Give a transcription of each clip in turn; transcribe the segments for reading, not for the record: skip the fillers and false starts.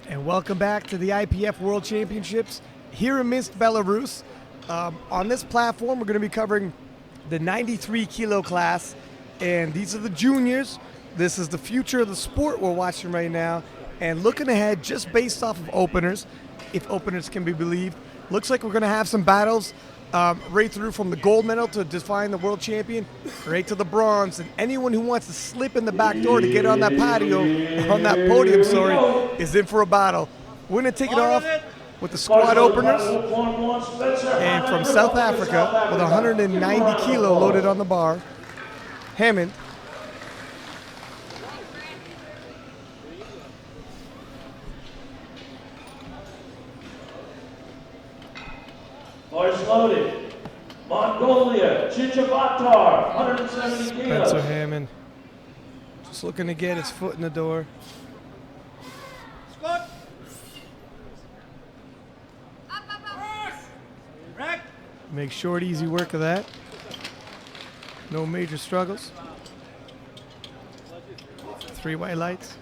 And welcome back to the IPF World Championships here in Minsk, Belarus. On this platform, we're going to be covering the 93 kilo class, and these are the juniors. This is the future of the sport we're watching right now. And looking ahead, just based off of openers, if openers can be believed, looks like we're going to have some battles right through from the gold medal to define the world champion, right to the bronze. And anyone who wants to slip in the back door to get on that podium, is in for a battle. We're going to take it off with the squad openers. And from South Africa, with 190 kilo loaded on the bar, Hammond. Bars loaded. Mongolia, Chichabatar, 170 kilos. Spencer Hammond just looking to get his foot in the door. Squat. Make short, easy work of that. No major struggles. 3 white lights.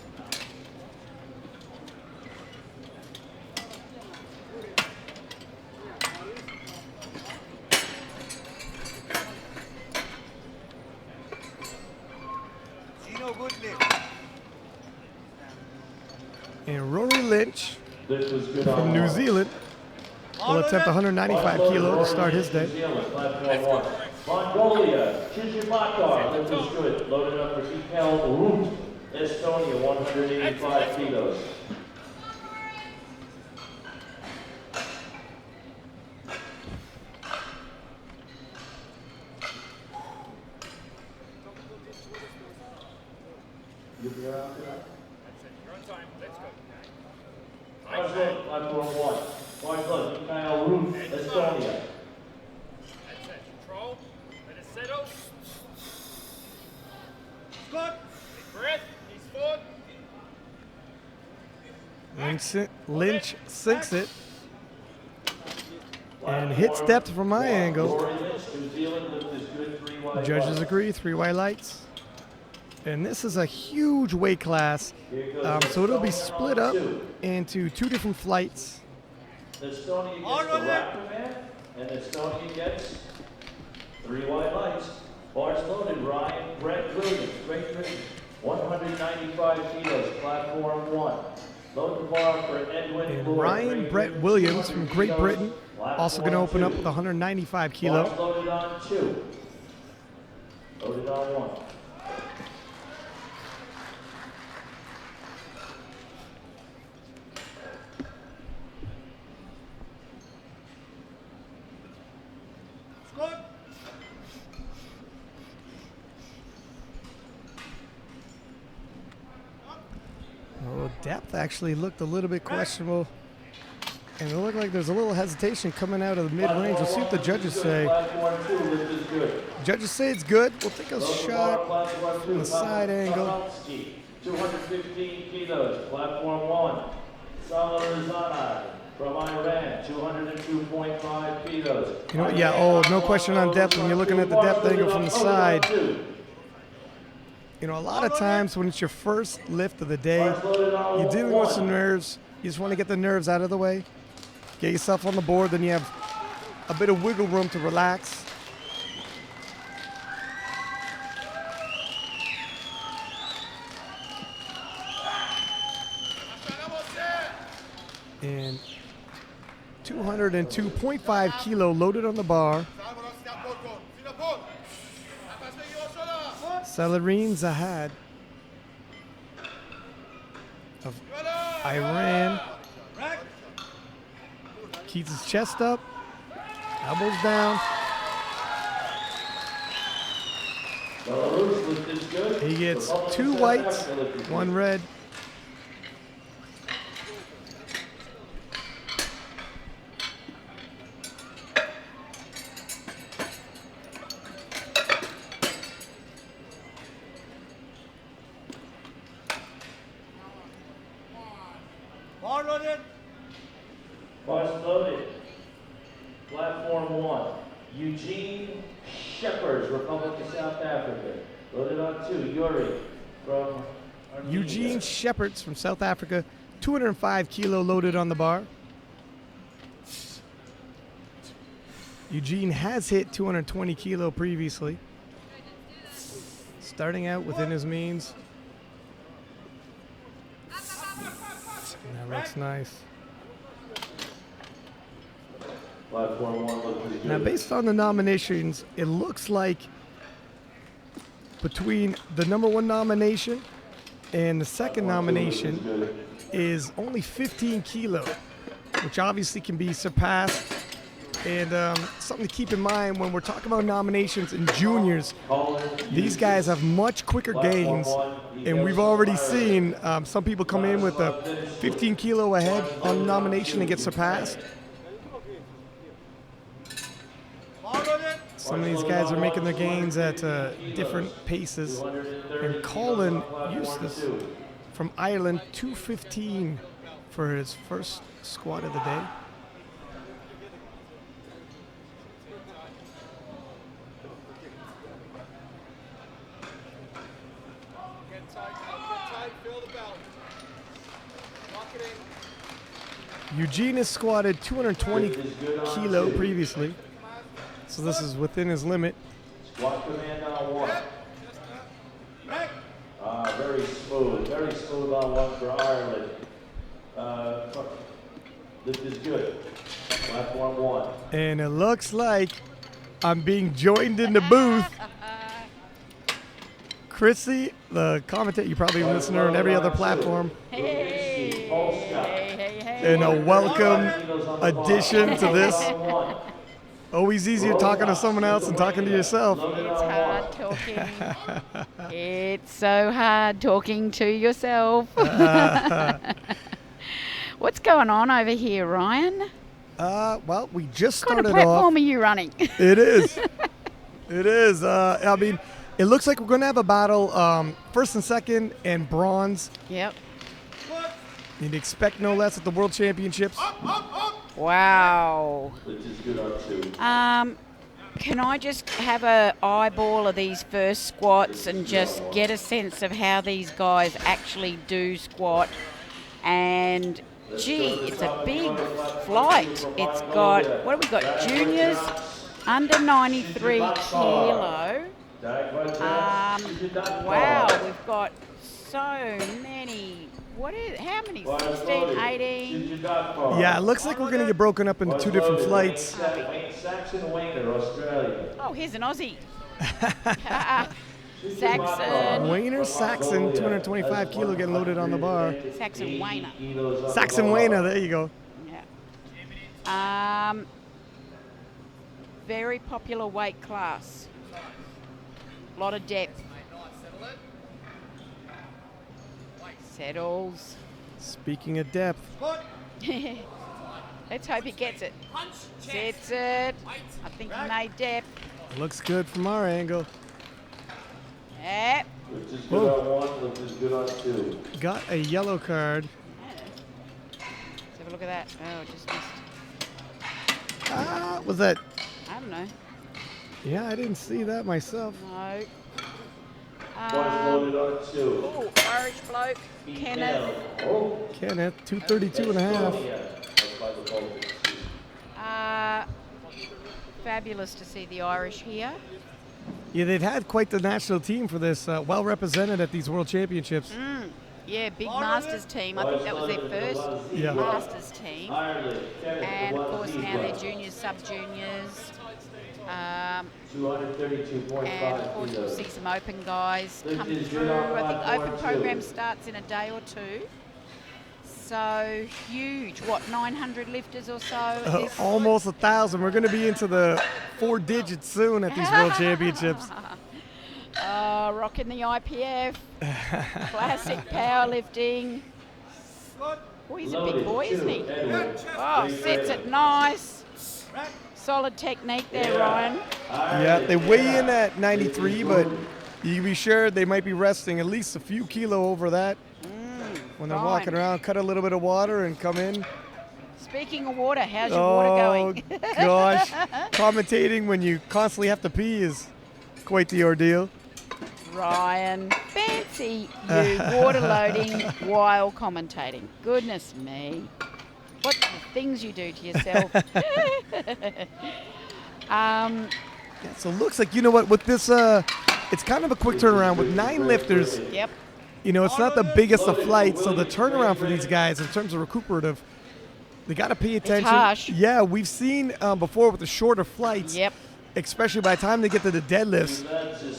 And Rory Lynch from New Zealand will attempt 195 kilo to start his day. Mongolia, Chichabatar, that was good. Loaded up for Mikel Root, Estonia, 185 kilos. You'll be around for that? You're on time. Let's go. Platform 1. Mark Lund, Mikel Root, Estonia. That's it. Control. Let it settle. Squat. Big breath. He's forward. Lynch sinks it and hits depth from my angle. Judges agree, 3 white lights. And this is a huge weight class, so it'll be split up into 2 different flights. Estonia gets the Raptor man, and Estonia gets 3 white lights. Bars loaded, Ryan, Brett Williams, Great Britain, 195 kilos, platform 1. Load the bar for Edwin And Lord, Ryan Brett Williams from Great Britain, also going to open up with 195 kilo. Bars loaded on 2. Loaded on 1. Oh, depth actually looked a little bit questionable. And it looked like there's a little hesitation coming out of the mid-range. We'll see what the judges say. Judges say it's good. We'll take a shot from the side angle. 215 kilos, platform 1. Salah Razana from Iran, 202.5 kilos. You know what? Yeah, no question on depth when you're looking at the depth angle from the side. You know, a lot of times when it's your first lift of the day, you're dealing with some nerves. You just want to get the nerves out of the way. Get yourself on the board, then you have a bit of wiggle room to relax. And 202.5 kilo loaded on the bar. Salarine Zahad of Iran keeps his chest up, elbows down. He gets 2 whites, 1 red. Bars loaded. Platform 1. Eugene Shepherds, Republic of South Africa. Loaded on 2. Yuri from Armenia. Eugene Shepherds from South Africa 205 kilo loaded on the bar. Eugene has hit 220 kilo previously. Starting out within his means. That looks nice. Platform 1 looks pretty good. Now, based on the nominations, it looks like between the #1 nomination and the second nomination is only 15 kilo, which obviously can be surpassed. And something to keep in mind when we're talking about nominations in juniors, these guys have much quicker gains, and we've already seen some people come in with a 15 kilo ahead on the nomination and get surpassed. Some of these guys are making their gains at different paces. And Colin Eustace from Ireland, 215 for his first squat of the day. Eugene has squatted 220 kilo previously, so this is within his limit. Squat command on 1. Very smooth on 1 for Ireland. This is good. Platform 1. And it looks like I'm being joined in the booth. Chrissy, the commentator, you probably listen to her on every other platform. Hey, hey, hey. And a welcome addition to this. Always easier talking to someone else than talking to yourself. It's hard talking. It's so hard talking to yourself. What's going on over here, Ryan? Well, we just What kind started of platform off. are you running? It is. It is. I mean, it looks like we're going to have a battle, first and second, and bronze. Yep. You'd expect no less at the World Championships. Wow. Which is good on 2. Can I just have a eyeball of these first squats and just get a sense of how these guys actually do squat? And gee, it's a big flight. It's got, what have we got? Juniors under 93 kilo. Wow, we've got so many. How many? 16, 18? Yeah, it looks like we're going to get broken up into 2 different flights. Saxon Wayner, Australia. Oh, here's an Aussie. Saxon. Wayner Saxon, 225 kilo getting loaded on the bar. Saxon Wayner. Saxon Wayner, there you go. Yeah. Very popular weight class. A lot of depth. Settles. Speaking of depth, Let's hope he gets it. Sets it. I think he made depth. looks good from our angle. Yep. Which is good on 1, which is good on 2. Got a yellow card. Let's have a look at that. Oh, just missed. Was that? I don't know. Yeah, I didn't see that myself. No. Bar's loaded on 2. Oh, Irish bloke. Kenneth. Oh, Kenneth, 232 and a half. Fabulous to see the Irish here. Yeah, they've had quite the national team for this, well represented at these World Championships. Yeah, big Masters team. I think that was their first Yeah. Masters team. And of course now they're juniors, sub-juniors. 232.5 And of course we'll see some open guys come through. I think open program starts in a day or 2. So huge. What, 900 lifters or so? This- Almost 1,000. We're going to be into the 4 digits soon at these World Championships. Rocking the IPF. Classic powerlifting. Oh, he's a big boy, isn't he? Oh, sets it nice. Solid technique there, Ryan. Yeah, they weigh in at 93, but you can be sure they might be resting at least a few kilo over that when they're fine. walking around. Cut a little bit of water and come in. Speaking of water, how's your water going? Gosh, commentating when you constantly have to pee is quite the ordeal. Ryan. Fancy you water loading while commentating. Goodness me. What the things you do to yourself. Yeah, so it looks like, you know what, with this, it's kind of a quick turnaround. With 9 lifters, Yep. you know, it's not the biggest of flights, so the turnaround for these guys in terms of recuperative, they got to pay attention. harsh. Yeah, we've seen before with the shorter flights, Yep. especially by the time they get to the deadlifts,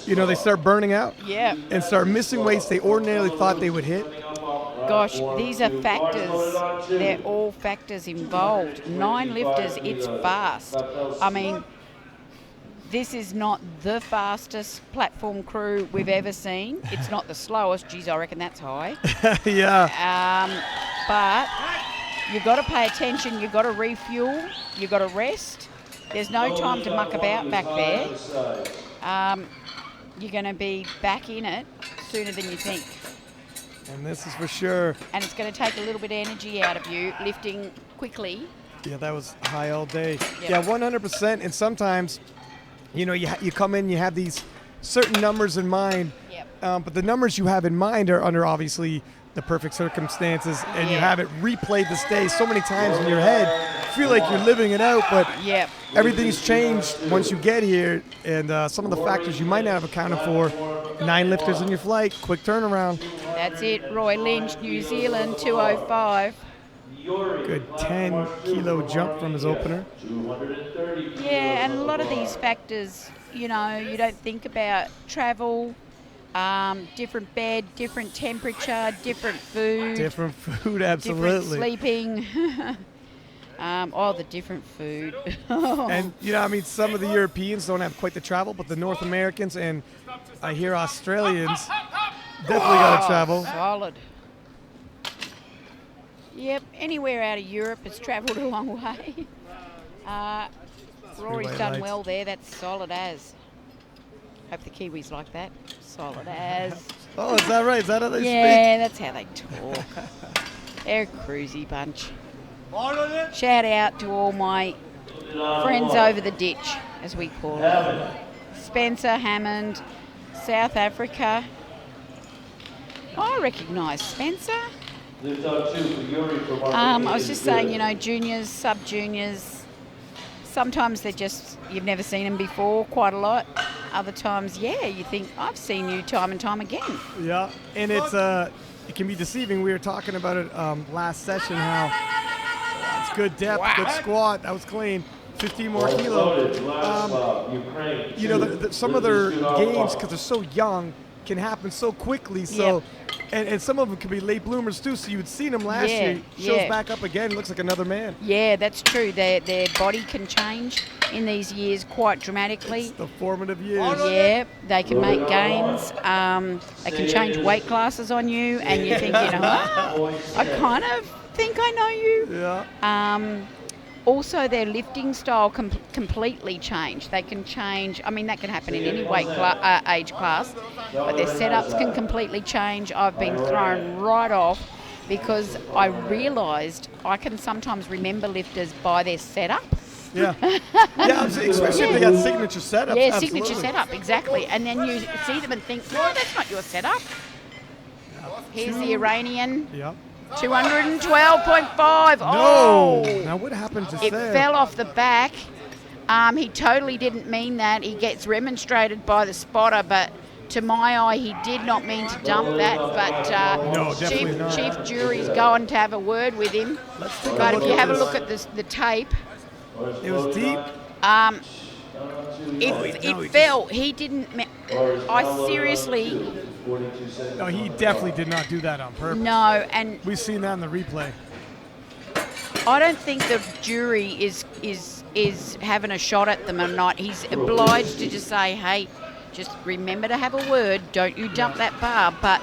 you know, they start burning out Yep. and start missing weights they ordinarily thought they would hit. Gosh, these are factors. They're all factors involved. 9 lifters, it's fast. I mean, this is not the fastest platform crew we've ever seen. It's not the slowest. Geez, I reckon that's high. Yeah. But you've got to pay attention. You've got to refuel. You've got to rest. There's no time to muck about back there. You're going to be back in it sooner than you think. And this is for sure. And it's going to take a little bit of energy out of you, lifting quickly. Yeah, that was high all day. Yep. Yeah, 100%. And sometimes, you know, you come in, you have these certain numbers in mind, Yep. but the numbers you have in mind are under obviously the perfect circumstances, and you Yeah. have it replayed this day so many times in your head. Feel like you're living it out, but Yep. everything's changed once you get here, and some of the factors you might not have accounted for. 9 lifters in your flight, quick turnaround. That's it. Roy Lynch, New Zealand, 205. Good 10-kilo jump from his opener. Yeah, and a lot of these factors, you know, you don't think about travel, different bed, different temperature, different food, Different food, different absolutely. sleeping. The different food. And, you know, I mean, some of the Europeans don't have quite the travel, but the North Americans and I hear Australians definitely got to travel. Solid. Yep, anywhere out of Europe has travelled a long way. Rory's white done lights. well there. That's solid as. Hope the Kiwis like that. Solid as. Oh, is that right? Is that how they speak? Yeah, that's how they talk. They're a cruisy bunch. Shout out to all my friends over the ditch, as we call it. Spencer, Hammond, South Africa. I recognise Spencer. I was just saying, you know, juniors, sub-juniors, sometimes they're just, you've never seen them before quite a lot. Other times, yeah, you think, I've seen you time and time again. Yeah, and it can be deceiving. We were talking about it last session, how it's good depth, good squat. That was clean. 15 more kilo. You know, some of their gains, because they're so young, can happen so quickly. So, and some of them could be late bloomers too. So you had seen them last year. Shows back up again. Looks like another man. Yeah, that's true. Their body can change in these years quite dramatically. It's the formative years. Yeah, they can make gains. They can change weight classes on you, and you think, you know what? I kind of think I know you. Yeah. Also, their lifting style completely change. They can change. I mean, that can happen in any age class, but their setups can completely change. I've been thrown right off because I realised I can sometimes remember lifters by their setup. Yeah. Yeah, especially if they got signature setups. Yeah, absolutely. signature setup, exactly. And then you see them and think, no, that's not your setup. Here's the Iranian. Yep. 212.5. No. Oh! Now what happened just It there? fell off the back. He totally didn't mean that. He gets remonstrated by the spotter, but to my eye, he did not mean to dump that. But No, definitely not. Chief Jury's going to have a word with him. Let's take But a if look you at have a this. look at the tape, It was deep. it fell. He didn't. I seriously. No, he definitely did not do that on purpose. No, and We've seen that in the replay. I don't think the jury is having a shot at them or not. He's obliged to just say, hey, just remember to have a word. Don't you dump that bar. But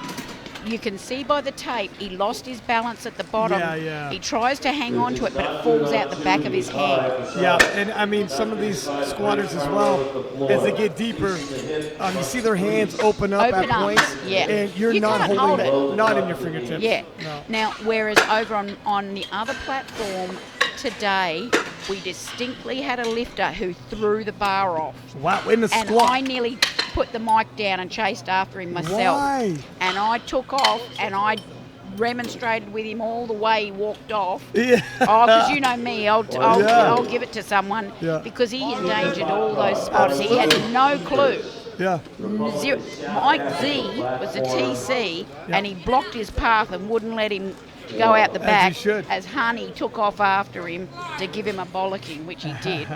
you can see by the tape, he lost his balance at the bottom. Yeah. He tries to hang on to it, but it falls out the back of his hand. Yeah, and I mean, some of these squatters as well, as they get deeper, you see their hands open up Open at up, points, yeah. and you're You not can't holding hold it, not in your fingertips. Yeah. No. Now, whereas over on the other platform, today, we distinctly had a lifter who threw the bar off. Wow, in the And squat. I nearly put the mic down and chased after him myself. Why? And I took off and I remonstrated with him all the way he walked off. Yeah. Oh, because you know me, I'll give it to someone Yeah. because he endangered all those spots. He had no clue. Yeah. Mike Z was a TC, and he blocked his path and wouldn't let him go out the back. As he should. As Honey took off after him to give him a bollocking, which he did.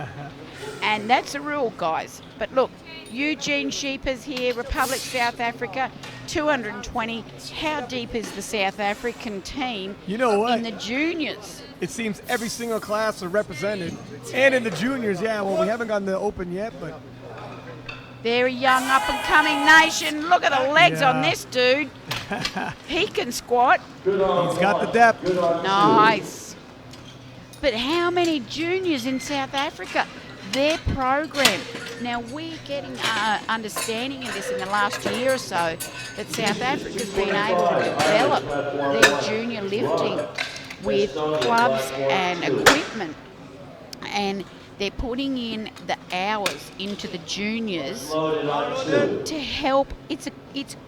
And that's the rule, guys. But look, Eugene Sheepers here, Republic South Africa, 220. How deep is the South African team? You know what? In the juniors. It seems every single class are represented. And in the juniors, yeah, well, we haven't gotten the open yet, but They're a young up-and-coming nation. Look at the legs Yeah. on this dude. He can squat. he's got the depth. Nice. But how many juniors in South Africa? Their program. Now, we're getting understanding of this in the last year or so, that South Africa's been able to develop their junior lifting with clubs and equipment. And they're putting in the hours into the juniors to help.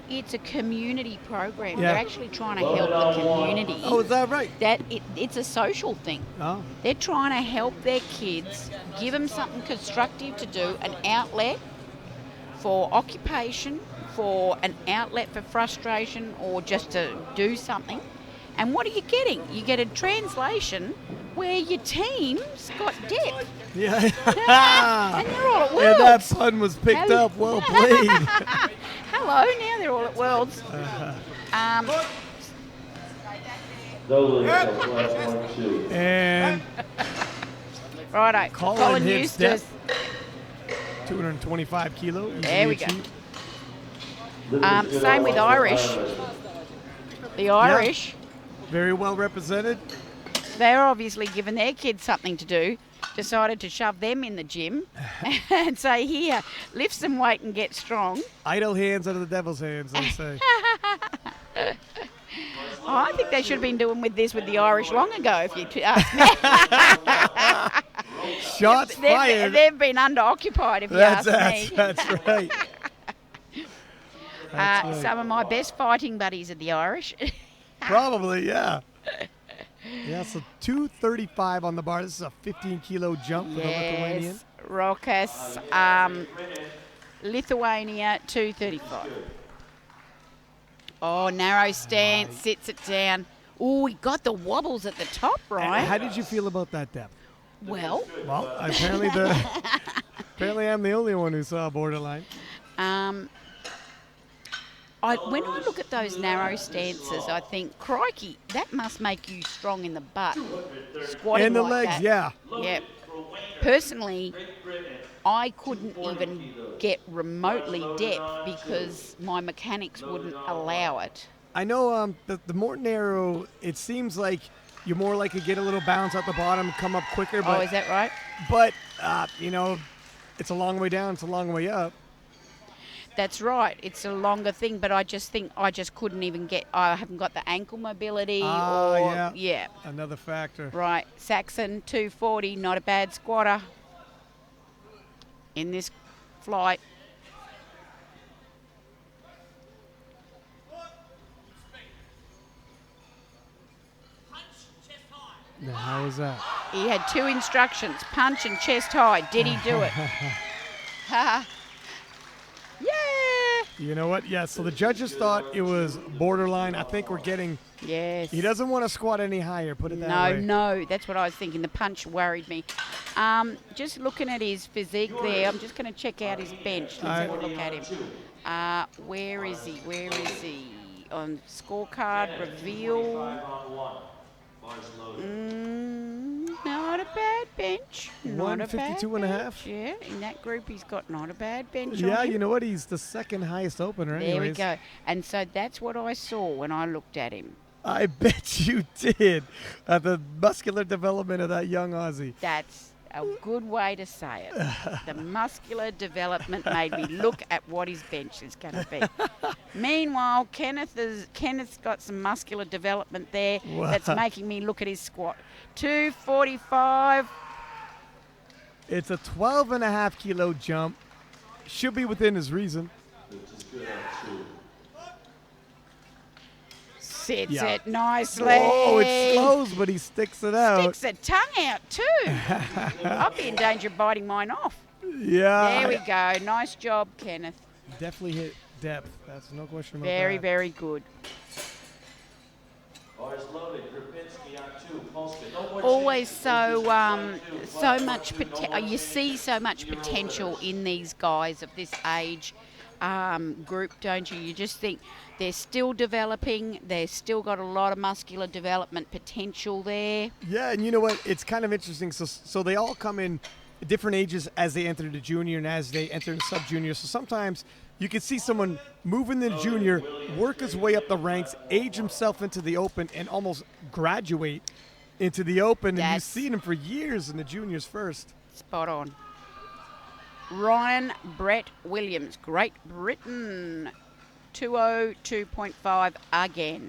It's a community program. Yeah. They're actually trying to help the community. Oh, is that right? It's a social thing. Oh. They're trying to help their kids, give them something constructive to do, an outlet for occupation, for an outlet for frustration, or just to do something. And what are you getting? You get a translation where your team's got depth. Yeah. And they're all at Yeah, that Worlds. pun was picked Hello. up. Well played. Hello, now they're all at Worlds. Those are class 1, 2. And Righto, Colin hits Eustace. depth. 225 kilo. easily There we go. achieved. Same with Irish. The Irish, Very well represented. they're obviously given their kids something to do, decided to shove them in the gym and say, here, lift some weight and get strong. Idle hands out of the devil's hands, they say. I think they should have been doing with the Irish long ago, if you ask me. Shots fired. They've been underoccupied, if you ask me. That's right. That's right. Some of my best fighting buddies are the Irish. Probably, yeah. Yeah, so 235 on the bar. This is a 15-kilo jump for the Lithuanian. Yes, Rokas, Lithuania, 235. Oh, narrow stance, sits it down. Oh, he got the wobbles at the top, right? How did you feel about that depth? Well, Apparently I'm the only one who saw borderline. when I look at those narrow stances, I think, crikey, that must make you strong in the butt. Squatting And the like legs, that. yeah. Yep. Personally, I couldn't even get remotely depth because my mechanics wouldn't allow it. I know the more narrow, it seems like you're more likely to get a little bounce at the bottom, come up quicker. But, Oh, is that right? But, it's a long way down, it's a long way up. That's right. It's a longer thing, but I just think I just couldn't even get. I haven't got the ankle mobility. Yeah. Another factor. Right. Saxon 240, not a bad squatter in this flight. Now, how was that? He had two instructions: punch and chest high. Did he do it? Yeah. You know what? Yeah, so the judges thought it was borderline. I think we're getting... Yes. He doesn't want to squat any higher, put it that way. No, that's what I was thinking. The punch worried me. Just looking at his physique there, I'm just going to check out his bench. Let's have a look at him. Where is he? On scorecard reveal. Not a bad bench. Not a bad 152 and a bench. half. Yeah, in that group he's got not a bad bench. Yeah, on him. you know what? He's the second highest opener There we anyways. go. And so that's what I saw when I looked at him. I bet you did. The muscular development of that young Aussie. That's a good way to say it. The muscular development made me look at what his bench is going to be. Meanwhile, Kenneth's got some muscular development there that's making me look at his squat. 245. It's a 12.5 kilo jump. Should be within his reason. Sits Yeah. it nicely. Oh, it slows, but he sticks it out. Sticks the tongue out too. I'll be in danger of biting mine off. Yeah. There we go. Nice job, Kenneth. Definitely hit depth. That's no question about Very, that. very good. Bars loaded, Krupinski on 2, Polska. No more Always changes. so much you see so much potential in these guys of this age group, don't you? You just think they're still developing. They've still got a lot of muscular development potential there. Yeah, and you know what? It's kind of interesting. So they all come in different ages as they enter the junior and as they enter the sub-junior. So sometimes you can see someone move in the junior, work his way up the ranks, age himself into the open, and almost graduate into the open. And you've seen him for years in the juniors first. Spot on. Ryan Brett Williams, Great Britain, 202.5 again.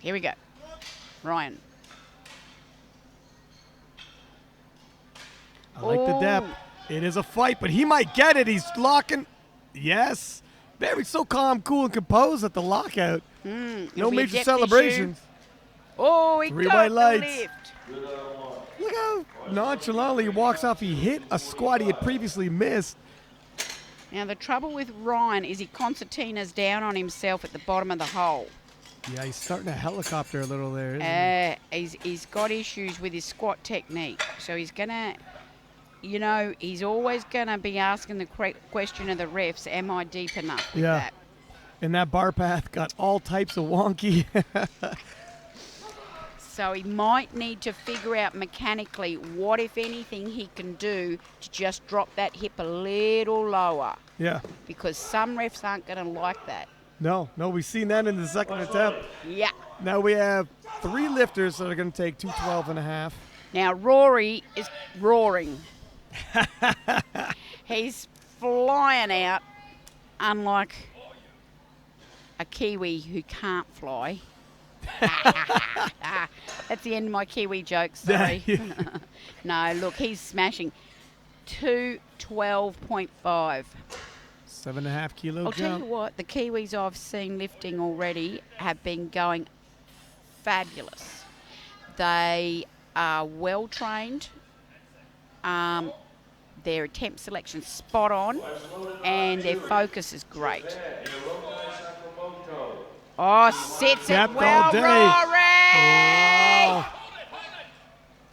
Here we go. Ryan. I like the depth. It is a fight, but he might get it. He's locking. Yes. Very so calm, cool, and composed at the lockout. No major celebrations. Oh, he 3 got white the lights. lift. Look how nonchalantly he walks off. He hit a squat he had previously missed. Now, the trouble with Ryan is he concertinas down on himself at the bottom of the hole. Yeah, he's starting to helicopter a little there, isn't he? He's got issues with his squat technique. So he's going to, he's always going to be asking the question of the refs, am I deep enough with that? And that bar path got all types of wonky. So he might need to figure out mechanically what, if anything, he can do to just drop that hip a little lower. Yeah. Because some refs aren't going to like that. No, we've seen that in the second attempt. Yeah. Now we have 3 lifters that are going to take 212.5. Now Rory is roaring. He's flying out, unlike a Kiwi who can't fly. That's the end of my Kiwi joke, sorry. No, look, he's smashing. 212.5. 7.5 kilo I'll jump. tell you what, the Kiwis I've seen lifting already have been going fabulous. They are well trained. Their attempt selection spot on, and their focus is great. Oh, sits it Depth well, all day. Rory! Wow.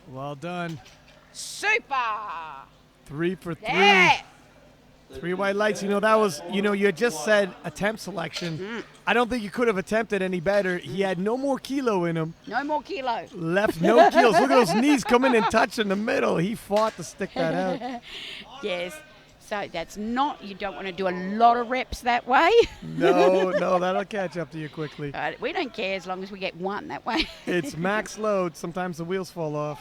Well done. Super! 3 for 3. There! 3 white lights. That was, you had just said attempt selection. I don't think you could have attempted any better. He had no more kilo in him. No more kilo. Left no kilos. Look at those knees coming in touch in the middle. He fought to stick that out. Yes. So that's not, you don't want to do a lot of reps that way. No, that'll catch up to you quickly. We don't care as long as we get one that way. It's max load. Sometimes the wheels fall off.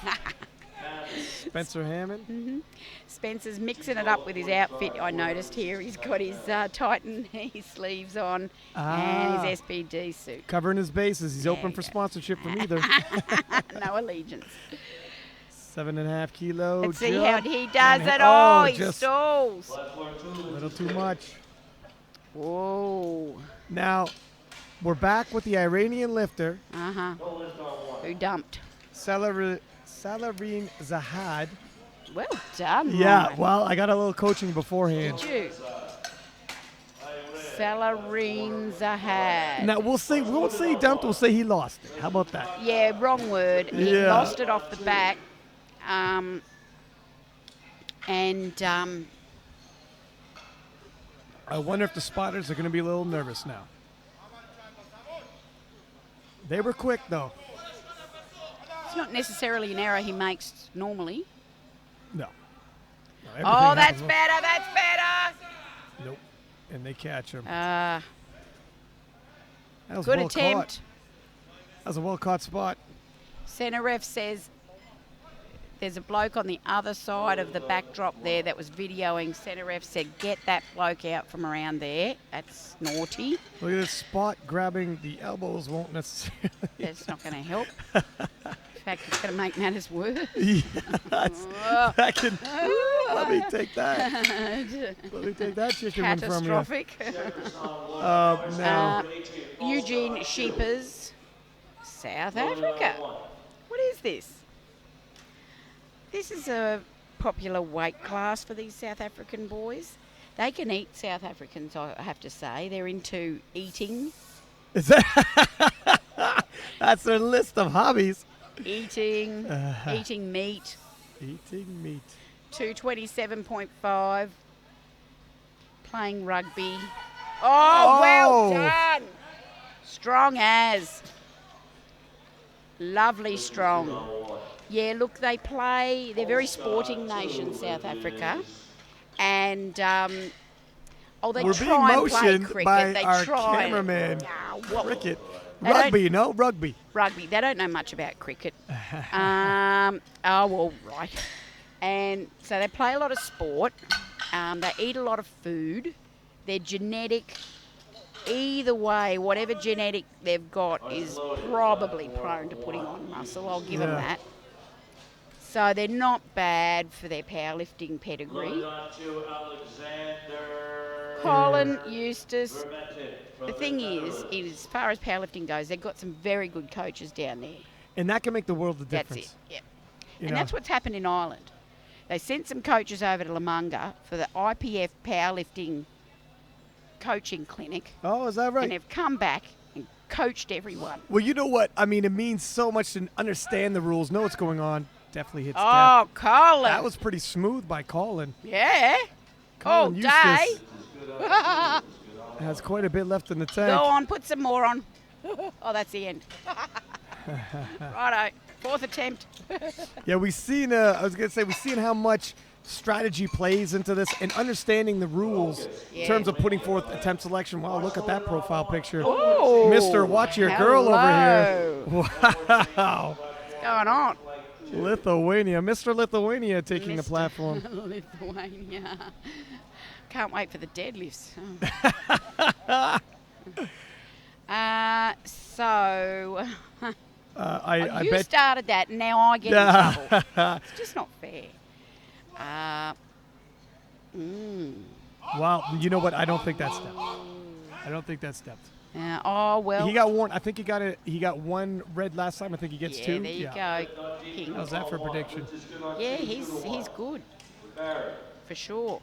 Spencer Hammond. Spencer's mixing it up with his outfit. I noticed here he's got his Titan sleeves on and his SPD suit. Covering his bases. He's open for sponsorship from either. No allegiance. 7.5 kilo. Let's see jump. how he does And it. Oh, he just stalls. a little too much. Whoa. Now, we're back with the Iranian lifter, Who dumped? Salarine Zahad. Well done, Yeah, Ryan. well, I got a little coaching beforehand. Did you? Salarine Zahad. Now, we won't say he dumped, we'll say he lost it. How about that? Yeah, wrong word. He Yeah. lost it off the back. I wonder if the spotters are going to be a little nervous now. They were quick, though. It's not necessarily an error he makes normally. No. Oh, that's better. That's better. Nope. And they catch him. Uh, That was good well attempt. caught. That was a well-caught spot. Centre ref says there's a bloke on the other side of the backdrop there that was videoing. Centre ref said, get that bloke out from around there. That's naughty. Look at this spot grabbing the elbows won't necessarily. That's not going to help. In fact, it's going to make matters worse. Yeah, that can, let me take that. Let me take that chicken wing from you. Catastrophic. Now, Eugene Sheepers, South Africa. What is this? This is a popular weight class for these South African boys. They can eat, South Africans, I have to say. They're into eating. is that that's their list of hobbies. Eating meat. Eating meat. 227.5. Playing rugby. Oh, well done. Strong as. Lovely strong. Yeah, look, they're very sporting nation, South Africa. And, they We're being try and play motioned cricket. by They our try. cameraman. Well, Cricket. They don't- Rugby, no? Rugby. Rugby. They don't know much about cricket. Oh, well, right. And so they play a lot of sport. They eat a lot of food. They're genetic. Either way, whatever genetic they've got is probably prone to putting on muscle. I'll give them Yeah. that. So they're not bad for their powerlifting pedigree. Moving on to Alexander Colin Eustace. Vermette. The thing is, as far as powerlifting goes, they've got some very good coaches down there. And that can make the world of That's difference. it. Yep. You And know? that's what's happened in Ireland. They sent some coaches over to Lamunga for the IPF powerlifting coaching clinic, Oh, is that and right? they've come back and coached everyone. Well, you know what? I mean, it means so much to understand the rules, know what's going on. Definitely hits Oh, depth. Colin. That was pretty smooth by Colin. Yeah. Colin All Eustace day. has quite a bit left in the Go tank. on, put some more on. Oh, that's the end. Righto. Fourth attempt. Yeah, we've seen. We've seen how much strategy plays into this and understanding the rules in terms of putting forth attempt selection. Wow, look at that profile picture, Oh. Mister. Watch your girl over here. Hello. Wow, What's going on? Lithuania, Mr. Lithuania taking the Mr. platform. Lithuania. Can't wait for the deadlifts. So I you bet. started that, and now I get in trouble. It's just not fair. Wow, you know what? I don't think that's stepped. I don't think that's stepped. Oh well. He got warned. I think he got it. He got one red last time. I think he gets two. There you go, King. How's that for prediction? Yeah, he's good for sure.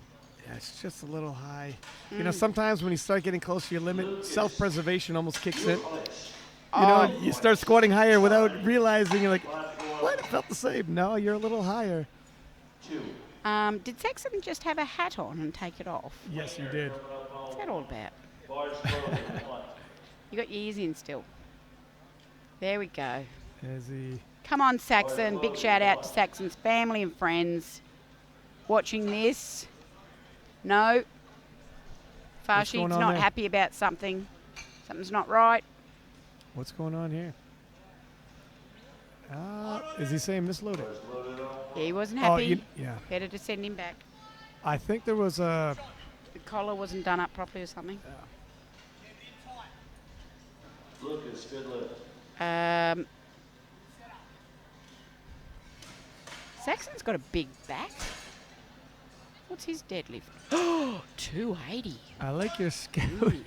Yeah, it's just a little high. You know, sometimes when you start getting close to your limit, self-preservation almost kicks in. You know, you start squatting higher without realizing. You're like, what? It felt the same. No, you're a little higher. Did Saxon just have a hat on and take it off? Yes, you did. What's that all about? You got your ears in still. There we go. As he. Come on, Saxon. Big shout out to Saxon's family and friends watching this. No. What's going Farshid's on not there? happy about something. Something's not right. What's going on here? Is he saying misloaded? Yeah, he wasn't Oh, happy. yeah. Better to send him back. I think there was a. The collar wasn't done up properly or something. Lucas, good lift. Saxon's got a big back. What's his deadlift? Oh, 280. I like your scouting.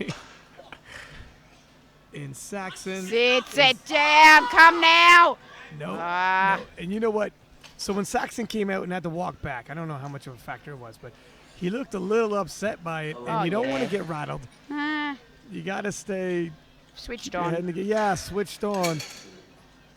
In Saxon. Sit down. Come now. No, Ah. no. And you know what? So when Saxon came out and had to walk back, I don't know how much of a factor it was, but he looked a little upset by it. And Oh, you don't want yeah. to get rattled. Ah, You got to stay switched your head on. in the yeah, switched on.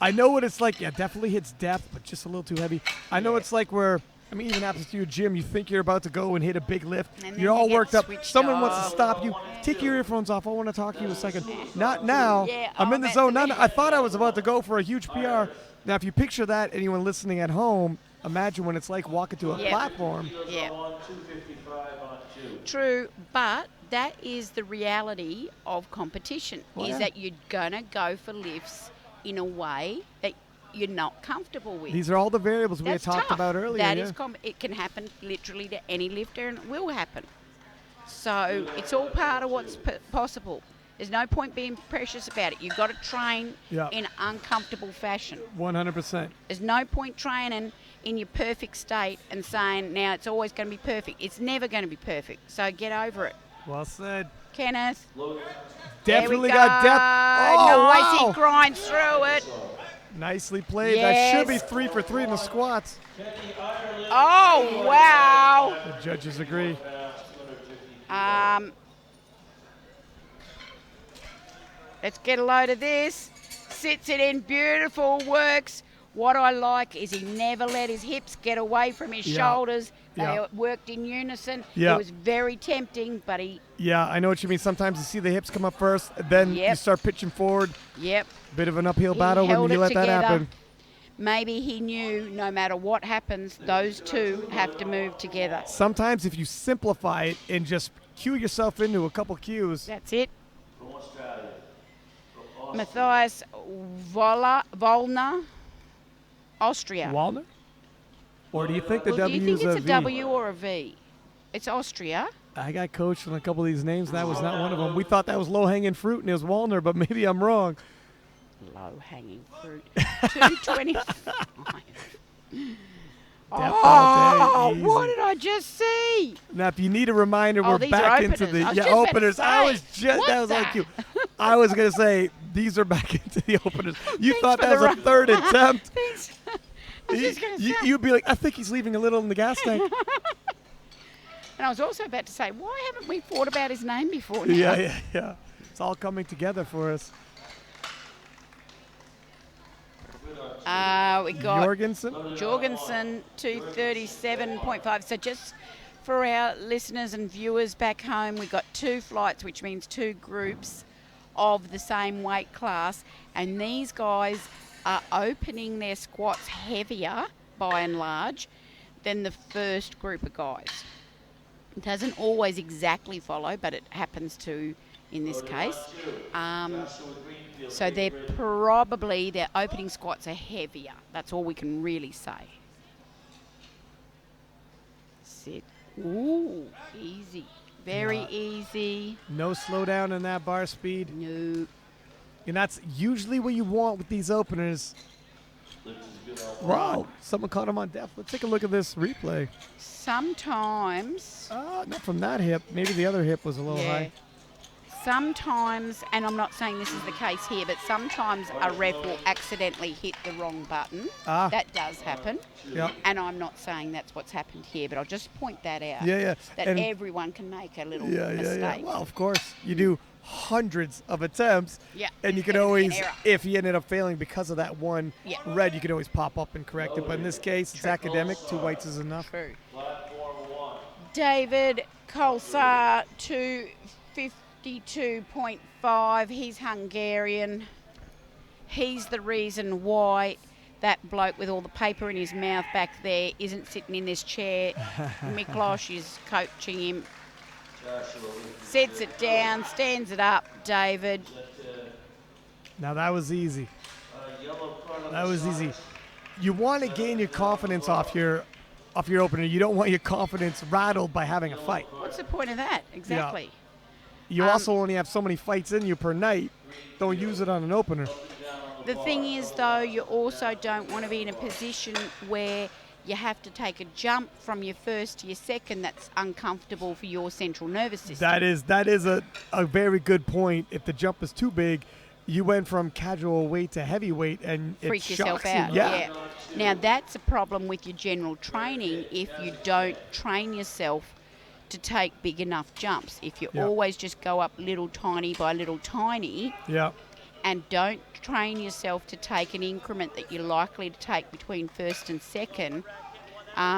I know what it's like. Yeah, definitely hits depth, but just a little too heavy. I know it's like where, I mean, even happens to your gym. You think you're about to go and hit a big lift. And then You're you all get worked up. switched Someone wants to off. stop you. Take your earphones off. I want to talk to you a second. Not now. Yeah, I'm oh, in the that's zone. a- I thought I was about to go for a huge PR. Now, if you picture that, anyone listening at home, imagine what it's like walking to a Yeah. platform. Yeah. 255 on 2. True, but that is the reality of competition. Well, is yeah. that you're gonna go for lifts in a way that you're not comfortable with. These are all the variables we had That's talked tough. about earlier. That yeah. is it can happen literally to any lifter, and it will happen. So it's all part of what's possible. There's no point being precious about it. You've got to train Yeah. in uncomfortable fashion. 100%. There's no point training in your perfect state and saying, now it's always going to be perfect. It's never going to be perfect. So get over it. Well said. Kenneth. Definitely there we got depth. Oh, nice. wow. He grinds through it. Nicely played. Yes. That should be 3 for 3 in the squats. Oh, wow. The judges agree. Let's get a load of this. Sits it in, beautiful, works. What I like is he never let his hips get away from his shoulders. They worked in unison. Yeah. It was very tempting, but he... Yeah, I know what you mean. Sometimes you see the hips come up first, then you start pitching forward. Yep. Bit of an uphill He battle when held you it let that together. happen. Maybe he knew no matter what happens, those two have to move together. Sometimes if you simplify it and just cue yourself into a couple cues. That's it. Matthias Volner, Austria. Wallner? Or do you think the Well, do you W think is it's a a V? W or a V? It's Austria. I got coached on a couple of these names. That was not one of them. We thought that was low-hanging fruit, and it was Wallner, but maybe I'm wrong. Low-hanging fruit. 225. Oh, what did I just see? Now, if you need a reminder, we're these back are into the openers. I was just about to openers. I was say, just what that was the- like you. I was gonna say these are back into the openers. You Thanks thought for that was the a third attempt. Thanks. I was just going to say. You'd be like, I think he's leaving a little in the gas tank. And I was also about to say, why haven't we thought about his name before now? Yeah. It's all coming together for us. We got Jorgensen. 237.5. So just for our listeners and viewers back home, we got 2 flights, which means 2 groups of the same weight class. And these guys are opening their squats heavier, by and large, than the first group of guys. It doesn't always exactly follow, but it happens to in this case. So they're probably, their opening squats are heavier. That's all we can really say. Sit. Ooh, easy. Very easy. No slowdown in that bar speed. No. And that's usually what you want with these openers. Wow, someone caught him on depth. Let's take a look at this replay. Sometimes, Not from that hip. Maybe the other hip was a little high. sometimes, and I'm not saying this is the case here, but sometimes a ref will accidentally hit the wrong button. That does happen. Yeah. And I'm not saying that's what's happened here, but I'll just point that out. Yeah. That And- everyone can make a little Yeah. mistake. Well, of course, you do hundreds of attempts. Yeah. And you It's can gonna be an always, error. if you ended up failing because of that one Yeah. red, you could always pop up and correct it. But in this case, it's academic. 2 whites is enough. True. David Kolsar, 252.5. He's Hungarian. He's the reason why that bloke with all the paper in his mouth back there isn't sitting in this chair. Miklos is coaching him. Sets it down, stands it up, David. Now that was easy. That was easy. You want to gain your confidence off your opener. You don't want your confidence rattled by having a fight. What's the point of that? Exactly. You also only have so many fights in you per night. Don't use it on an opener. The thing is, though, you also don't want to be in a position where you have to take a jump from your first to your second. That's uncomfortable for your central nervous system. That is a very good point. If the jump is too big, you went from casual weight to heavyweight and it Freak yourself shocks out. you. Yeah. Now, that's a problem with your general training if you don't train yourself to take big enough jumps. If you always just go up little tiny by little tiny Yeah. and don't train yourself to take an increment that you're likely to take between first and second,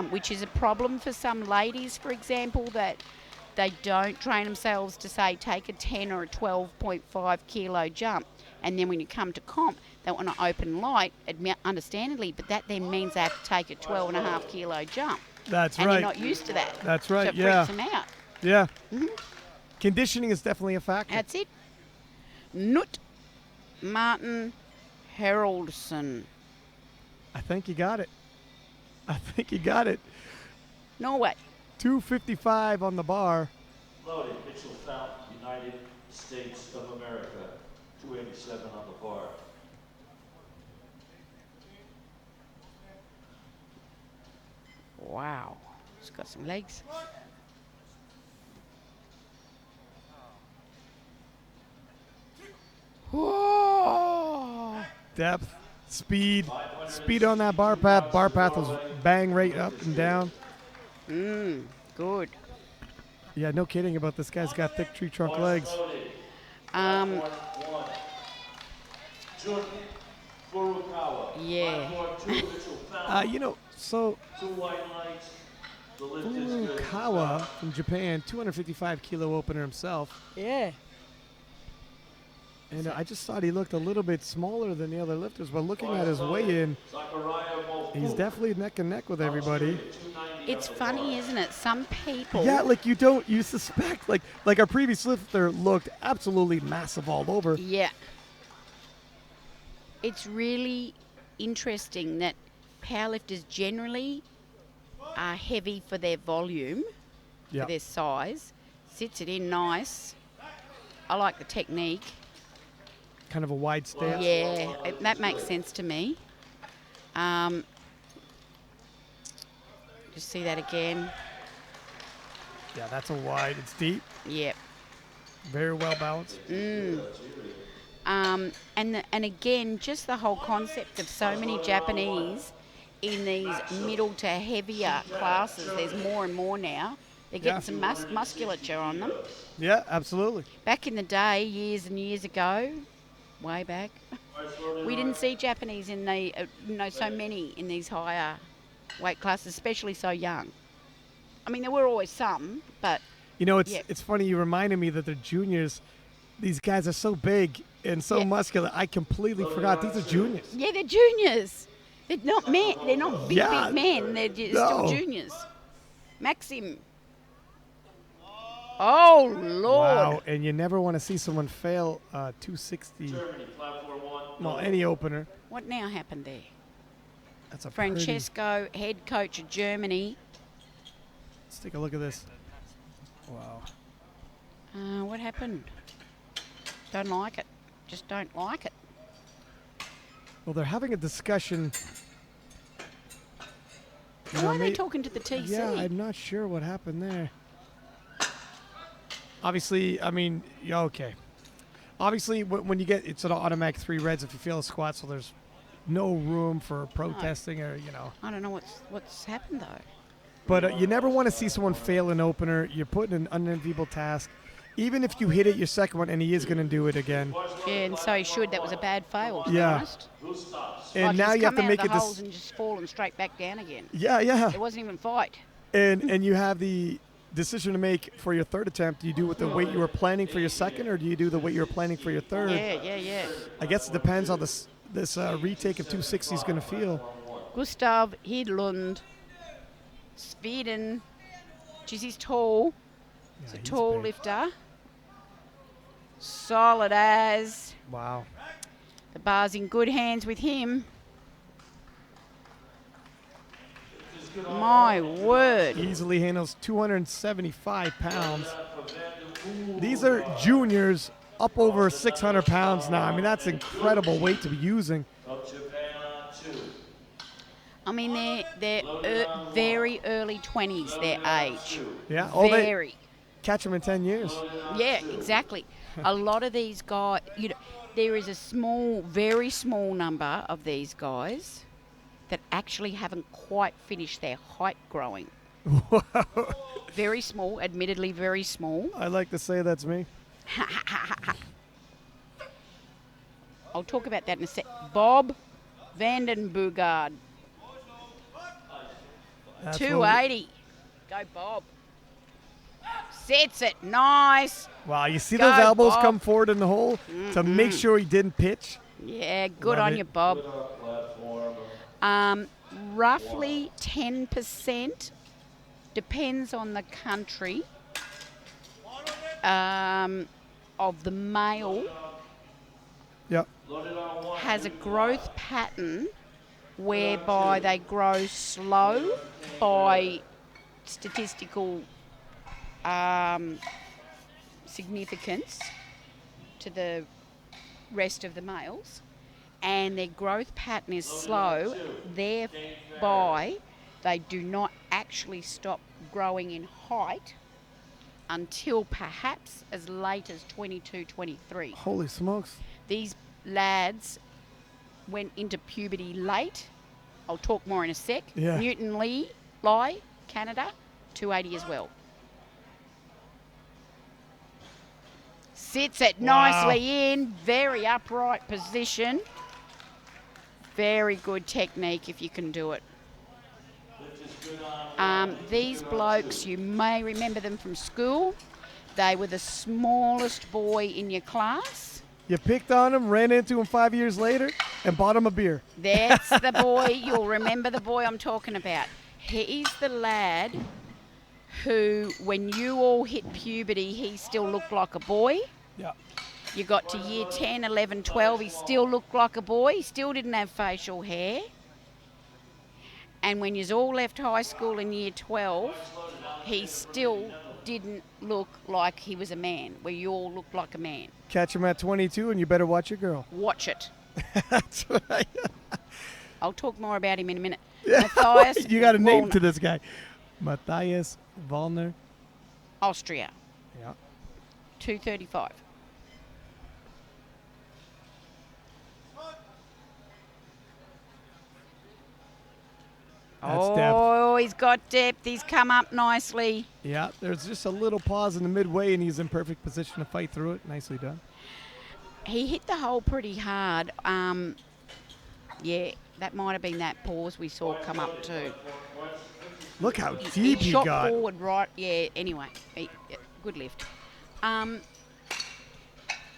which is a problem for some ladies, for example, that they don't train themselves to, say, take a 10 or a 12.5 kilo jump. And then when you come to comp, they want to open light, understandably, but that then means they have to take a 12.5 kilo jump. That's and right. they're not used to that. That's right, So it freaks them out. Yeah. Conditioning is definitely a factor. That's it. Knut Martin Haraldsson. I think you got it. I think you got it. Norway. 255 on the bar. Loaded, Mitchell Fountain, United States of America, 287 on the bar. Wow. It's got some legs. Whoa. Depth, speed on that bar path. Bar path was bang right up and down. Good. Yeah, no kidding about this guy's got thick tree trunk legs. Yeah. You know, so Two white lights. The lift is good. Furukawa from Japan, 255 kilo opener himself. Yeah. And I just thought he looked a little bit smaller than the other lifters, but looking at his weigh-in, he's definitely neck and neck with everybody. It's funny, isn't it? Some people. Yeah, like you suspect, like our previous lifter looked absolutely massive all over. Yeah. It's really interesting that powerlifters generally are heavy for their volume, Yeah. for their size. Sits it in nice. I like the technique. Kind of a wide stance. Yeah, that makes sense to me. Just see that again. Yeah, that's a wide. It's deep. Yep. Very well balanced. And again, just the whole concept of so many Japanese in these middle to heavier classes. There's more and more now. They're getting some musculature on them. Yeah, absolutely. Back in the day, years and years ago, way back, we didn't see Japanese in the, so many in these higher weight classes, especially so young. I mean, there were always some, but You know, it's funny. You reminded me that they're juniors. These guys are so big and so muscular. I completely forgot these are juniors. yeah, they're juniors. They're not men. They're not big men. They're still juniors. Maxim. Oh, Lord. Wow, and you never want to see someone fail 260. Well, any opener. What now happened there? That's a Francesco, head coach of Germany. Let's take a look at this. Wow. What happened? Don't like it. Just don't like it. Well, they're having a discussion. Why are they talking to the TC? Yeah, I'm not sure what happened there. Obviously, I mean, yeah, okay. Obviously, when you get, it's an automatic 3 reds if you fail a squat, so there's no room for protesting or, I don't know what's happened, though. But you never want to see someone fail an opener. You're put in an unenviable task. Even if you hit it your second one, and he is going to do it again. Yeah, and so he should. That was a bad fail, to be honest. And like now he's you have come to out make of the it holes and just fallen straight back down again. Yeah. It wasn't even a fight. And you have the decision to make for your third attempt. Do you do with the weight you were planning for your second, or do you do the weight you were planning for your third? Yeah. I guess it depends how this retake of 260 is going to feel. Gustav Hedlund, Sweden. Geez, he's tall. He's a tall lifter. Solid as. Wow. The bar's in good hands with him. My word. Easily handles 275 pounds. These are juniors up over 600 pounds now. I mean, that's incredible weight to be using. I mean, they're very early 20s, their age. Yeah. Very. Catch them in 10 years. Yeah, exactly. A lot of these guys, there is a very small number of these guys that actually haven't quite finished their height growing. Very small, admittedly very small. I like to say that's me. I'll talk about that in a sec. Bob Vandenbogaard. 280. Go, Bob. Sets it. Nice. Wow, you see Go, those elbows Bob. come forward in the hole to make sure he didn't pitch? Yeah, good Love on it. you, Bob. Roughly 10%, depends on the country, of the male Yep. has a growth pattern whereby they grow slow by statistical significance to the rest of the males, and their growth pattern is slow, thereby they do not actually stop growing in height until perhaps as late as 22, 23. Holy smokes. These lads went into puberty late. I'll talk more in a sec. Yeah. Newton Lie, Canada, 280 as well. Sits it nicely in, very upright position. Very good technique if you can do it. These blokes, you may remember them from school. They were the smallest boy in your class. You picked on him, ran into him 5 years later, and bought him a beer. That's the boy. You'll remember the boy I'm talking about. He's the lad who, when you all hit puberty, he still looked like a boy. Yeah. You got to year 10, 11, 12, he still looked like a boy. He still didn't have facial hair. And when you all left high school in year 12, he still didn't look like he was a man, where you all looked like a man. Catch him at 22, and you better watch your girl. Watch it. That's right. I'll talk more about him in a minute. Yeah. Matthias You got a name Wallner, to this guy. Matthias Wallner. Austria, Yeah. 235. That's depth. Oh, he's got depth. He's come up nicely. Yeah, there's just a little pause in the midway, and he's in perfect position to fight through it. Nicely done. He hit the hole pretty hard. Yeah, that might have been that pause we saw come up too. Look how He deep he shot got. forward right. Yeah, anyway, good lift.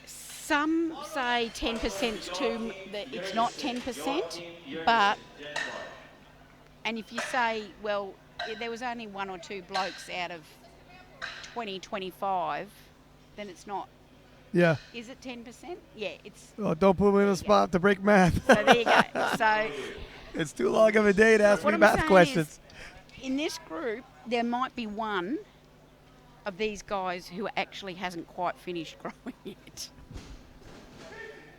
Some say 10%'s too, that it's not 10%, but, and if you say, well, there was only one or two blokes out of 20, 25, then it's not. Yeah. Is it 10%? Yeah, it's. Oh, don't put me in a spot to break math. So there you go. So It's too long of a day to ask what me I'm math saying questions. is, in this group, there might be one of these guys who actually hasn't quite finished growing yet.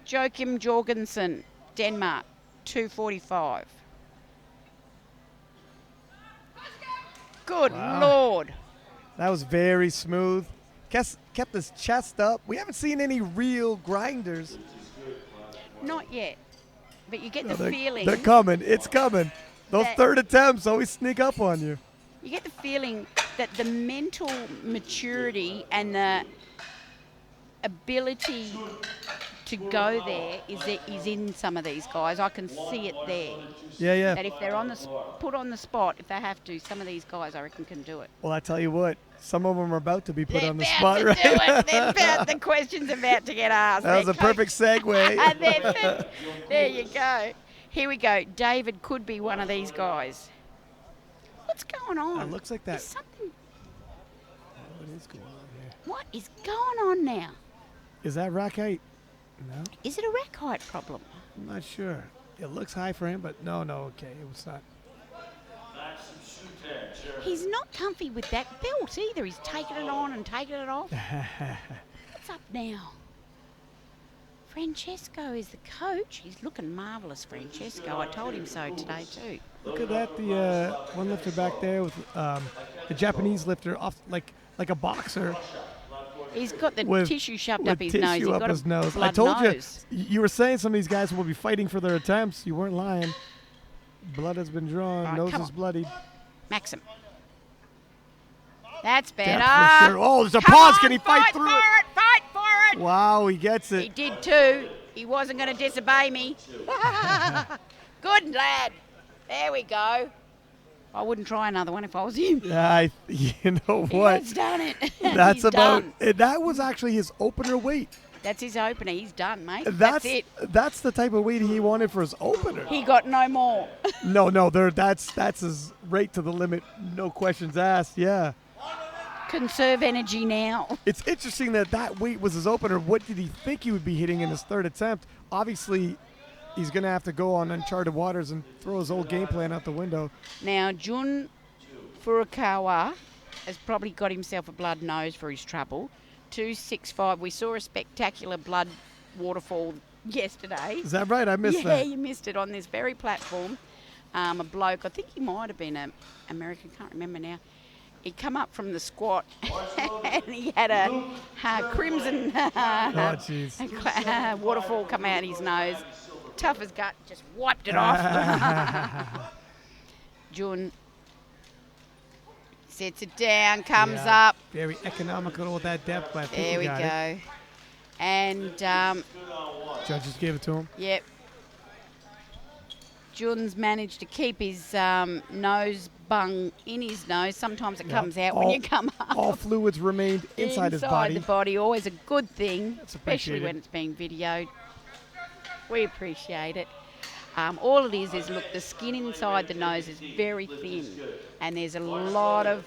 Joachim Jorgensen, Denmark, 245. Good Wow. Lord. That was very smooth. Kept his chest up. We haven't seen any real grinders. Not yet. But you get No, the feeling. They're coming. It's coming. Those that- third attempts always sneak up on you. You get the feeling that the mental maturity and the ability to go there is in some of these guys. I can see it there. Yeah. That if they're on put on the spot, if they have to, some of these guys I reckon can do it. Well, I tell you what, some of them are about to be put They're on the about spot, to right? do it. They're about, the question's about to get asked. That was a perfect segue. And then, there you go. Here we go. David could be one of these guys. What's going on? It looks like that. There's something. What is going on here? What is going on now? Is that rack height? No, Is it a rack height problem? I'm not sure. It looks high for him, but no, okay, it was not. He's not comfy with that belt either. He's taking it on and taking it off. What's up now? Francesco is the coach. He's looking marvellous, Francesco. I told him so today too. Look at that, the one lifter back there with the Japanese lifter off like a boxer He's got the with, tissue shoved with up his tissue nose. He's up got his a nose. I blood told nose. you were saying some of these guys will be fighting for their attempts. You weren't lying. Blood has been drawn. Right, Nose come is on. bloodied. Maxim. That's better. Depth for sure. Oh, there's a Come pause. on, Can he fight through for it? Fight for it! Wow, he gets He it. did too. He wasn't going to disobey me. Good lad. There we go. I wouldn't try another one if I was him. Yeah, you know He what? has done it. That's He's about. done. That was actually his opener weight. That's his opener. He's done, mate. That's it. That's the type of weight he wanted for his opener. He got no more. No, that's his rate to the limit. No questions asked. Yeah. Conserve energy now. It's interesting that weight was his opener. What did he think he would be hitting in his third attempt? Obviously, he's going to have to go on uncharted waters and throw his old game plan out the window. Now, Jun Furukawa has probably got himself a blood nose for his trouble. 265. We saw a spectacular blood waterfall yesterday. Is that right? I missed Yeah, that. you missed it on this very platform. A bloke, I think he might have been an American, can't remember now. He come up from the squat and he had a crimson Oh, jeez. waterfall come out his nose. Tough as gut, just wiped it off. Jun sets it down, comes Yeah, up. Very economical with that depth, but I think There he we got it. go. And, Judges gave it to him. yep. Jun's managed to keep his nose bung in his nose. Sometimes it comes out when you come up. All fluids remained inside his body. the body, always a good thing, That's especially appreciated. when it's being videoed. We appreciate it. All it is look, the skin inside the nose is very thin, and there's a lot of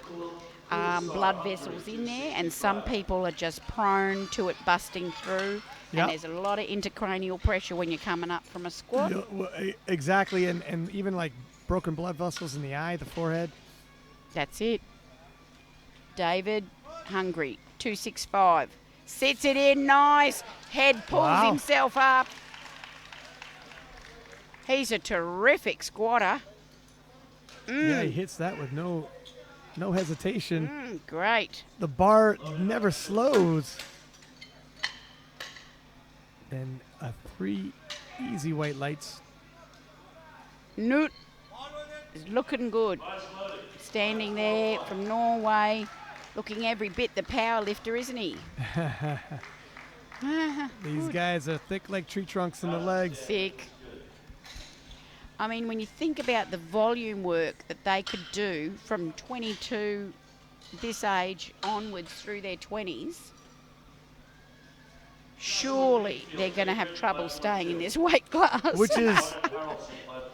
blood vessels in there, and some people are just prone to it busting through. Yep. And there's a lot of intracranial pressure when you're coming up from a squat. Yeah, well, exactly, and even like broken blood vessels in the eye, the forehead. That's it. David, hungry, 265. Sets it in, nice. Head pulls Wow. himself up. He's a terrific squatter. Yeah, he hits that with no hesitation. Great. The bar never slows. And 3 easy white lights. Newt is looking good. Standing there from Norway, looking every bit the power lifter, isn't he? These guys are thick like tree trunks in the legs. Thick. I mean, when you think about the volume work that they could do from 22 this age onwards through their 20s, surely they're going to have trouble staying in this weight class. Which is,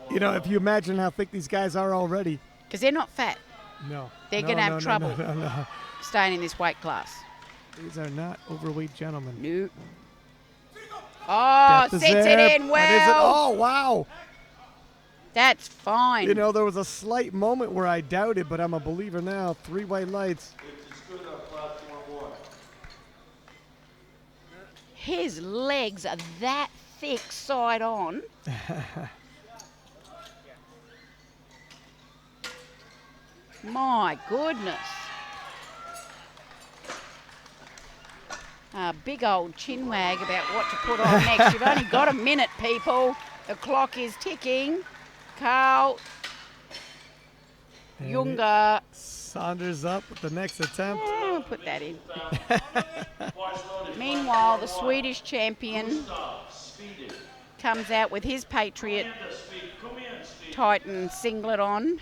if you imagine how thick these guys are already. Because they're not fat. No. They're No, going to have no, trouble No. staying in this weight class. These are not overweight gentlemen. No. Oh, Depth is sets there. it in That is it. well. Oh, wow. That's fine. There was a slight moment where I doubted, but I'm a believer now. 3 white lights. His legs are that thick side on. My goodness. A big old chin wag about what to put on next. You've only got a minute, people. The clock is ticking. Carl And Junga. Saunders up with the next attempt. Oh, put that in. Meanwhile, the Swedish champion comes out with his Patriot Titan singlet on.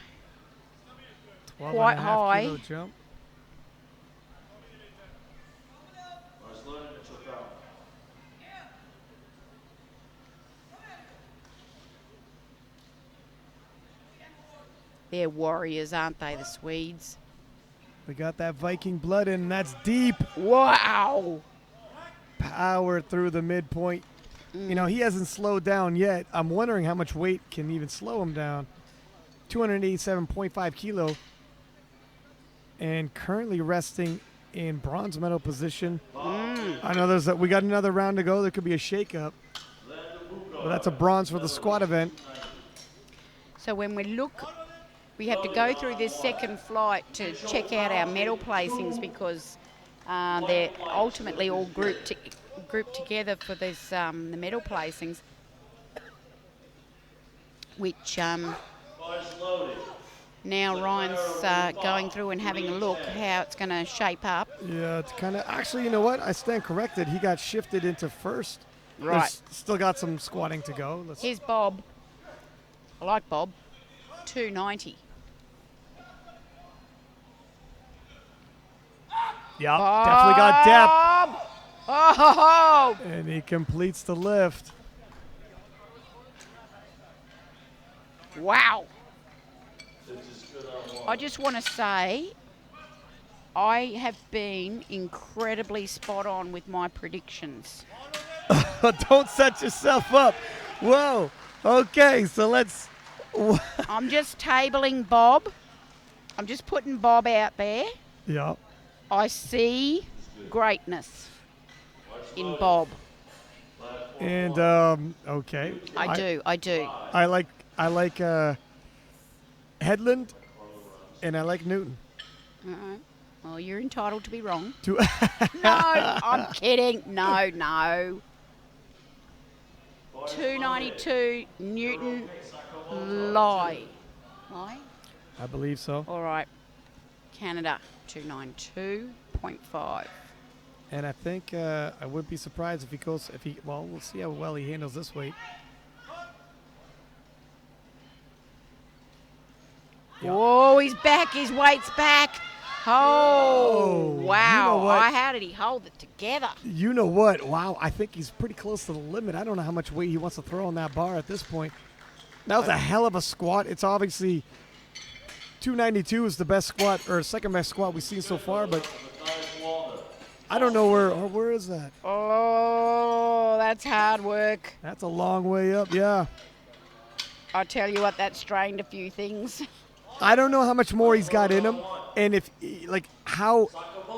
12 Quite and a half high. kilo jump. They're warriors, aren't they, the Swedes? We got that Viking blood in, and that's deep. Wow! Power through the midpoint. He hasn't slowed down yet. I'm wondering how much weight can even slow him down. 287.5 kilo. And currently resting in bronze medal position. I know we got another round to go. There could be a shakeup. But that's a bronze for the squat event. So when we look, we have to go through this second flight to check out our medal placings because they're ultimately all grouped together for this the medal placings, which now Ryan's going through and having a look how it's going to shape up. Yeah, it's kind of... Actually, you know what? I stand corrected. He got shifted into first. Right. There's still got some squatting to go. Here's Bob. I like Bob. 290. Yep, definitely got depth. Bob! Oh! And he completes the lift. Wow. I just want to say I have been incredibly spot on with my predictions. Don't set yourself up. Whoa. Okay, so let's. I'm just tabling Bob. I'm just putting Bob out there. Yeah. I see greatness in Bob. And okay. I do. I like Headland, and I like Newton. Well, you're entitled to be wrong. To No, I'm kidding. No. 292 Newton lie. Lie? I believe so. All right. Canada 292.5. And I think I wouldn't be surprised if he goes. Well, we'll see how well he handles this weight. Yeah. Whoa, he's back. His weight's back. Oh, wow. You know what? How did he hold it together? You know what? Wow, I think he's pretty close to the limit. I don't know how much weight he wants to throw on that bar at this point. That was a hell of a squat. It's obviously 292 is the best squat or second best squat we've seen so far, but I don't know where is that? Oh, that's hard work. That's a long way up. Yeah. I tell you what, that strained a few things. I don't know how much more he's got in him, and if how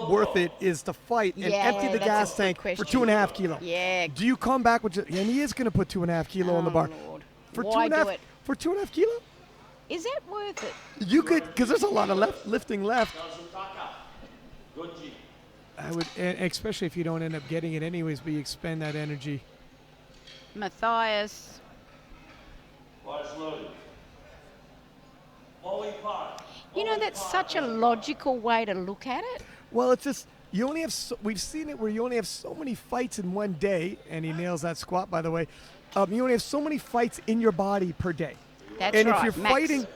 worth it is to fight and empty the that's gas a good tank question. for 2.5 kilo. Yeah. Do you come back with? And he is going to put 2.5 kilo on the bar. Lord. For Why 2.5 do it? For 2.5 kilo? Is that worth it? You could, because there's a lot of lifting left. I would, and especially if you don't end up getting it anyways, but you expend that energy. Matthias. You know, that's such a logical way to look at it. Well, it's just you only have. We've seen it where you only have so many fights in one day, and he nails that squat, by the way. You only have so many fights in your body per day. That's and right. if you're Max. fighting,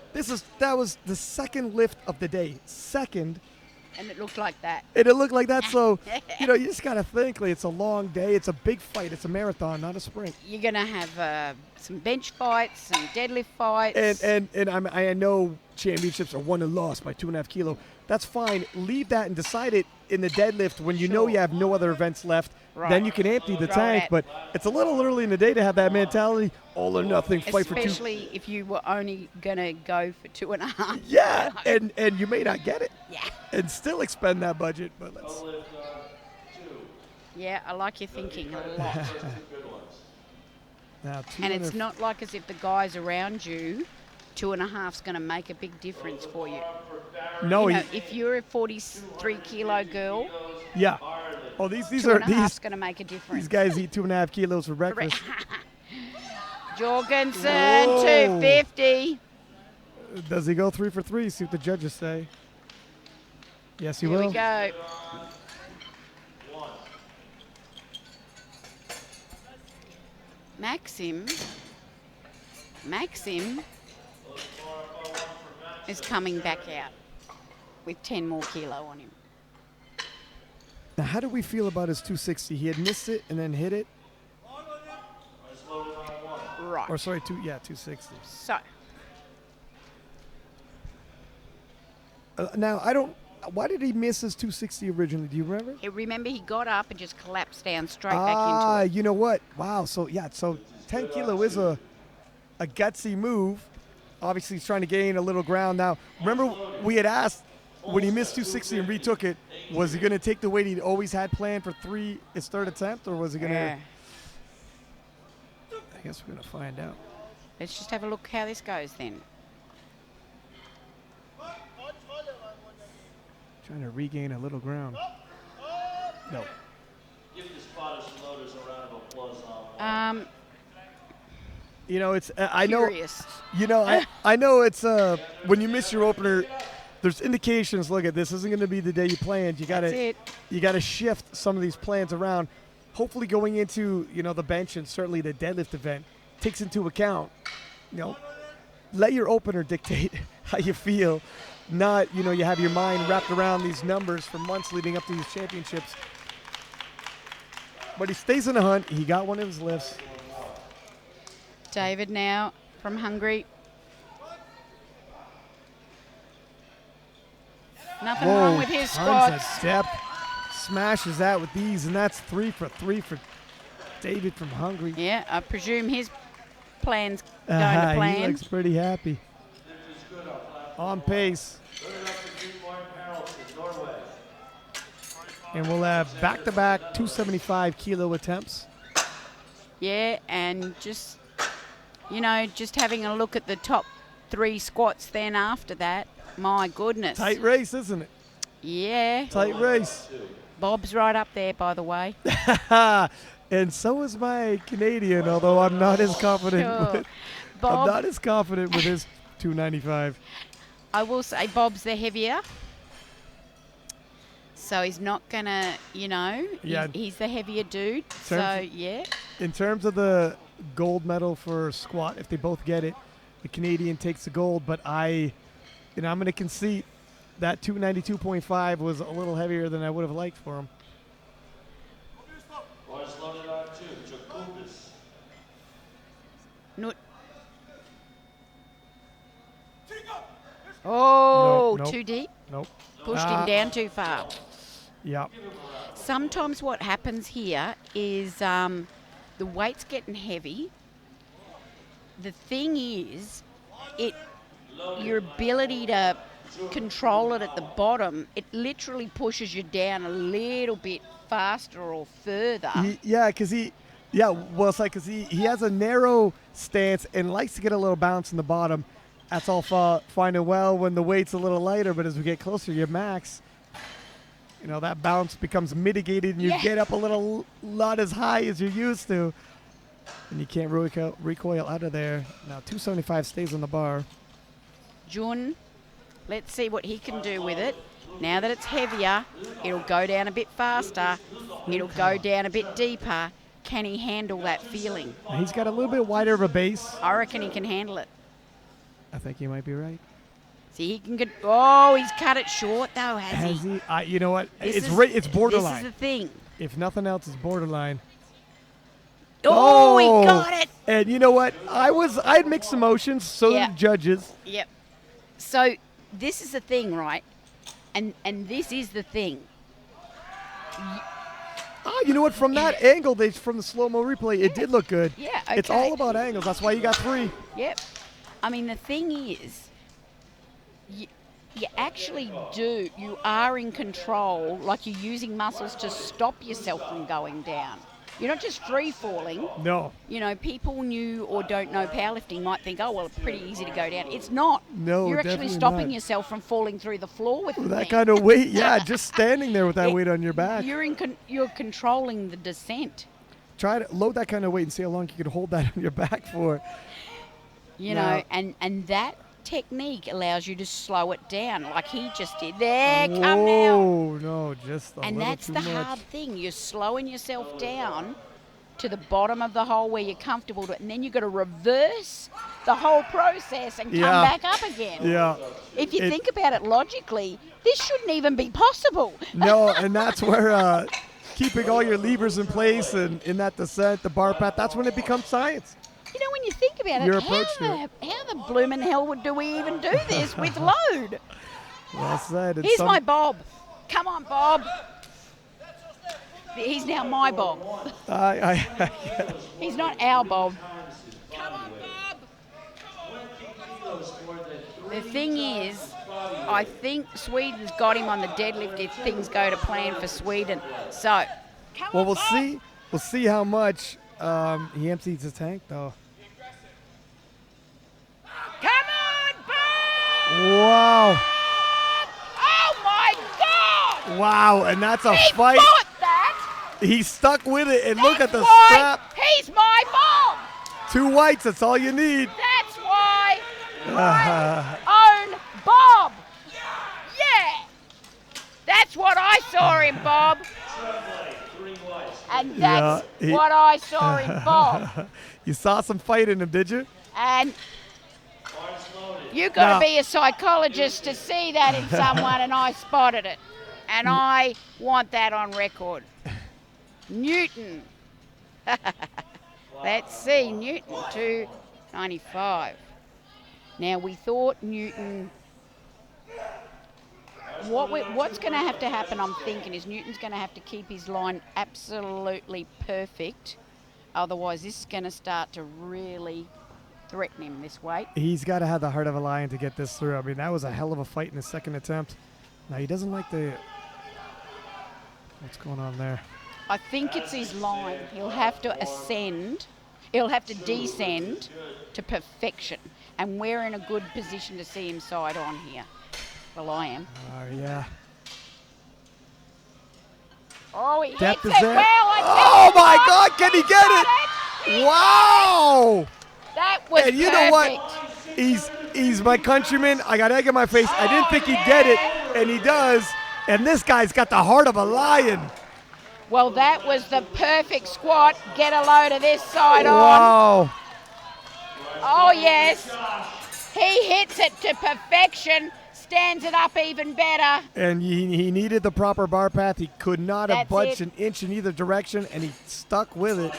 that was the second lift of the day. Second. And it looked like that. And it looked like that, so you just gotta think it's a long day. It's a big fight. It's a marathon, not a sprint. You're gonna have some bench fights, some deadlift fights. And I know championships are won and lost by 2.5 kilo. That's fine. Leave that and decide it in the deadlift when you know you have no other events left. Right. Then you can empty the tank. But it's a little early in the day to have that mentality. All or nothing. Fight for two. Especially if you were only gonna go for 2.5. Yeah, and you may not get it. Yeah. And still expend that budget. But let's. Yeah, I like your thinking a lot. Now, And it's not like as if the guys around you, 2.5's going to make a big difference for you. No, If you're a 43 kilo girl, yeah. Oh, these 2.5's going to make a difference. These guys eat 2.5 kilos for breakfast. Jorgensen, Whoa. 250. Does he go 3 for 3? See what the judges say. Yes, he Here will. we go. Maxim is coming back out with 10 more kilo on him. Now, how do we feel about his 260? He had missed it and then hit it. Right. Or sorry, 260. So, Now, why did he miss his 260 originally? Do you remember? remember he got up and just collapsed down straight back into it. You know what? Wow. So 10 kilo is a gutsy move. Obviously, he's trying to gain a little ground. Now, remember we had asked when he missed 260 and retook it, was he going to take the weight he'd always had planned for his third attempt, or was he going to? Yeah. I guess we're going to find out. Let's just have a look how this goes then. Trying to regain a little ground. No. Give the spotters and loaders a round of applause on that. It's I know. Curious. I know it's when you miss your opener, there's indications. Look at this. Isn't going to be the day you planned. That's it. You got to shift some of these plans around. Hopefully, going into the bench and certainly the deadlift event takes into account. Let your opener dictate how you feel. Not you have your mind wrapped around these numbers for months leading up to these championships. But he stays in the hunt. He got one of his lifts. David now from Hungary. Nothing wrong with his tons of squats. depth. Smashes that with these, and that's 3 for 3 for David from Hungary. Yeah, I presume his plan's going to He plan. looks pretty happy. On pace. And we'll have back-to-back 275 kilo attempts. Yeah, and just, just having a look at the top 3 squats then after that. My goodness. Tight race, isn't it? Yeah. Tight race. Bob's right up there, by the way. And so is my Canadian, although I'm not as confident Sure. with Bob, I'm not as confident with his 295. I will say Bob's the heavier. So he's not going to, Yeah. he's the heavier dude. So, yeah. In terms of the gold medal for squat, if they both get it, the Canadian takes the gold, but I'm going to concede that 292.5 was a little heavier than I would have liked for him. No. Oh, Nope. too deep. Nope. Pushed him down too far. Yeah. Sometimes what happens here is the weight's getting heavy. The thing is, your ability to control it at the bottom, it literally pushes you down a little bit faster or further. Because he has a narrow stance and likes to get a little bounce in the bottom. That's all fine and well when the weight's a little lighter, but as we get closer to your max, that bounce becomes mitigated and you get up not as high as you're used to. And you can't recoil out of there. Now 275 stays on the bar. Jun, let's see what he can do with it. Now that it's heavier, it'll go down a bit faster. It'll go down a bit deeper. Can he handle that feeling? He's got a little bit wider of a base. I reckon he can handle it. I think he might be right. See, he can get. Oh, he's cut it short though, has he? You know what? This It's borderline. This is the thing. If nothing else, it's borderline. Oh, he got it. And you know what? I had mixed emotions. So Yeah. did the judges. Yep. So this is the thing, right? And this is the thing. You know what? From that angle, from the slow-mo replay, it did look good. Yeah, It's okay. all about angles. That's why you got 3. Yep. I mean, the thing is, you actually do. You are in control, like you're using muscles to stop yourself from going down. You're not just free falling. No. People new or don't know powerlifting might think, oh, well, it's pretty easy to go down. It's not. No, You're actually definitely stopping not. yourself from falling through the floor with the That thing. kind of weight, just standing there with that weight on your back. You're controlling the descent. Try to load that kind of weight and see how long you can hold that on your back for. You Now- know, and that technique allows you to slow it down like he just did. There, come now. Whoa, no, just a And little that's too the much. hard thing. You're slowing yourself down to the bottom of the hole where you're comfortable, and then you've got to reverse the whole process and come back up again. Yeah. If you think about it logically, this shouldn't even be possible. No, and that's where keeping all your levers in place and in that descent, the bar path, that's when it becomes science. You know, when you think about Your it, approach to how the bloomin' hell do we even do this with load? Well said. And Here's my Bob. Come on, Bob. He's now my Bob. He's not our Bob. Come on, Bob. The thing is, I think Sweden's got him on the deadlift if things go to plan for Sweden. So, come Well, on, we'll Bob. see. We'll see how much he empties his tank, though. Come on, Bob. Wow. Oh, my God. Wow, and that's a He fight. fought that. He stuck with it, and look at the That's why strap. He's my Bob. 2 whites, that's all you need. That's why I own Bob. Yeah. That's what I saw in Bob. And that's Yeah, what I saw in Bob. You saw some fight in him, did you? And you got Now- to be a psychologist to see that in someone, and I spotted it. And I want that on record. Newton. Let's see, Newton 295. Now we thought Newton. What's going to happen? I'm thinking is Newton's going to have to keep his line absolutely perfect. Otherwise, this is going to start to really threaten him this weight. He's got to have the heart of a lion to get this through. I mean, that was a hell of a fight in the second attempt. Now, he doesn't like the... What's going on there? I think it's his line. He'll have to ascend. He'll have to descend to perfection. And we're in a good position to see him side on here. Well, I am. Oh, yeah. Oh, he Depth hits is it there. well. I Oh, tell you my what, God. Can he get it? He Wow. That was And you perfect. know what? He's my countryman. I got egg in my face. I didn't think he'd get it, and he does. And this guy's got the heart of a lion. Well, that was the perfect squat. Get a load of this side on. Wow. Oh, yes. He hits it to perfection. Stands it up even better. And he needed the proper bar path. He could not have That's budged it. an inch in either direction, and he stuck with it.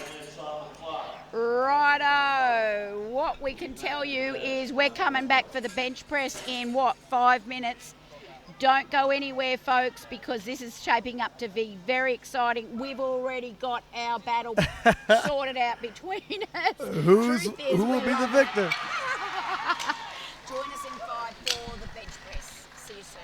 Righto. What we can tell you is we're coming back for the bench press in, 5 minutes. Don't go anywhere, folks, because this is shaping up to be very exciting. We've already got our battle sorted out between us. Who will be the victor? Join us in 5 for the bench press. See you soon.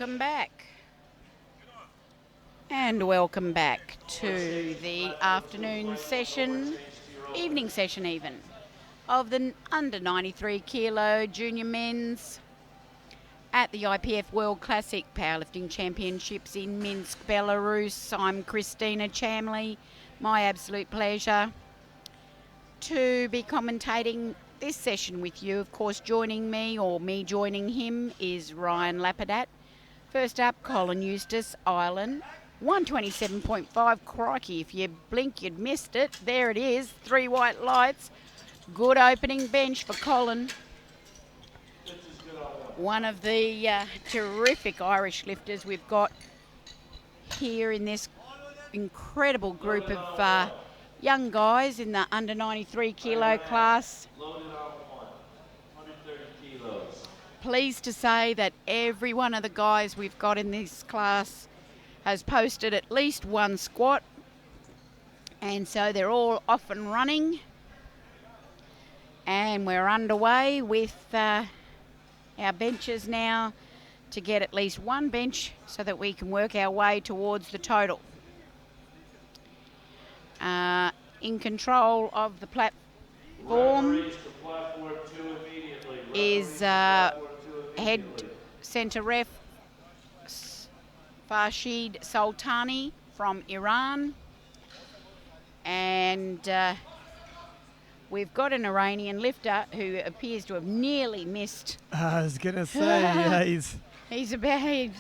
welcome back. And welcome back to the afternoon session, evening session even, of the under 93 kilo junior men's at the IPF World Classic Powerlifting Championships in Minsk, Belarus. I'm Christina Chamley. My absolute pleasure to be commentating this session with you. Of course, joining me, or me joining him, is Ryan Lapidat. First up, Colin Eustace, Ireland. 127.5, crikey, if you blink you'd missed it. There it is, 3 white lights. Good opening bench for Colin. One of the terrific Irish lifters we've got here in this incredible group of young guys in the under 93 kilo class. Loaded on 130 kilos. Pleased to say that every one of the guys we've got in this class has posted at least one squat, and so they're all off and running, and we're underway with our benches now to get at least one bench so that we can work our way towards the total. In control of the platform is head centre ref Farshid Sultani from Iran, and we've got an Iranian lifter who appears to have nearly missed. I was gonna say, yeah, He's about. I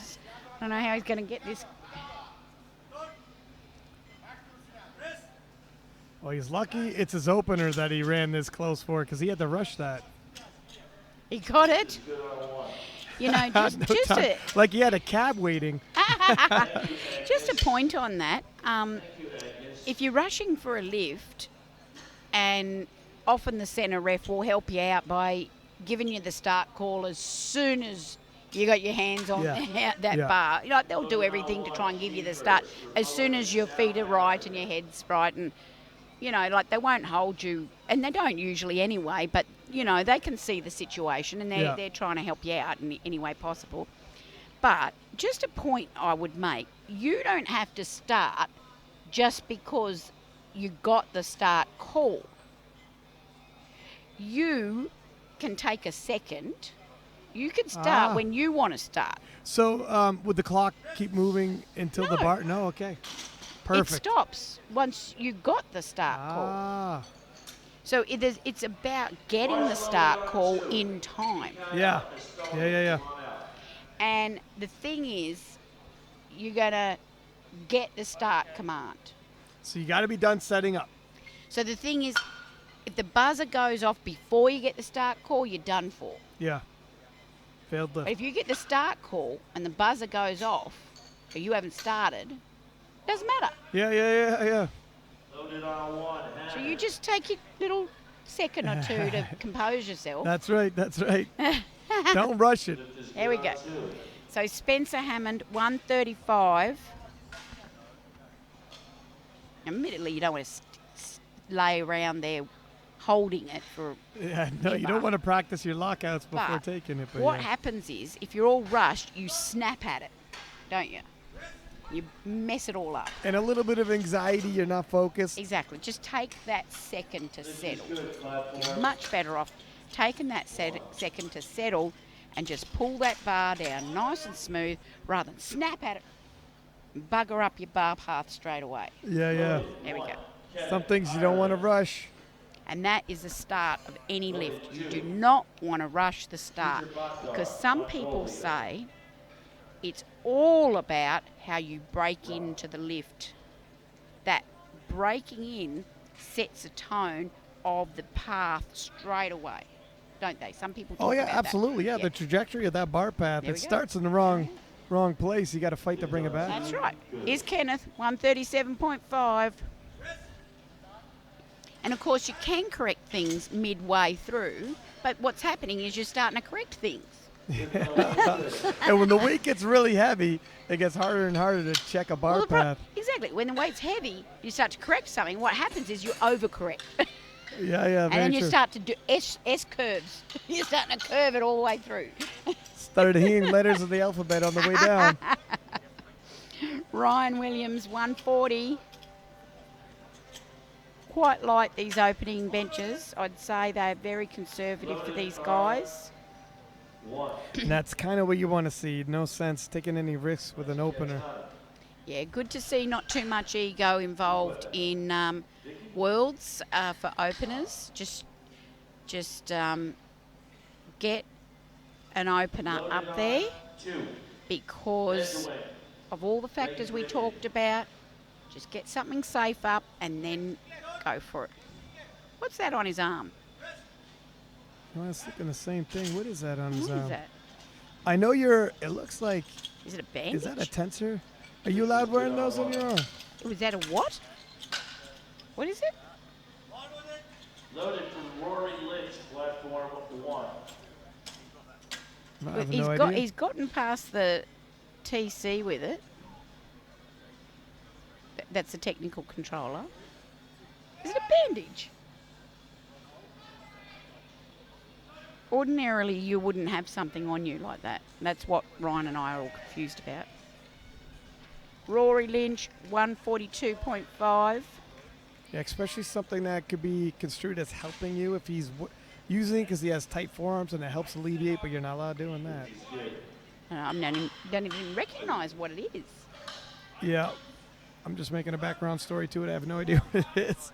don't know how he's going to get this. Well, he's lucky it's his opener that he ran this close for, because he had to rush that. He got it. You know, just like he had a cab waiting. just a point on that. If you're rushing for a lift, and often the centre ref will help you out by giving you the start call as soon as you got your hands on that bar. You know, they'll do everything to try and give you the start as soon as your feet are right and your head's right, and you know, like they won't hold you, and they don't usually anyway, but you know, they can see the situation and they're trying to help you out in any way possible. But just a point I would make, you don't have to start just because you got the start call. You can take a second. You can start when you want to start. So would the clock keep moving until the bar? No, okay. Perfect. It stops once you got the start call. So it's about getting the start call in time. Yeah. And the thing is, you're going to get the start command. So you got to be done setting up. So the thing is, if the buzzer goes off before you get the start call, you're done for. Yeah. Failed lift. But if you get the start call and the buzzer goes off, or you haven't started, doesn't matter. Yeah. Loaded on 1. So you just take your little second or two to compose yourself. That's right. Don't rush it. There we go. So Spencer Hammond, 135. Admittedly, you don't want to lay around there holding it for. Yeah, no, you don't want to practice your lockouts before taking it. But what happens is, if you're all rushed, you snap at it, don't you? You mess it all up. And a little bit of anxiety, you're not focused. Exactly. Just take that second to settle. You're much better off taking that second to settle and just pull that bar down nice and smooth rather than snap at it and bugger up your bar path straight away. Yeah. There we go. Some things you don't want to rush. And that is the start of any lift. You do not want to rush the start, because some people say it's all about how you break into the lift. That breaking in sets a tone of the path straight away, don't they? Some people talk about absolutely. that. Yeah, the trajectory of that bar path. It starts in the wrong place. You got to fight to bring it back. That's right. Here's Kenneth, 137.5. And of course, you can correct things midway through, but what's happening is you're starting to correct things. And when the weight gets really heavy, it gets harder and harder to check a bar path. Exactly. When the weight's heavy, you start to correct something. What happens is you overcorrect. Yeah. And then you start to do S curves. You're starting to curve it all the way through. Started hearing letters of the alphabet on the way down. Ryan Williams, 140. Quite like these opening benches. I'd say they're very conservative for these guys. And that's kind of what you want to see. No sense taking any risks with an opener. Yeah, good to see not too much ego involved in worlds for openers. Just get an opener up there because of all the factors we talked about. Just get something safe up and then go for it. What's that on his arm? I was thinking the same thing. What is that on his What arm? is that? I know it looks like, Is it a bandage? is that a tensor? Are you allowed wearing those on your arm? Oh, is that a what? What is it? Loaded from Rory Lynch, platform 1. I have no idea. He's gotten past the TC with it. That's the technical controller. Is it a bandage? Ordinarily, you wouldn't have something on you like that. That's what Ryan and I are all confused about. Rory Lynch, 142.5. Yeah, especially something that could be construed as helping you if he's using it because he has tight forearms and it helps alleviate, but you're not allowed doing that. I don't even recognise what it is. Yeah, I'm just making a background story to it. I have no idea what it is.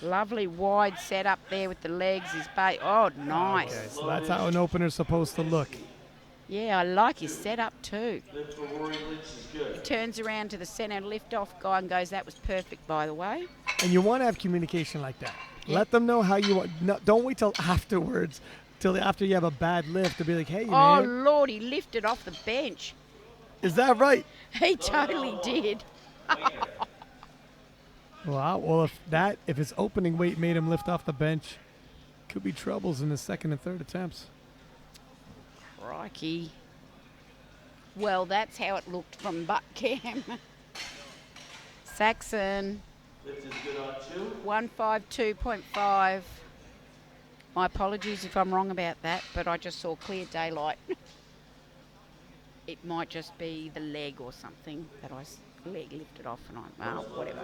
Lovely wide setup there with the legs. Oh, nice. Okay, so that's how an opener's supposed to look. Yeah, I like his setup too. Lift for Rory Lynch is good. He turns around to the centre lift-off guy and goes, that was perfect, by the way. And you want to have communication like that. Yeah. Let them know how you want. No, don't wait till afterwards, till after you have a bad lift to be like, hey, Oh, man. Lord, he lifted off the bench. Is that right? He totally did. Wow. Well, if his opening weight made him lift off the bench, could be troubles in his second and third attempts. Crikey. Well, that's how it looked from butt cam. Saxon, Lift is good on 2. 152.5. My apologies if I'm wrong about that, but I just saw clear daylight. It might just be the leg or something that leg lifted off and whatever.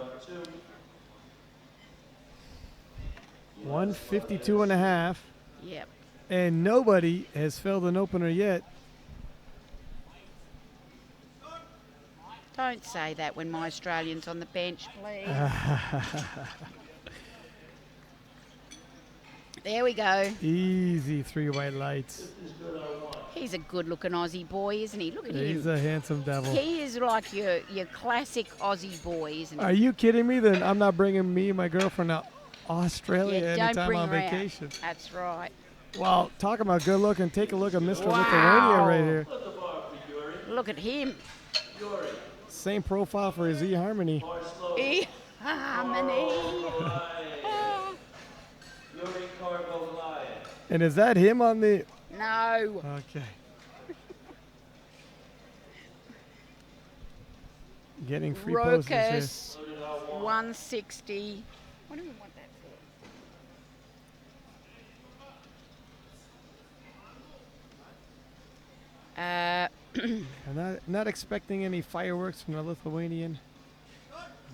152 and a half. Yep. And nobody has filled an opener yet. Don't say that when my Australian's on the bench, please. There we go. Easy 3 white lights. He's a good-looking Aussie boy, isn't he? Look at He's him. a handsome devil. He is like your classic Aussie boy, isn't he? Are you kidding me? Then I'm not bringing me and my girlfriend to Australia Yeah, don't anytime bring on her out. vacation. That's right. Well, talking about good looking, take a look at Mr. Wow. Lithuania right here. Put the bar for Yuri. Look at him. Yuri. Same profile for his eHarmony. Bar slow. Harmony. Yuri Cargo Lion. And is that him on the... No. Okay. Getting free posters Rokas, 160. What do we want that for? here. I'm not expecting any fireworks from the Lithuanian.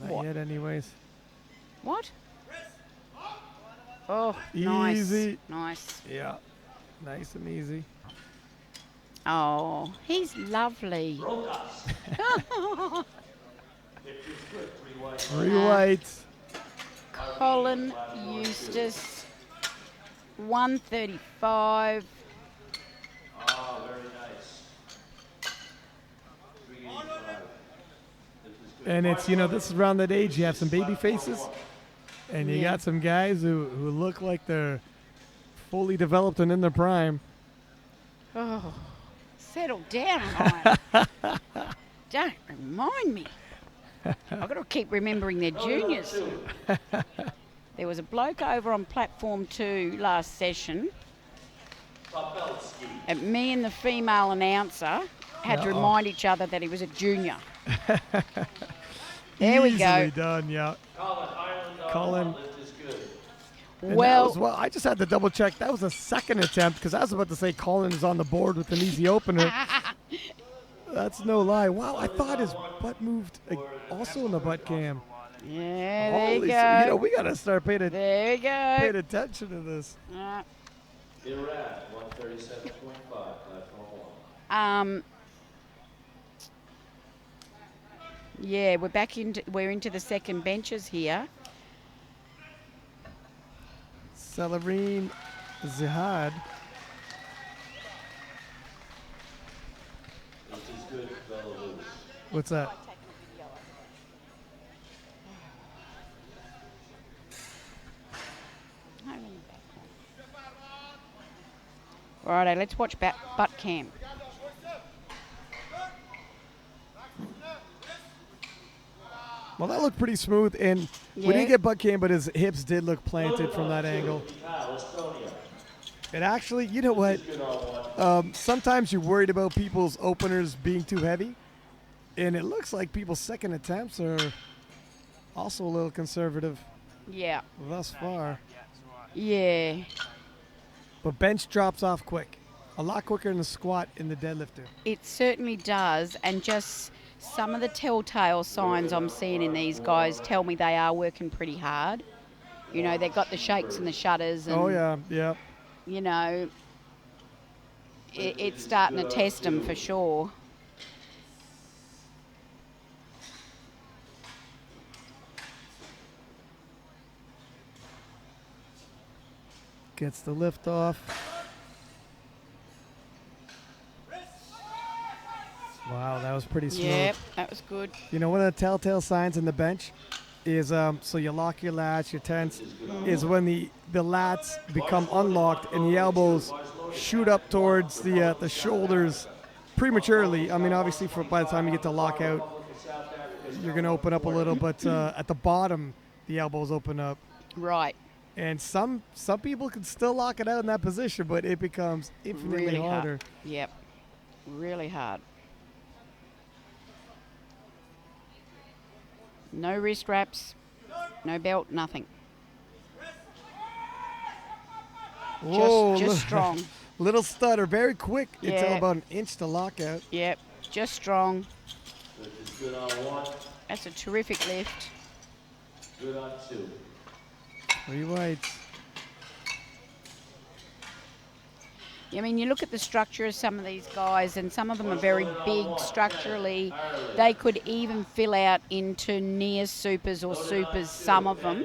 Not What? yet anyways. What? Oh, Easy. Nice. Yeah. Nice and easy. Oh, he's lovely. Rokas. Lift is good. 3 white. 3 whites. Colin Eustace, 135. Ah, very nice. 385. Lift is good. And it's, this is around that age. You have some baby faces. And you Yeah. got some guys who look like they're fully developed and in their prime. Oh, settle down, Ryan. Don't remind me. I've got to keep remembering their juniors. There was a bloke over on platform 2 last session, Popelski. and me and the female announcer had to remind each other that he was a junior. There we go. Easily done, yeah. Colin Ireland. Colin. Lift is good. And Well, I just had to double check. That was a second attempt because I was about to say Colin is on the board with an easy opener. That's no lie. Wow, I thought his butt moved also in the butt cam. yeah, there you Holy go. we got to start paying There you go. attention to this. Iraq, 137.5, platform 1. Yeah, we're into the second benches here. Celerine Zihad. This is good, Belarus. What's that? Righto, let's watch butt cam. Well, that looked pretty smooth, and we didn't get butt cam, but his hips did look planted from that angle. And actually, you know what? Sometimes you're worried about people's openers being too heavy, and it looks like people's second attempts are also a little conservative Yeah. thus far. Yeah. But bench drops off quick. A lot quicker than the squat in the deadlifter. It certainly does, and just some of the telltale signs I'm seeing in these guys tell me they are working pretty hard. You know, they've got the shakes and the shudders, and Oh, yeah. you know, it's starting to test them for sure. Gets the lift off. Wow, that was pretty smooth. Yep, that was good. You know, one of the telltale signs in the bench is so you lock your lats, your tense, is when the lats become unlocked and the elbows shoot up towards the shoulders prematurely. I mean, obviously, by the time you get to lockout, you're going to open up a little, but at the bottom, the elbows open up. Right. And some people can still lock it out in that position, but it becomes infinitely Really harder. hard. Yep. Really hard. No wrist wraps, no belt, nothing. Whoa, Just strong. Little stutter, very quick until Yeah. about an inch to lockout. Yep, just strong. This is good on 1, That's a terrific lift. good on 2. 3 whites. I mean, you look at the structure of some of these guys, and some of them are very big structurally. They could even fill out into near supers or supers, some of them,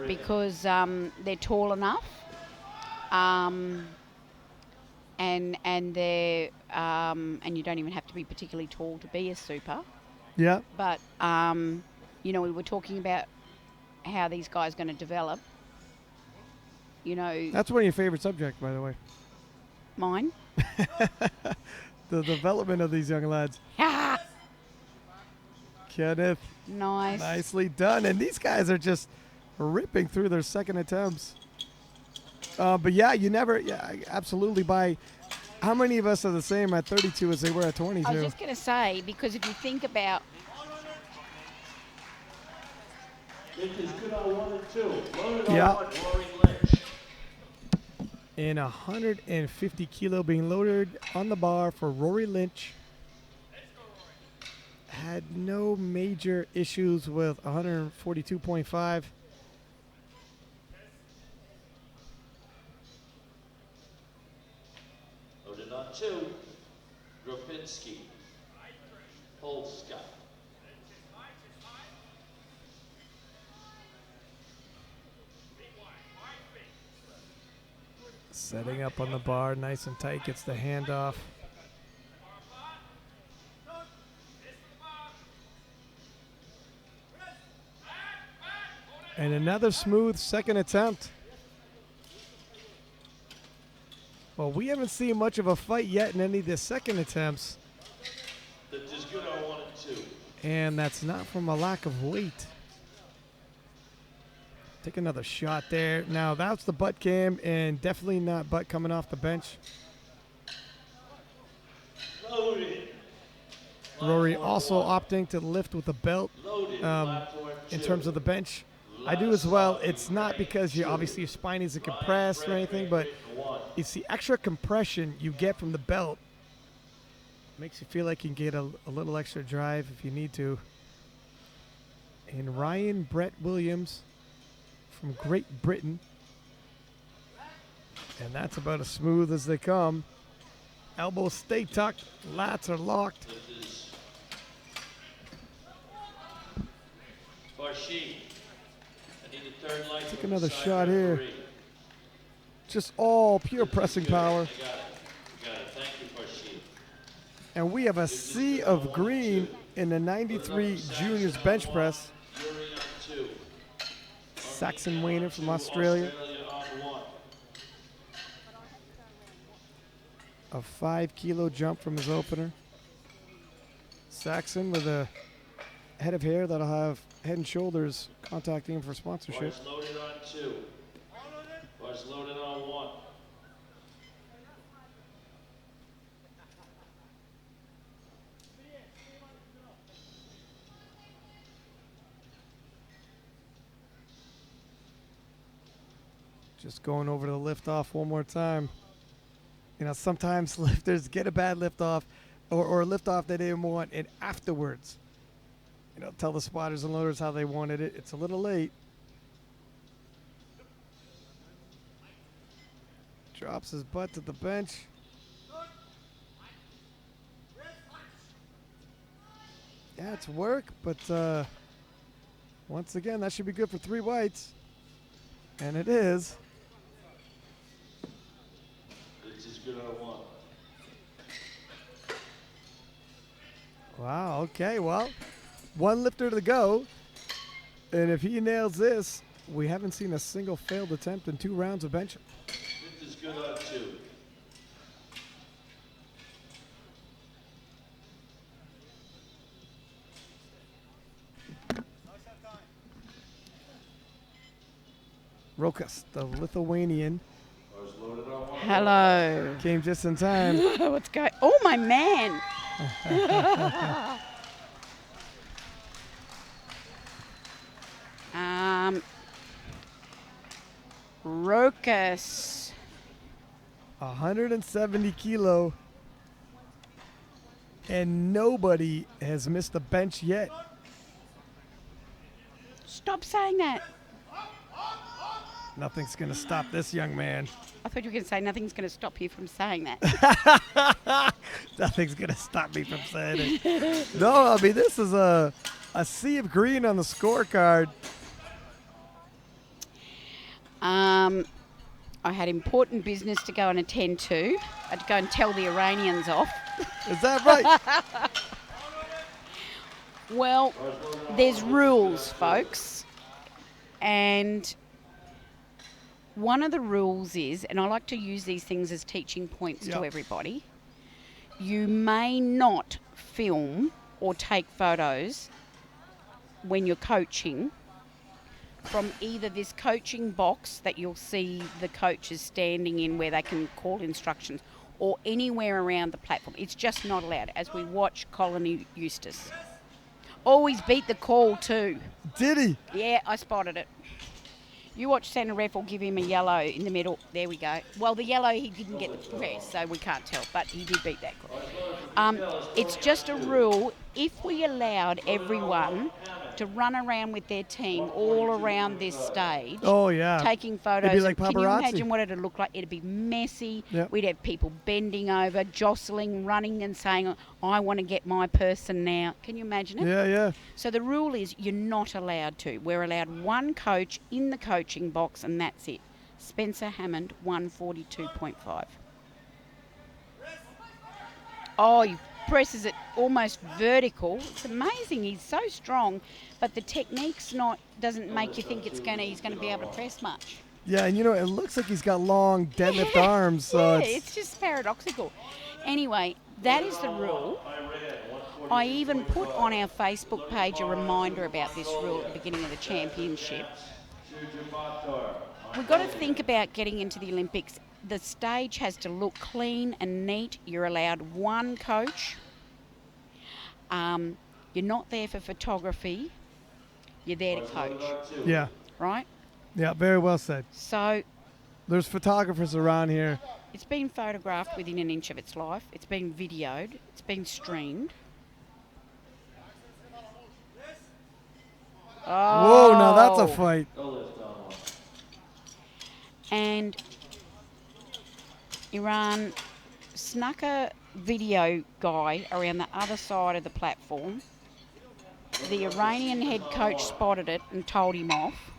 because they're tall enough. And they're and you don't even have to be particularly tall to be a super. Yeah. But you know, we were talking about how these guys are going to develop. You know, That's one of your favorite subjects, by the way. mine. The development of these young lads. Kenneth, Nice. nicely done. And these guys are just ripping through their second attempts. But yeah, absolutely. By how many of us are the same at 32 as they were at 22? I was just going to say, because if you think about, This is good on 1 and 2. Loaded Yeah. on 1, Rory Lynch. And 150 kilo being loaded on the bar for Rory Lynch. Had no major issues with 142.5. Loaded on 2, Grabinski. Polska. Setting up on the bar, nice and tight, gets the handoff. And another smooth second attempt. Well, we haven't seen much of a fight yet in any of the second attempts. This is good on 1 and 2. And that's not from a lack of weight. Take another shot there. Now, that's the butt cam, and definitely not butt coming off the bench. Loaded. Rory also opting to lift with the belt Loaded. um, Platform 2. in terms of the bench. I do as well. It's not because obviously your spine isn't compressed or anything, but it's the extra compression you get from the belt. Makes you feel like you can get a little extra drive if you need to. And Ryan Brett Williams from Great Britain. And that's about as smooth as they come. Elbows stay tucked, lats are locked. Take another shot here. Just all pure pressing power. And we have a sea of green in the 93 juniors bench press. Saxon Wainer from Australia. A 5-kilo jump from his opener. Saxon with a head of hair that'll have Head and Shoulders contacting him for sponsorship. Bars loaded on 2. Bars loaded on 1. Just going over the lift off one more time. You know, sometimes lifters get a bad lift off or a lift off they didn't want, and afterwards, you know, tell the spotters and loaders how they wanted it. It's a little late. Drops his butt to the bench. Yeah, it's work, but once again, that should be good for 3 whites. And it is. This is good on 1. Wow, okay, well, 1 lifter to go. And if he nails this, we haven't seen a single failed attempt in 2 rounds of benching. This is good on 2. Rokas, the Lithuanian, Bars loaded on 1. Hello. came just in time. What's going? Oh, my man. Rokas. 170 kilo. And nobody has missed a bench yet. Stop saying that. Nothing's going to stop this young man. I thought you were going to say nothing's going to stop you from saying that. Nothing's going to stop me from saying it. No, I mean, this is a sea of green on the scorecard. I had important business to go and attend to. I had to go and tell the Iranians off. Is that right? Well, there's rules, folks. And one of the rules is, and I like to use these things as teaching points to everybody, you may not film or take photos when you're coaching from either this coaching box that you'll see the coaches standing in where they can call instructions, or anywhere around the platform. It's just not allowed, as we watch Colin Eustace. Always beat the call too. Did he? Yeah, I spotted it. You watch Santa Ref will give him a yellow in the middle. There we go. Well, the yellow, he didn't get the press, so we can't tell, but he did beat that call. It's just a rule. If we allowed everyone to run around with their team all around this stage, taking photos, it'd be like can you paparazzi. imagine what it'd look like? It'd be messy. Yep. We'd have people bending over, jostling, running and saying, I want to get my person now. Can you imagine it? Yeah. So the rule is you're not allowed to. We're allowed 1 coach in the coaching box, and that's it. Spencer Hammond, 142.5. Oh, he presses it almost vertical. It's amazing. He's so strong, but the technique's doesn't make you think he's going to be able to press much. Yeah, and you know, it looks like he's got long deadlift arms. So it's just paradoxical. Anyway, that is the rule. I even put on our Facebook page a reminder about this rule at the beginning of the championship. We've got to think about getting into the Olympics. The stage has to look clean and neat. You're allowed 1 coach. You're not there for photography. You're there to coach. Yeah. right? Yeah, very well said. So There's photographers around here. it's been photographed within an inch of its life. It's been videoed. It's been streamed. Whoa, now that's a Oh. fight. Go lift on one. And Iran snuck a video guy around the other side of the platform. The Iranian head coach spotted it and told him off.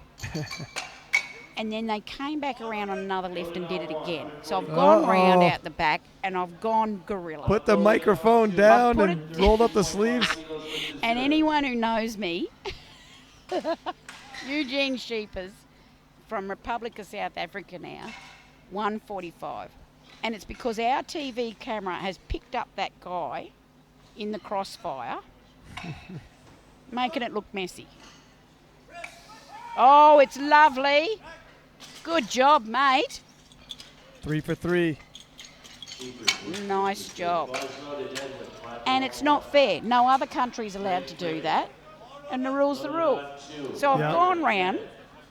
And then they came back around on another lift and did it again. So I've gone round out the back and I've gone gorilla. Put the microphone down put and rolled up the sleeves. And anyone who knows me, Eugene Sheepers from Republic of South Africa now, 145. And it's because our TV camera has picked up that guy in the crossfire, making it look messy. Oh, it's lovely. Good job, mate. 3 for 3. Nice job. And it's not fair. No other country's allowed to do that. And the rule's the rule. So I've gone round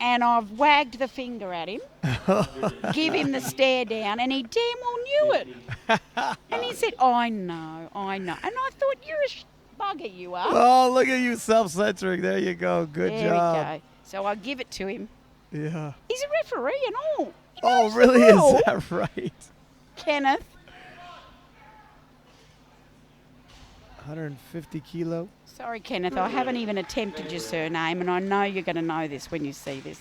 and I've wagged the finger at him, give him the stare down, and he damn well knew it. And he said, I know. And I thought, you're a bugger, you are. Oh, look at you self-censoring. There you go. Good there job. we go. So I give it to him. Yeah. He's a referee and all. He Oh, knows the really? rule. Is that right? Kenneth. 150 kilo. Sorry, Kenneth, I haven't even attempted your surname, and I know you're going to know this when you see this.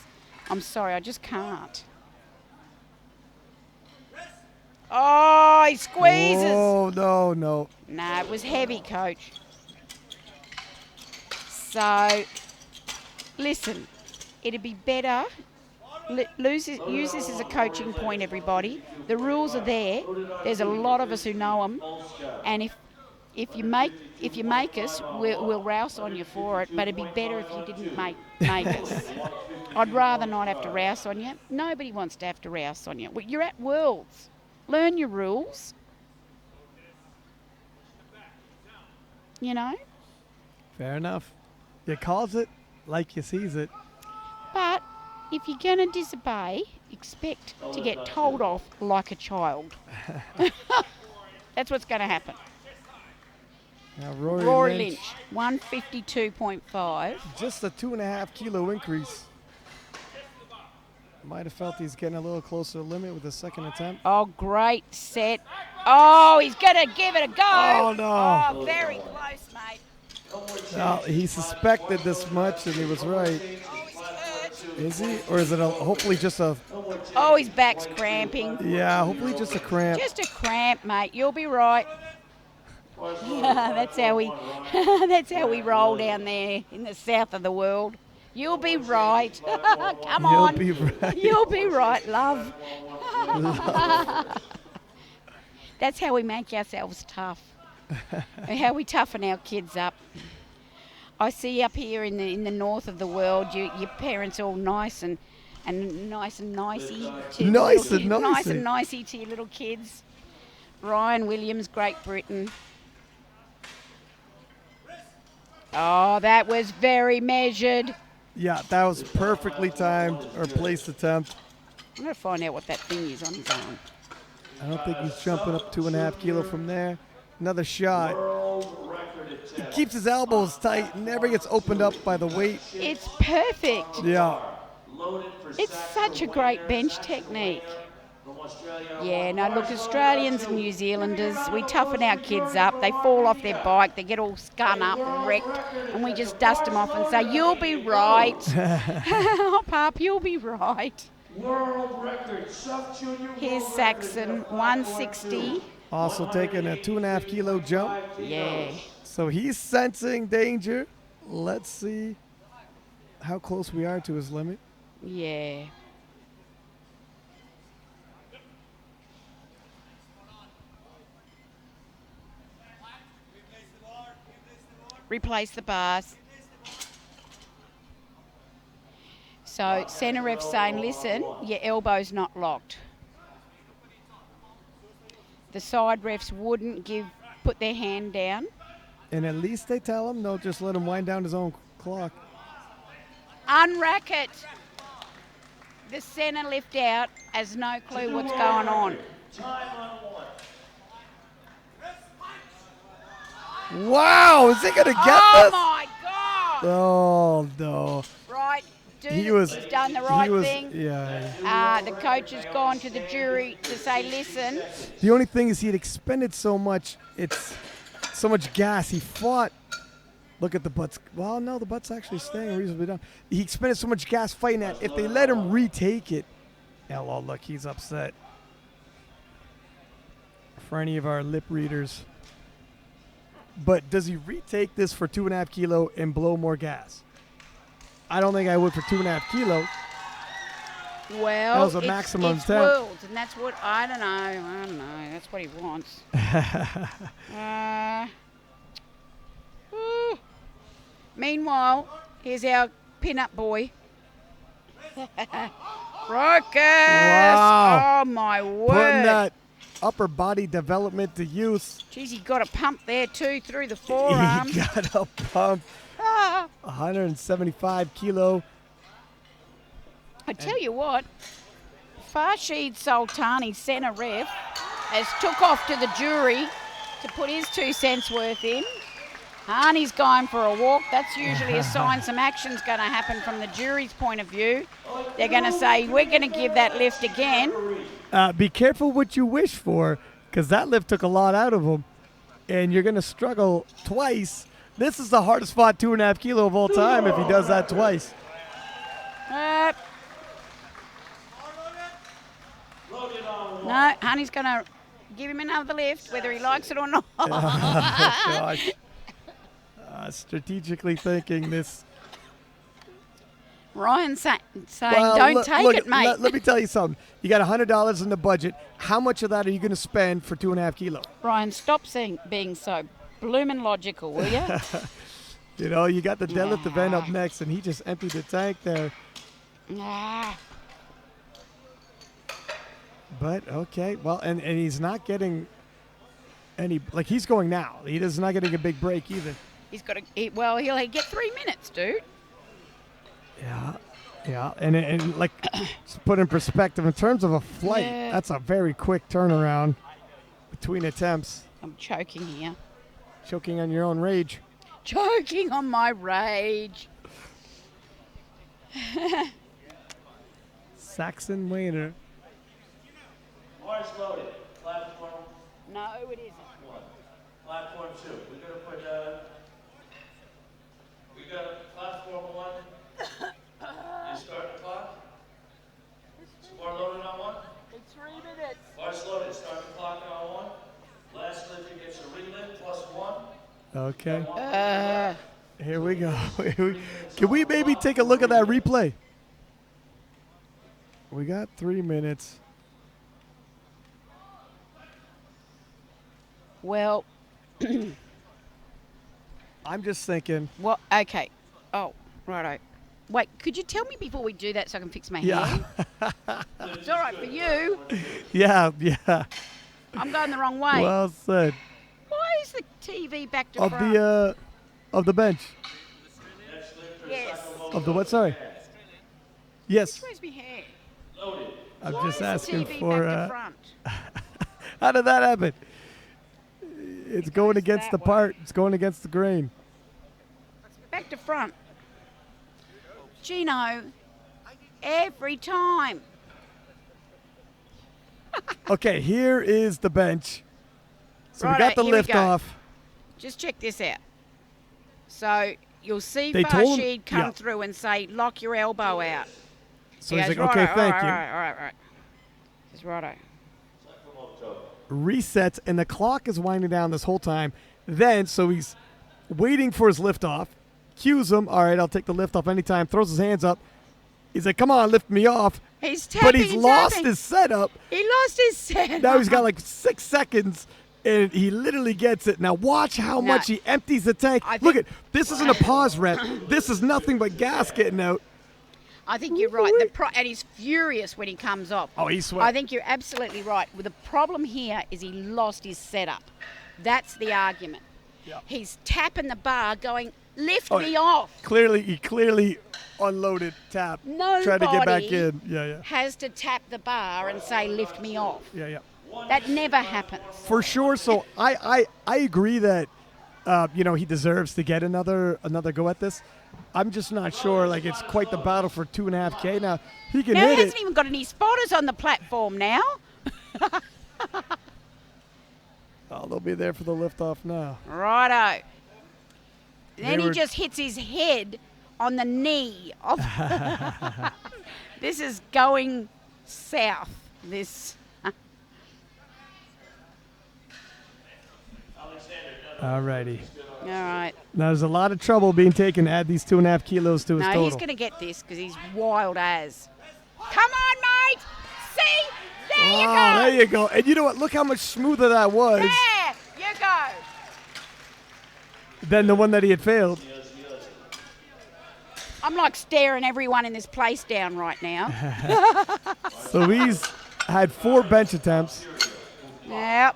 I'm sorry, I just can't. Oh, he squeezes. Oh, no. Nah, it was heavy, coach. So, listen, it'd be better. Use this as a coaching point, everybody. The rules are there. There's a lot of us who know them, and if you make us, we'll rouse on you for it. But it'd be better if you didn't make us. I'd rather not have to rouse on you. Nobody wants to have to rouse on you. Well, you're at Worlds. Learn your rules. You know? Fair enough. You calls it like you sees it. But if you're going to disobey, expect to get told off like a child. That's what's going to happen. Now Rory Lynch, 152.5. Just a 2.5 kilo increase. Might have felt he's getting a little closer to the limit with the second attempt. Oh, great set. Oh, he's going to give it a go. Oh, no. Oh, very close, mate. Now, he suspected this much, and he was right. Oh, he's hurt. Is he? Or is it hopefully just a... Oh, his back's cramping. Yeah, hopefully just a cramp. Just a cramp, mate. You'll be right. That's how we roll down there in the south of the world. You'll be right. Come on. You'll be right. You'll be right, love. That's how we make ourselves tough. How we toughen our kids up. I see up here in the north of the world, your parents all nice and nice and nicey to your Nice little and kids. Nice nicey. and nicey to your little kids. Ryan Williams, Great Britain. Oh, that was very measured. Yeah, that was perfectly timed or placed attempt. I'm going to find out what that thing is on his own. I don't think he's jumping up 2.5 kilo from there. Another shot. He keeps his elbows tight, never gets opened up by the weight. It's perfect. Yeah. It's such a great bench technique. Yeah, no, look, Australians and New Zealanders, we toughen our kids up. They fall off their bike, they get all scun up and wrecked, and we just dust them off and say, you'll be right. Oh, Pop, you'll be right. World record, sub-junior. Here's Saxon, 160. Also taking a 2.5 kilo jump. Yeah. So he's sensing danger. Let's see how close we are to his limit. Yeah. Replace the bars. So centre ref saying, listen, your elbow's not locked. The side refs wouldn't put their hand down. And at least they tell him, no, just let him wind down his own clock. Unrack it. the center lift out, has no clue what's going on. Time on one. Wow, is he going to get Oh this? my God! Oh, no. Right, dude, He's he's done the right thing. Yeah. The coach has gone to the jury to say, listen, The only thing is he had expended so much, so much gas. He fought. Look at the butts. Well, no, the butt's actually staying reasonably down. He expended so much gas fighting that. If they let him retake it, oh, look, he's upset. For any of our lip readers. But does he retake this for 2.5 kilo and blow more gas? I don't think I would for 2.5 kilo. well, That was a maximum it's temp. worlds, and that's what, I don't know, that's what he wants. Whew. Meanwhile, here's our pin-up boy. Rocus! Wow. Oh, my word. Putting that upper body development to use. Geez, he got a pump there, too, through the forearm. He got a pump. Ah. 175 kilo. I tell you what, Farshid Sultani, centre ref, has took off to the jury to put his 2 cents worth in. Harney's going for a walk. That's usually a sign some action's going to happen from the jury's point of view. They're going to say, we're going to give that lift again. Be careful what you wish for, because that lift took a lot out of him, and you're going to struggle twice. This is the hardest fought 2.5 kilo of all time if he does that twice. No, Honey's going to give him another lift, whether he likes it or not. Gosh. Strategically thinking this. Ryan's saying, Well, don't look, take it, mate. Let me tell you something. You got $100 in the budget. How much of that are you going to spend for 2.5 kilo? Ryan, stop being so bloomin' logical, will you? You know, you got the deadlift event up next, and he just emptied the tank there. Ah. But, okay. Well, and he's not getting any, like, he's going now. He is not getting a big break either. He's got he'll get 3 minutes, dude. Yeah. And like, to put in perspective, in terms of a flight, that's a very quick turnaround between attempts. I'm choking here. Choking on your own rage. Choking on my rage. Saxon Wayner. Bars loaded. Platform No, it isn't. 1. Platform 2. We're going to put, we got platform 1. You start the clock. Bar loaded on 1. It's 3 minutes. Bars loaded. Start the clock on 1. Last lifter gets a relift plus 1. Okay. Here we go. Can we maybe take a look at that replay? We got 3 minutes. Well, I'm just thinking. well, okay. Oh, righto. Wait, could you tell me before we do that so I can fix my hair? It's all right for you. Yeah. I'm going the wrong way. Well said. Why is the TV back to front? Of the bench. Yes. Of the what? Sorry. Yes. Where's my hair? I'm Why just is the asking TV for. back to front? How did that happen? It's going goes against that the part. It's going against the grain. Back to front. Gino, every time. Okay, here is the bench. So we Righto, got the here we lift go. off. Just check this out. So you'll see They told him- Farshid come yeah. through and say, lock your elbow out. So He he's goes, like, okay, "Righto, thank you. all right. He's righto. Resets, and the clock is winding down this whole time. Then, so he's waiting for his lift off. Cues him. All right, I'll take the lift off anytime. Throws his hands up. He's like, come on, lift me off. He's tapping. But he's lost his setup. He lost his setup. Now he's got like 6 seconds, and he literally gets it. Now watch how No. much he empties the tank. I Look think- at this. Isn't a pause rep. This is nothing but gas getting out. I think you're right. And he's furious when he comes off. Oh, he's sweating. I think you're absolutely right. Well, the problem here is he lost his setup. That's the argument. Yeah. He's tapping the bar going, lift Oh, me off. He clearly unloaded, tap, tried to get back Nobody in. Yeah. has to tap the bar and say, lift me off. Yeah. That never happens. For sure. So I agree that he deserves to get another go at this. I'm just not sure. Like, it's quite the battle for 2.5K. Now he can Now, he hit hasn't it. even got any spotters on the platform now. Oh, they'll be there for the liftoff now. Righto. Then he were- just hits his head on the knee. Of this is going south. This. Alrighty. All right. Now there's a lot of trouble being taken to add these 2.5 kilos to his No, total. he's going to get this because he's wild as. Come on, mate. See? There you go. There you go. And you know what? Look how much smoother that was There you go. than the one that he had failed. I'm like staring everyone in this place down right now. So he's had 4 bench attempts. Yep.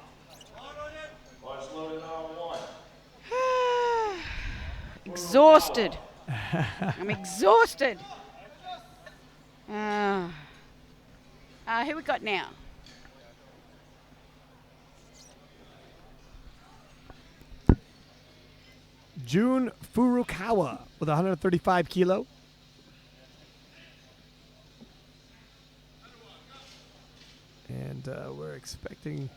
Bars loaded on 1. Exhausted. I'm exhausted. Who we got now? Jun Furukawa with 135 kilo. And we're expecting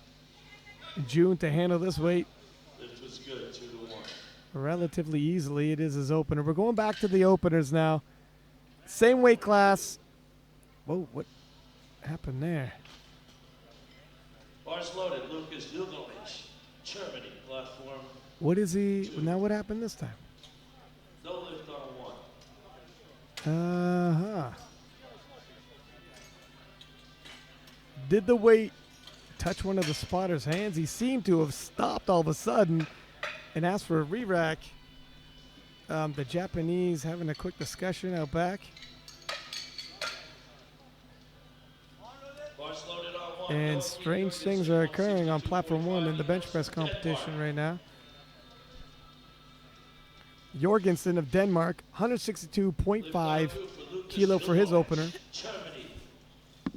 June to handle this weight This was good, 2 to 1. relatively easily. It is his opener. We're going back to the openers now. Same weight class. Whoa, what happened there? Bars loaded, Lucas Lugovic, Germany, platform. What is he? Now what happened this time? No lift on 1. Uh-huh. Did the weight touch one of the spotter's hands? He seemed to have stopped all of a sudden and asked for a re-rack. The Japanese having a quick discussion out back. Bars loaded on 1. And strange things are occurring on platform 1 in the bench press competition right now. Jorgensen of Denmark, 162.5 kilo for his opener. Germany.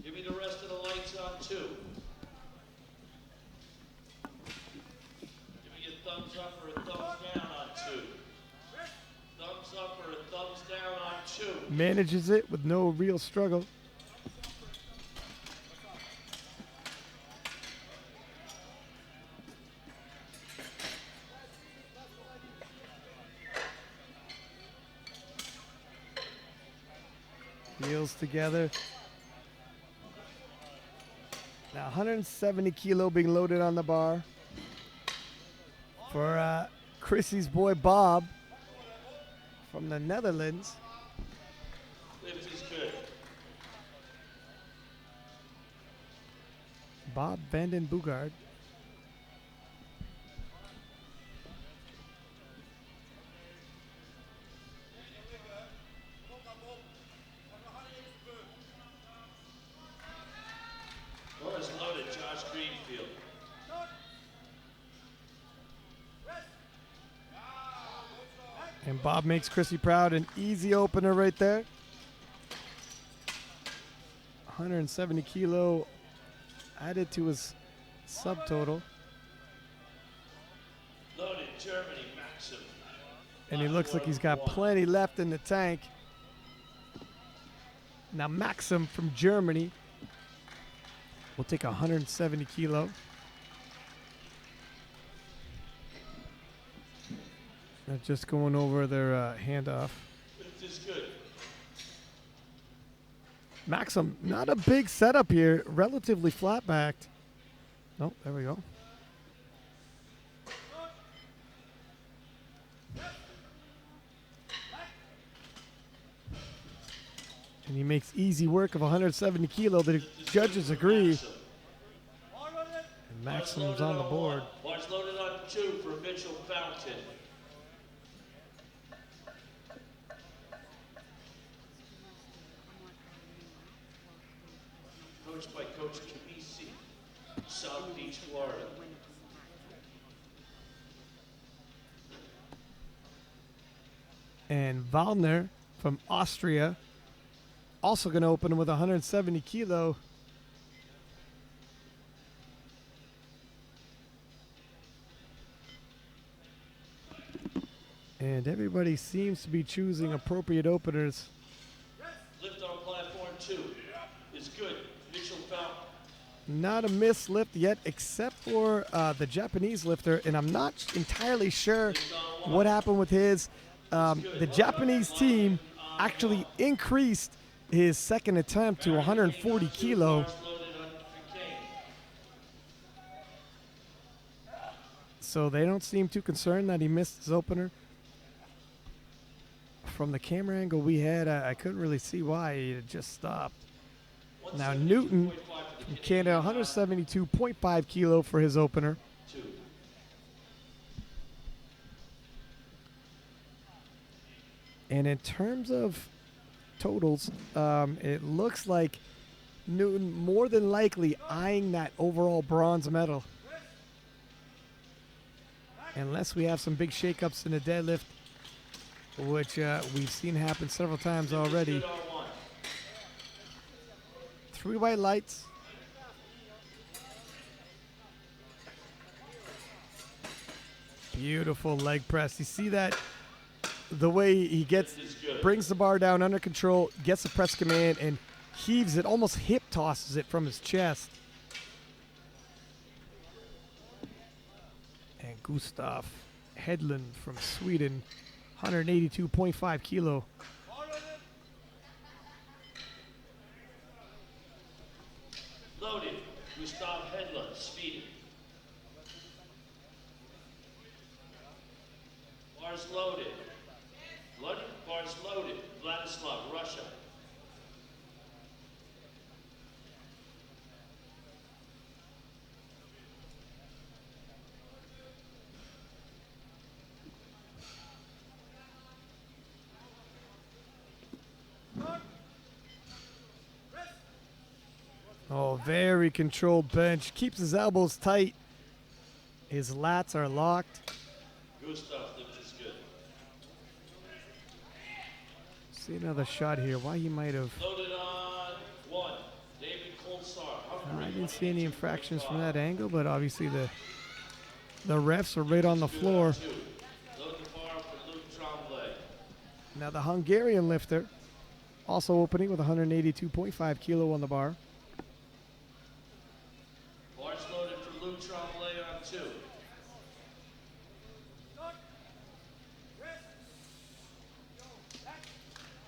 Give me the rest of the lights on 2. Give me a thumbs up or a thumbs down on 2. Thumbs up or a thumbs down on 2. Manages it with no real struggle. Heels together. Now 170 kilo being loaded on the bar for Chrissy's boy Bob from the Netherlands. Lift is good. Bob Vanden Bogaard. Bars loaded, Josh Greenfield. And Bob makes Chrissy proud. An easy opener right there. 170 kilo added to his subtotal. Loaded, Germany, Maxim. And he looks like he's got plenty left in the tank. Now Maxim from Germany will take 170 kilo. They're just going over their handoff. Lift is good. Maxim, not a big setup here, relatively flat backed. Nope, there we go. And he makes easy work of 170 kilo. The judges agree. And Maxim's on the board. Bars loaded on 2 for Mitchell Fountain. Coached by Coach Kibisi, South Beach, Florida. And Wallner from Austria also going to open with 170 kilo. And everybody seems to be choosing appropriate openers. Lift on platform 2 is good. Mitchell Fountain. Not a missed lift yet, except for the Japanese lifter, and I'm not entirely sure what happened with his. The Japanese team actually increased his second attempt to 140 kilo. Bars loaded on for King. So they don't seem too concerned that he missed his opener. From the camera angle we had, I couldn't really see why he had just stopped. Now Newton from Canada, 172.5 kilo for his opener. 2. And in terms of totals, it looks like Newton more than likely eyeing that overall bronze medal. Unless we have some big shakeups in the deadlift, which we've seen happen several times already. 3 white lights. Beautiful leg press. You see that? The way he brings the bar down under control, gets the press command, and heaves it, almost hip tosses it from his chest. And Gustav Hedlund from Sweden, 182.5 kilo. Loaded. Gustav Hedlund, Sweden. Bars loaded. Bars loaded. Vladislav, Russia. Oh, very controlled bench. Keeps his elbows tight. His lats are locked. Gustav lift is good. See another shot here. Why he might have. Loaded on 1. David Kolsar. I didn't see any infractions from that angle, but obviously the refs are right on the floor. 2. Load the bar for Luke Tremblay. Now the Hungarian lifter also opening with 182.5 kilo on the bar. Bars loaded for Luke Tremblay on 2.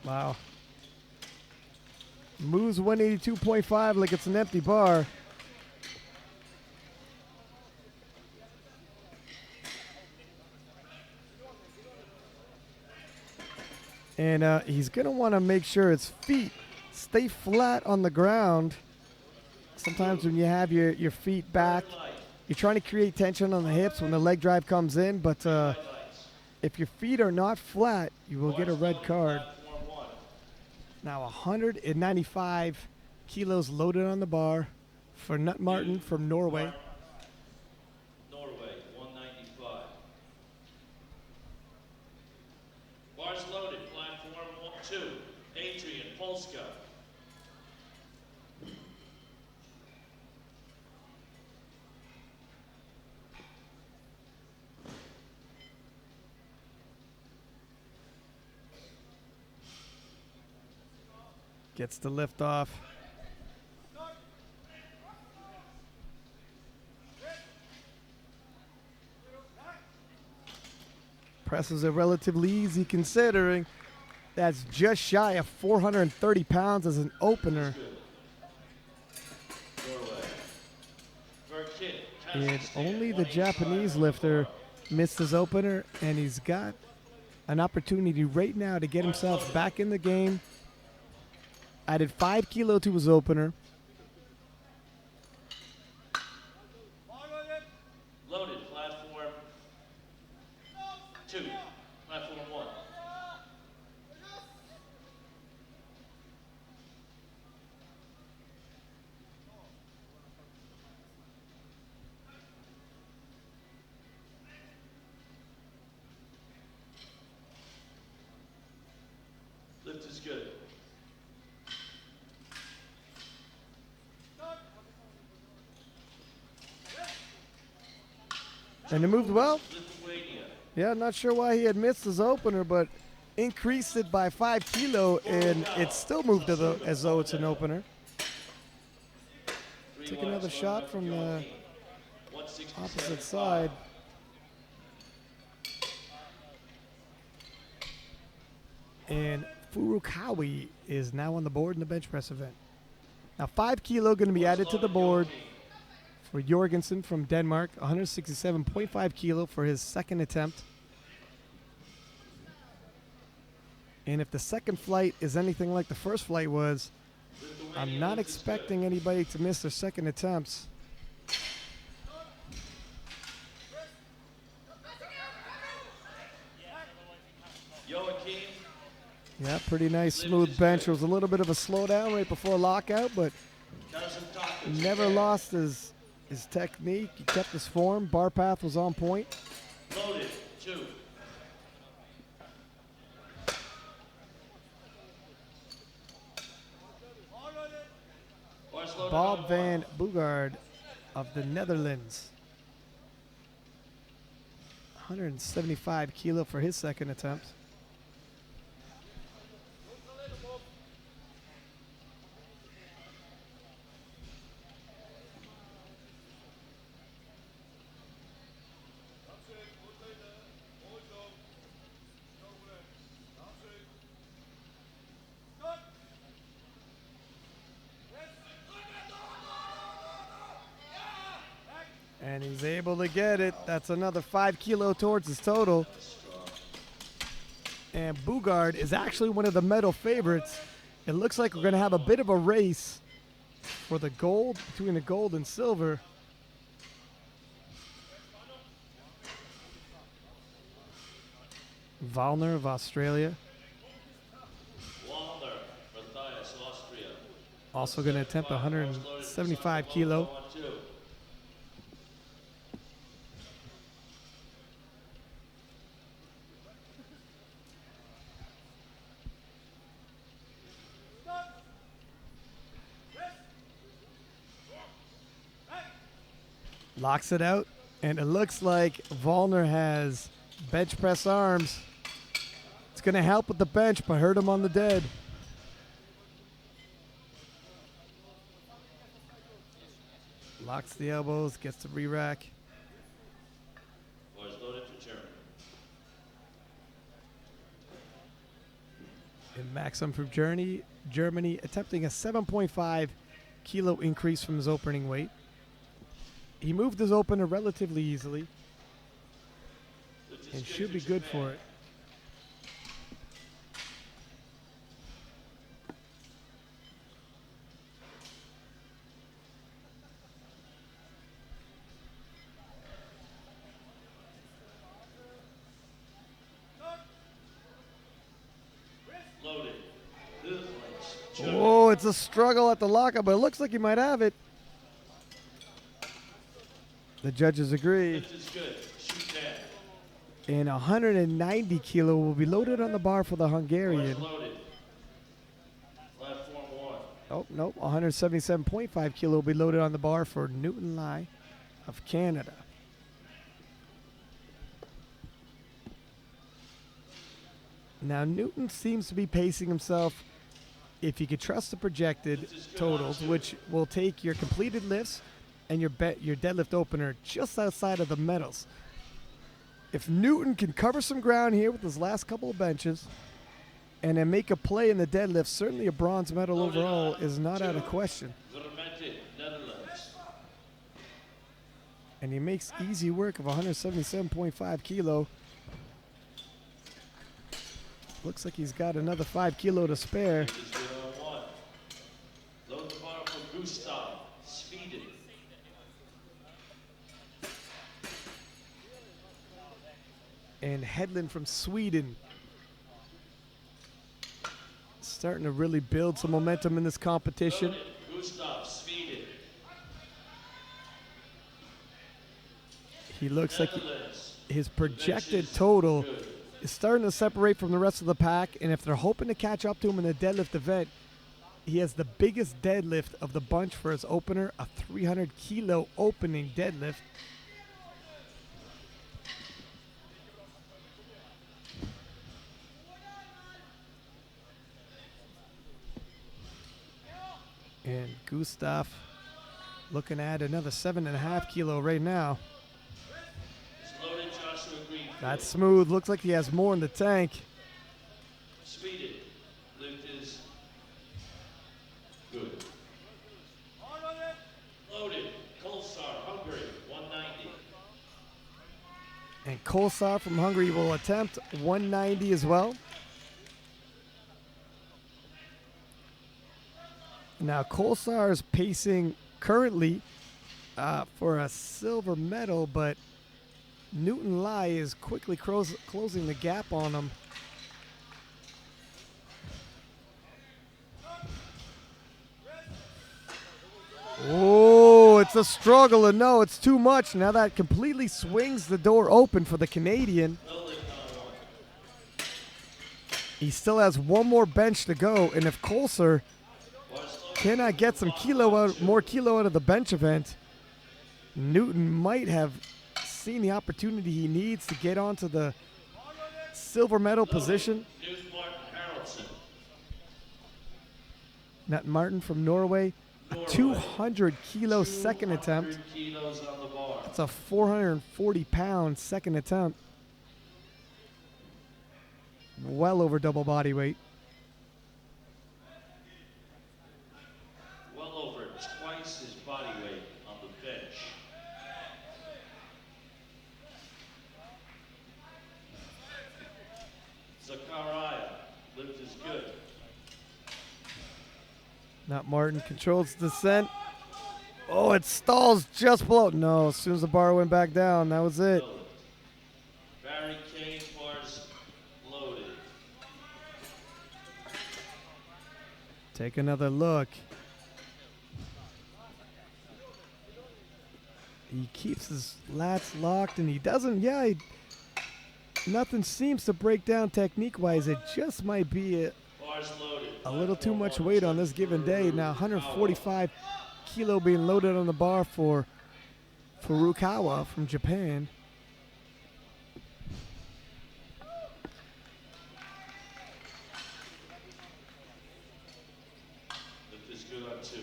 Wow. Moves 182.5 like it's an empty bar. And he's going to want to make sure his feet stay flat on the ground. Sometimes when you have your feet back, you're trying to create tension on the hips when the leg drive comes in, but if your feet are not flat, you will get a red card. Now 195 kilos loaded on the bar for Nut Martin from Norway. Norway, 195. Bars loaded, platform 2. Adrian Polska. Gets the lift off. Presses are relatively easy considering that's just shy of 430 pounds as an opener. And only the Japanese lifter missed his opener, and he's got an opportunity right now to get himself back in the game. Added 5 kilo to his opener. Loaded, platform 2. Platform 1. Lift is good. And it moved well. Lithuania. Yeah, not sure why he had missed his opener, but increased it by 5 kilo, and it still moved as though it's an opener. Take another shot from the opposite side. And Furukawa is now on the board in the bench press event. Now 5 kilo going to be added to the board for Jorgensen from Denmark. 167.5 kilo for his second attempt. And if the second flight is anything like the first flight was, I'm not expecting anybody to miss their second attempts. Yeah, pretty nice smooth bench. There was a little bit of a slowdown right before lockout, but never lost his technique. He kept his form. Bar path was on point. Loaded, 2. Bob van Boegaard of the Netherlands. 175 kilo for his second attempt. And he's able to get it. That's another 5 kilo towards his total. And Boegaard is actually one of the medal favorites. It looks like we're going to have a bit of a race for the gold, between the gold and silver. Wallner of Australia. Wallner, Matthias, Austria. Also going to attempt 175 kilo. Locks it out, and it looks like Wallner has bench press arms. It's going to help with the bench, but hurt him on the dead. Locks the elbows, gets the re-rack. Boys loaded for Germany. And Maxim from Germany attempting a 7.5 kilo increase from his opening weight. He moved his opener relatively easily and should be good for it. Loaded. Oh, it's a struggle at the lockup, but it looks like he might have it. The judges agree. And 190 kilo will be loaded on the bar for the Hungarian. Oh, nope. 177.5 kilo will be loaded on the bar for Newton Lai of Canada. Now, Newton seems to be pacing himself, if you could trust the projected totals, which will take your completed lifts and your deadlift opener just outside of the medals. If Newton can cover some ground here with his last couple of benches and then make a play in the deadlift, certainly a bronze medal overall is not out of question. And he makes easy work of 177.5 kilo. Looks like he's got another 5 kilo to spare. Load the bar for Gustav, Sweden. And Hedlund from Sweden. Starting to really build some momentum in this competition. Gustav, Sweden. He looks like his projected total is starting to separate from the rest of the pack, and if they're hoping to catch up to him in the deadlift event, he has the biggest deadlift of the bunch for his opener, a 300-kilo opening deadlift. And Gustav looking at another 7.5 kilo right now. That's smooth. Looks like he has more in the tank. Speeded. Lift is good. Loaded. Kolsar, Hungary, 190. And Kolsar from Hungary will attempt 190 as well. Now Kolsar is pacing currently for a silver medal, but Newton Lai is quickly closing the gap on him. Oh, it's a struggle, and no, it's too much. Now that completely swings the door open for the Canadian. He still has one more bench to go, and if Kolsar cannot get some more kilo out of the bench event, Newton might have seen the opportunity he needs to get onto the silver medal position. Nat Martin from Norway, a 200-kilo second attempt. That's a 440-pound second attempt. Well over double body weight. Twice his body weight on the bench. Zakaria, lift is good. Not Martin controls the descent. Oh, it stalls just below. No, as soon as the bar went back down, that was it. Barry Kane bars loaded. Take another look. He keeps his lats locked, and he doesn't, nothing seems to break down technique-wise. It just might be a little too much weight on this given day. Now 145 kilo being loaded on the bar for Furukawa from Japan. Lift is good on 2.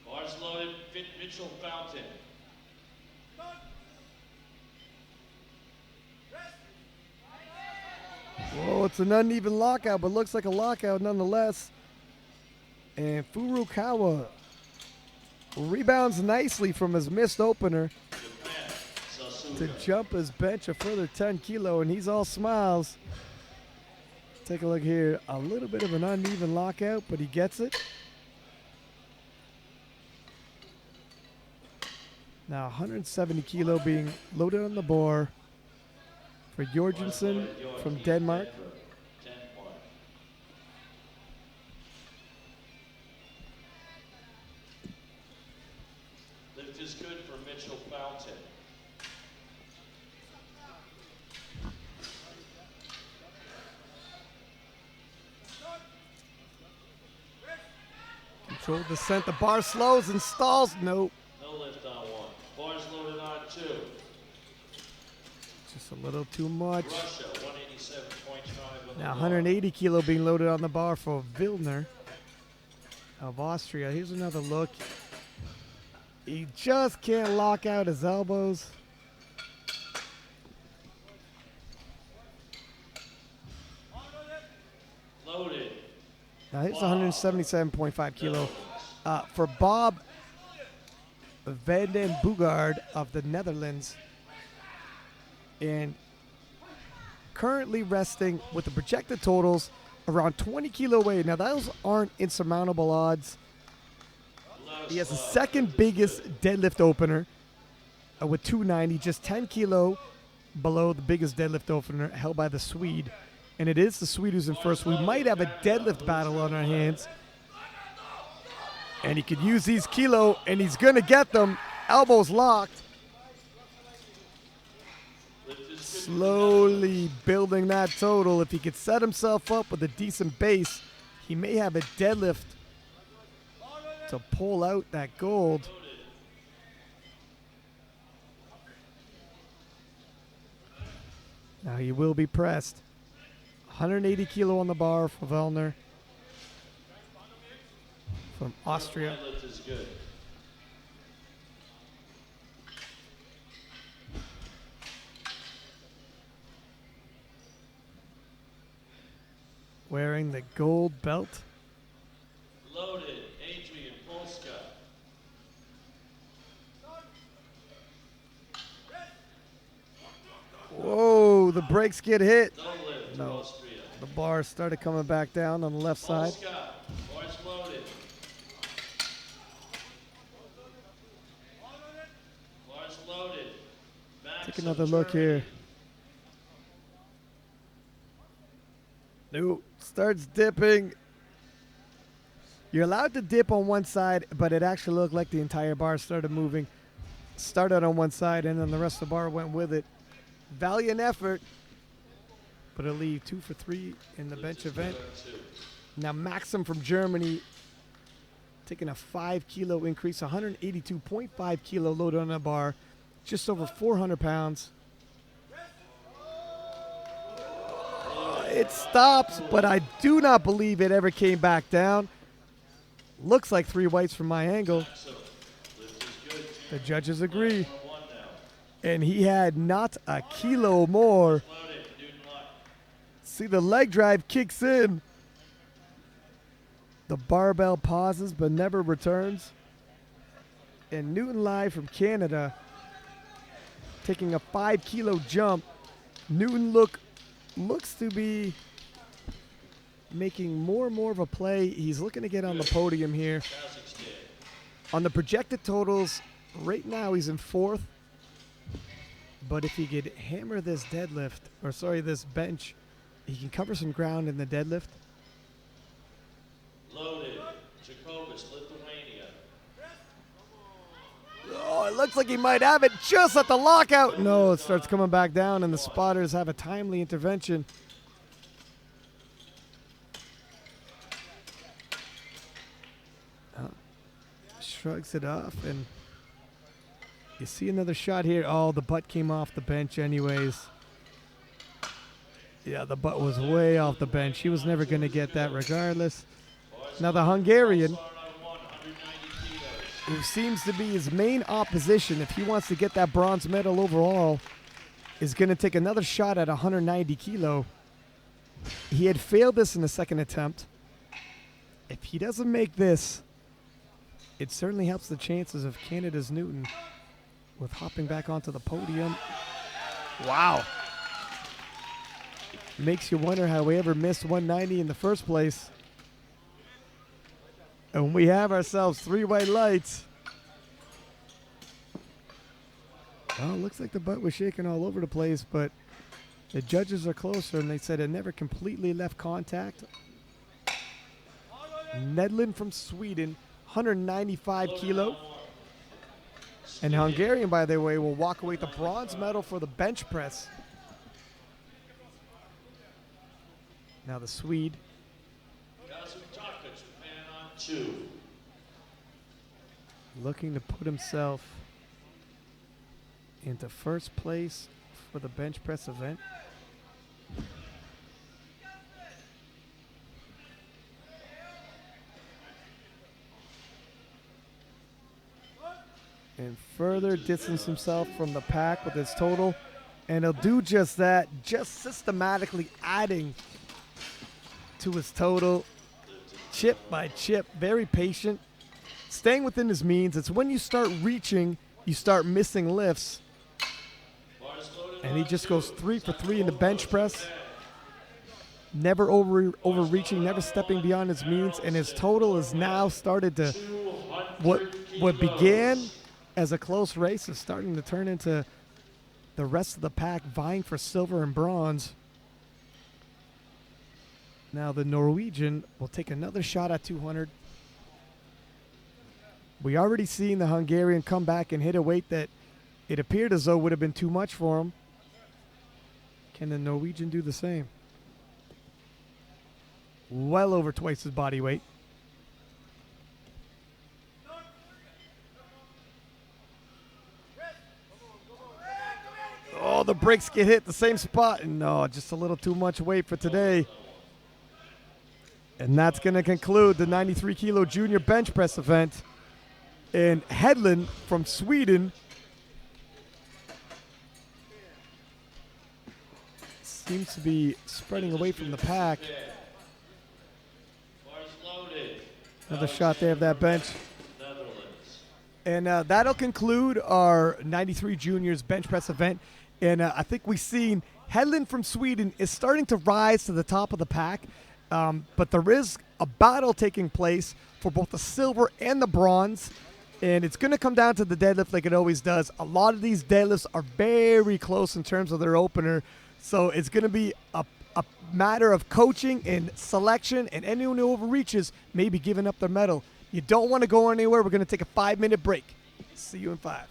Bars loaded, Mitchell Fountain. Whoa, it's an uneven lockout, but looks like a lockout nonetheless. And Furukawa rebounds nicely from his missed opener to jump his bench a further 10 kilo, and he's all smiles. Take a look here. A little bit of an uneven lockout, but he gets it. Now 170 kilo being loaded on the bar for Jorgensen from Denmark. Lift is good for Mitchell Fountain. Control descent. The bar slows and stalls. Nope. No lift on 1. Bars loaded on 2. Just a little too much. Russia, 187.5. Now 180 kilo being loaded on the bar for Wilner of Austria. Here's another look. He just can't lock out his elbows. Loaded. Now here's 177.5 kilo for Bob Van den Bogaard of the Netherlands. And currently resting with the projected totals around 20 kilo weight. Now those aren't insurmountable odds. He has the second biggest deadlift opener with 290, just 10 kilo below the biggest deadlift opener held by the Swede. And it is the Swede who's in first. We might have a deadlift battle on our hands. And he could use these kilo, and he's going to get them. Elbows locked. Slowly building that total. If he could set himself up with a decent base, he may have a deadlift to pull out that gold. Now he will be pressed. 180 kilo on the bar for Vellner from Austria. Wearing the gold belt. Loaded, Adrian Polska. Whoa, the brakes get hit. Deadlift, No, Austria. the bar started coming back down on the left side. Polska, bars loaded. Bars loaded. Take another look here. No, starts dipping. You're allowed to dip on one side, but it actually looked like the entire bar started moving. Started on one side, and then the rest of the bar went with it. Valiant effort, but it'll leave 2 for 3 in the bench event. Now Maxim from Germany taking a 5 kilo increase, 182.5 kilo load on the bar, just over 400 pounds. It stops, but I do not believe it ever came back down. Looks like 3 whites from my angle. The judges agree. And he had not a kilo more. See, the leg drive kicks in. The barbell pauses but never returns. And Newton live from Canada taking a 5 kilo jump. Newton looks to be making more and more of a play. He's looking to get on the podium here. On the projected totals, right now he's in 4th. But if he could hammer this deadlift, or sorry, this bench, he can cover some ground in the deadlift. Loaded, Jacobus, Lithuania. Oh, it looks like he might have it just at the lockout. No, it starts coming back down, and the spotters have a timely intervention. Shrugs it off, and you see another shot here. Oh, the butt came off the bench anyways. Yeah, the butt was way off the bench. He was never going to get that regardless. Now the Hungarian, who seems to be his main opposition if he wants to get that bronze medal overall, is going to take another shot at 190 kilo. He had failed this in the second attempt. If he doesn't make this, it certainly helps the chances of Canada's Newton with hopping back onto the podium. Wow. Makes you wonder how we ever missed 190 in the first place. And we have ourselves 3 white lights. Well, it looks like the butt was shaking all over the place, but the judges are closer, and they said it never completely left contact. Nedlund from Sweden, 195 kilo. And Hungarian, by the way, will walk away with the bronze medal for the bench press. Now the Swede. Looking to put himself into first place for the bench press event. And further distance himself from the pack with his total. And he'll do just that, just systematically adding to his total, chip by chip, very patient, staying within his means. It's when you start reaching, you start missing lifts. And he just goes 3 for 3 in the bench press. Never overreaching, never stepping beyond his means. And his total is now started to, what began as a close race is starting to turn into the rest of the pack vying for silver and bronze. Now the Norwegian will take another shot at 200. We already seen the Hungarian come back and hit a weight that it appeared as though would have been too much for him. Can the Norwegian do the same? Well over twice his body weight. Oh, the brakes get hit the same spot. No, just a little too much weight for today. And that's going to conclude the 93 kilo junior bench press event. And Hedlund from Sweden seems to be spreading away from the pack. Another shot there of that bench. And that'll conclude our 93 juniors bench press event. And I think we've seen Hedlund from Sweden is starting to rise to the top of the pack. But there is a battle taking place for both the silver and the bronze. And it's going to come down to the deadlift like it always does. A lot of these deadlifts are very close in terms of their opener. So it's going to be a matter of coaching and selection, and anyone who overreaches may be giving up their medal. You don't want to go anywhere. We're going to take a 5-minute break. See you in 5.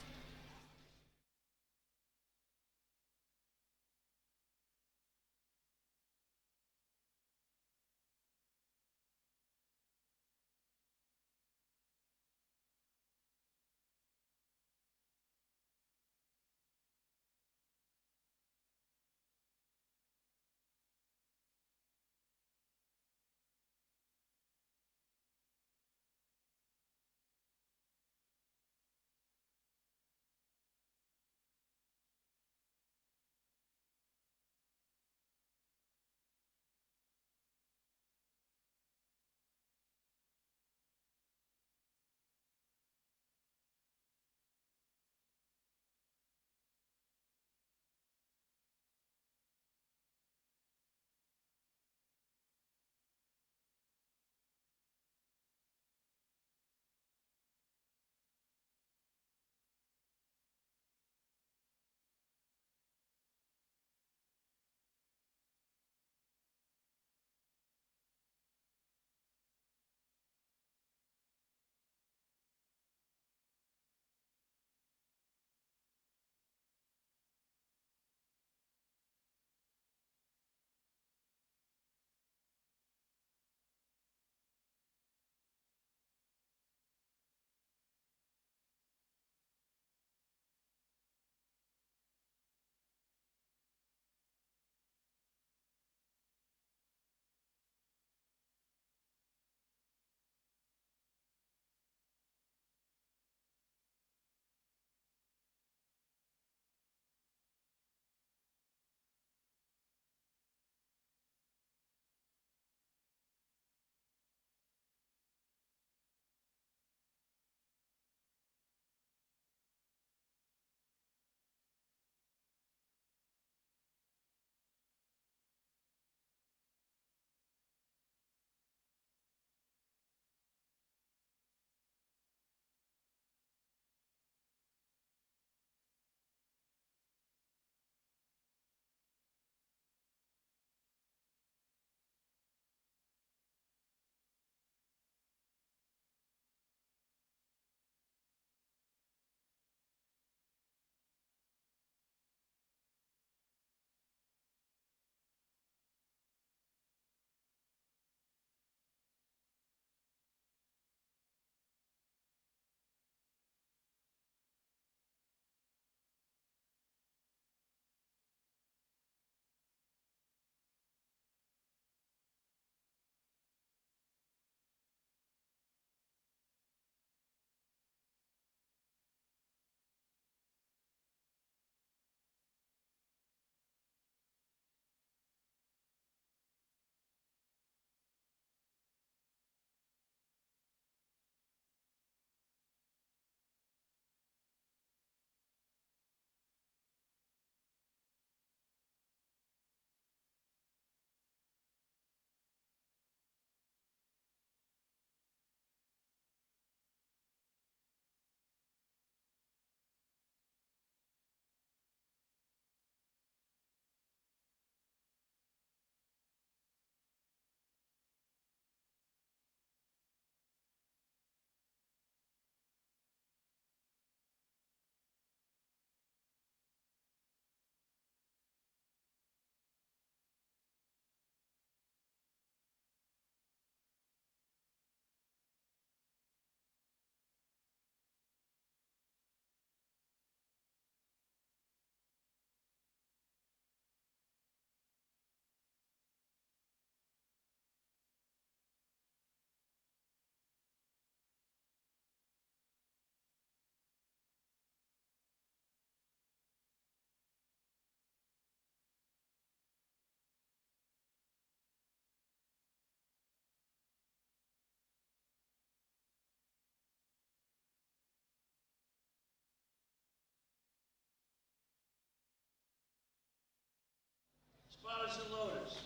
squatters and loaders.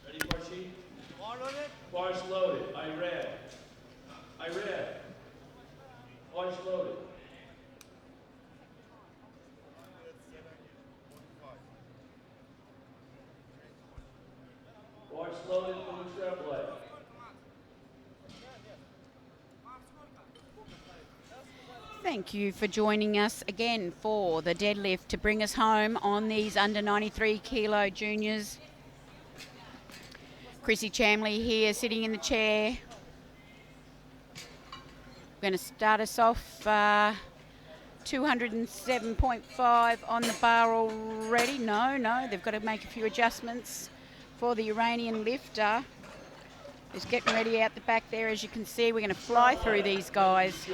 Ready, Parchi? Bars loaded. I read. Bars loaded. Bars loaded for the tremblay. Thank you for joining us again for the deadlift to bring us home on these under 93 kilo juniors. Chrissy Chamley here sitting in the chair. We're going to start us off 207.5 on the bar already. No, they've got to make a few adjustments for the Iranian lifter. He's getting ready out the back there. As you can see, we're going to fly through these guys.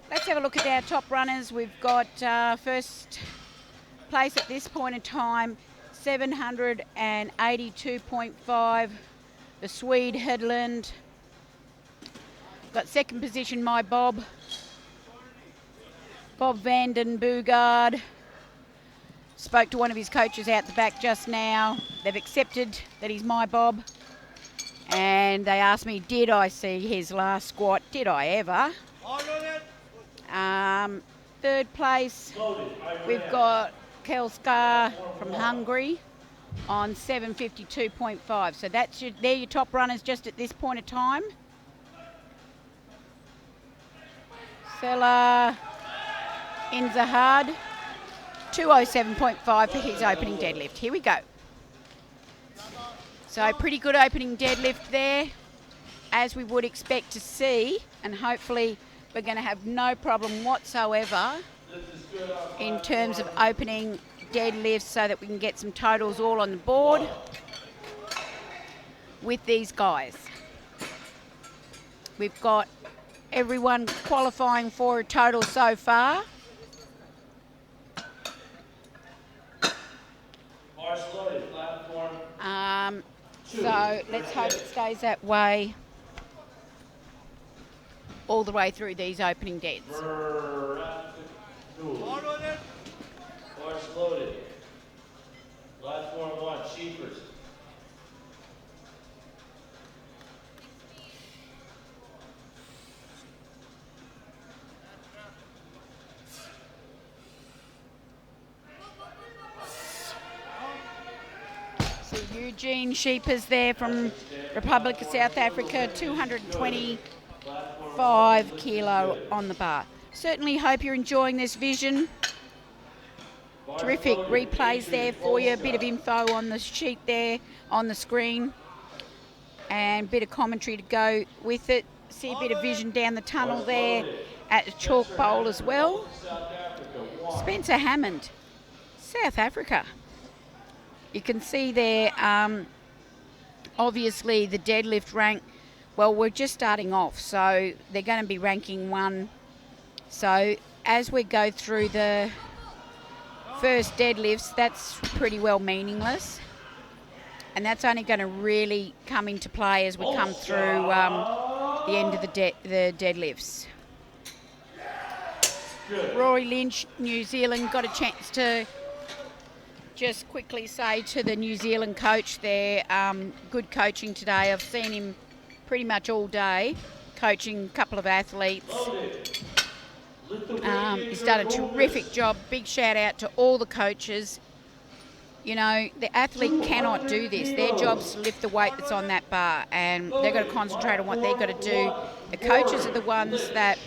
Let's have a look at our top runners. We've got first place at this point in time, 782.5, the Swede Hedlund. Got second position, my Bob Vanden Bogaard. Spoke to one of his coaches out the back just now. They've accepted that he's my Bob. And they asked me, did I see his last squat? Did I ever? Third place, we've got Kelskar from Hungary on 752.5. So they're your top runners just at this point of time. Sela Inzahard, 207.5 for his opening deadlift. Here we go. So pretty good opening deadlift there, as we would expect to see, and hopefully we're going to have no problem whatsoever in terms of opening deadlifts so that we can get some totals all on the board with these guys. We've got everyone qualifying for a total so far. So let's hope it stays that way all the way through these opening deads. Bars loaded. Platform 1, Sheepers. So Eugene Sheepers there from Republic of South Africa, 225 kilo on the bar. Certainly hope you're enjoying this vision. Terrific replays there for you, a bit of info on the sheet there on the screen and a bit of commentary to go with it. See a bit of vision down the tunnel there at the chalk bowl as well. Spencer Hammond, South Africa. You can see there, obviously the deadlift rank, well, we're just starting off, so they're going to be ranking 1. So as we go through the first deadlifts, that's pretty well meaningless. And that's only going to really come into play as we come through the end of the deadlifts. Rory Lynch, New Zealand, got a chance to just quickly say to the New Zealand coach there, good coaching today. I've seen him pretty much all day coaching a couple of athletes. He's done a terrific job. Big shout out to all the coaches. You know, the athlete cannot do this. Their job's to lift the weight that's on that bar, and they've got to concentrate on what they've got to do. The coaches are the ones that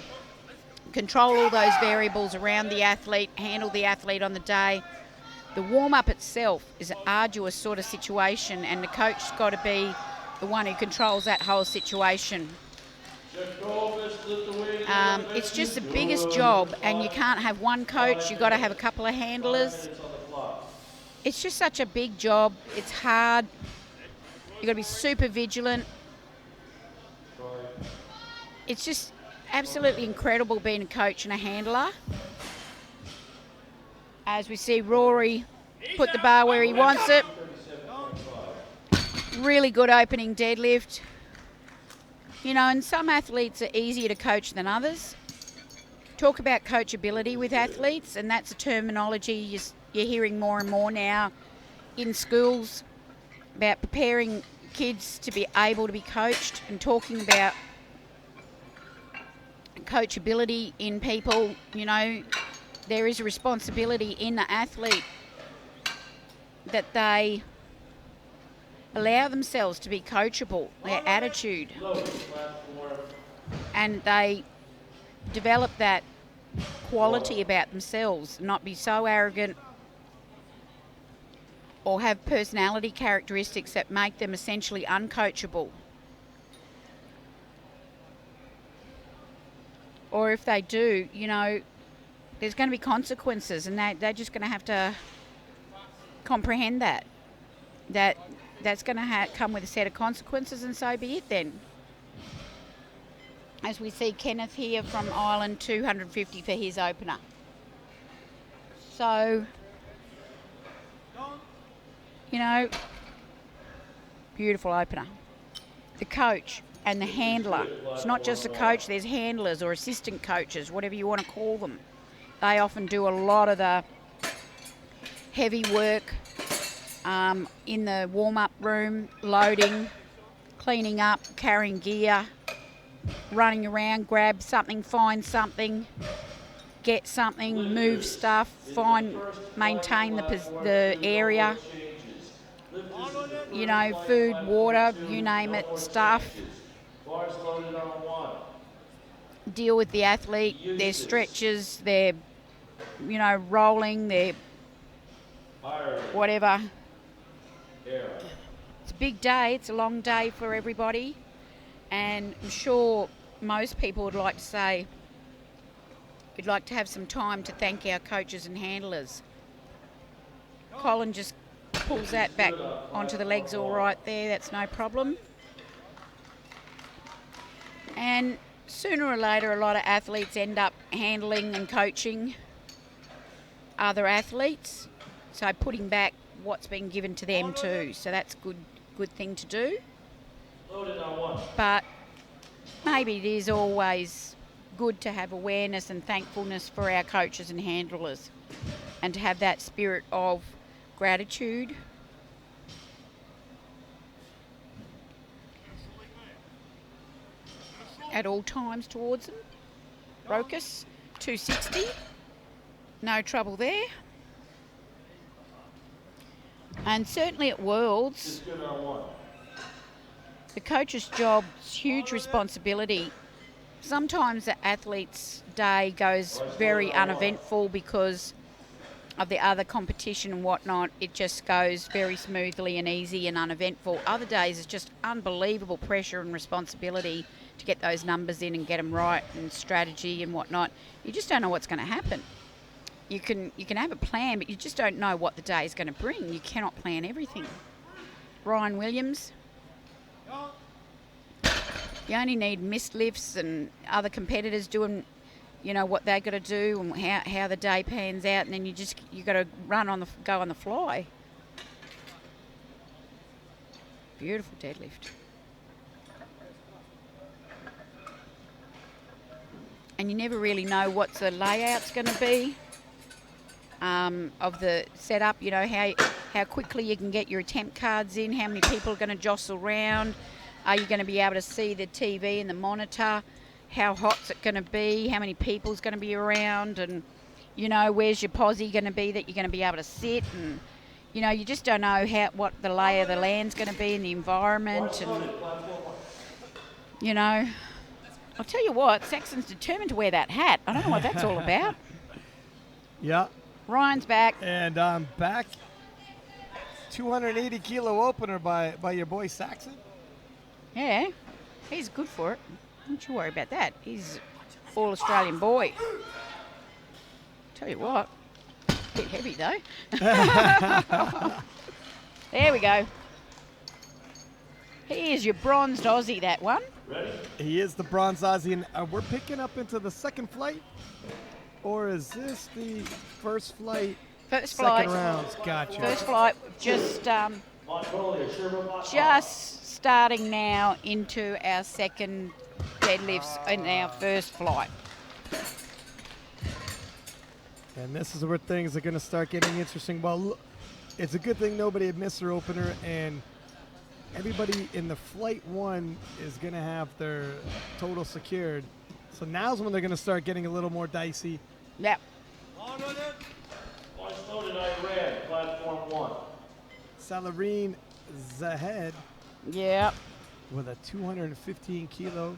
control all those variables around the athlete, handle the athlete on the day. The warm-up itself is an arduous sort of situation, and the coach's got to be the one who controls that whole situation. It's just the biggest job, and you can't have one coach. You've got to have a couple of handlers. It's just such a big job. It's hard. You've got to be super vigilant. It's just absolutely incredible being a coach and a handler. As we see Rory put the bar where he wants it. Really good opening deadlift. You know, and some athletes are easier to coach than others. Talk about coachability with athletes, and that's a terminology you're hearing more and more now in schools about preparing kids to be able to be coached and talking about coachability in people. You know, there is a responsibility in the athlete that they allow themselves to be coachable, their attitude, and they develop that quality about themselves, not be so arrogant or have personality characteristics that make them essentially uncoachable. Or if they do, you know, there's going to be consequences, and they're just going to have to comprehend that that's going to come with a set of consequences, and so be it then. As we see Kenneth here from Ireland, 250 for his opener. So, you know, beautiful opener. The coach and the handler. It's not just a coach, there's handlers or assistant coaches, whatever you want to call them. They often do a lot of the heavy work in the warm-up room, loading, cleaning up, carrying gear, running around, grab something, find something, get something, move stuff, maintain the area, you know, food, water, you name it, stuff. Deal with the athlete, their stretches, their, you know, rolling, their whatever. It's a big day, it's a long day for everybody, and I'm sure most people would like to say we'd like to have some time to thank our coaches and handlers. Colin just pulls that back onto the legs all right there, that's no problem. And sooner or later, a lot of athletes end up handling and coaching other athletes, so putting back what's been given to them too. So that's good thing to do. But maybe it is always good to have awareness and thankfulness for our coaches and handlers, and to have that spirit of gratitude. At all times towards them. Rokas, 260. No trouble there. And certainly at Worlds, the coach's job is huge responsibility. Sometimes the athlete's day goes very uneventful because of the other competition and whatnot. It just goes very smoothly and easy and uneventful. Other days it's just unbelievable pressure and responsibility to get those numbers in and get them right, and strategy and whatnot. You just don't know what's going to happen. You can have a plan, but you just don't know what the day is going to bring. You cannot plan everything. Ryan Williams. You only need missed lifts and other competitors doing, you know, what they've got to do and how the day pans out, and then you got to go on the fly. Beautiful deadlift. And you never really know what the layout's going to be of the setup. You know, how quickly you can get your attempt cards in, how many people are going to jostle around. Are you going to be able to see the TV and the monitor? How hot's it going to be? How many people's going to be around? And, you know, where's your posse going to be that you're going to be able to sit? And, you know, you just don't know what the lay of the land's going to be in the environment. And, you know, I'll tell you what, Saxon's determined to wear that hat. I don't know what that's all about. Yeah. Ryan's back. And I'm back. 280 kilo opener by your boy Saxon. Yeah, he's good for it. Don't you worry about that. He's all Australian boy. Tell you what, a bit heavy though. There we go. He is your bronzed Aussie, that one. Ready? He is the bronze Aussie, and we're picking up into the second flight, or is this the first flight First flight. Second rounds, gotcha. First flight, just Mongolia, Sherman, just starting now into our second deadlifts in our first flight. And this is where things are going to start getting interesting. Well, look, it's a good thing nobody had missed their opener, and everybody in the flight one is going to have their total secured. So now's when they're going to start getting a little more dicey. Yep. Points loaded, Iran, platform 1. Salarine Zahed Yep. with a 215 kilo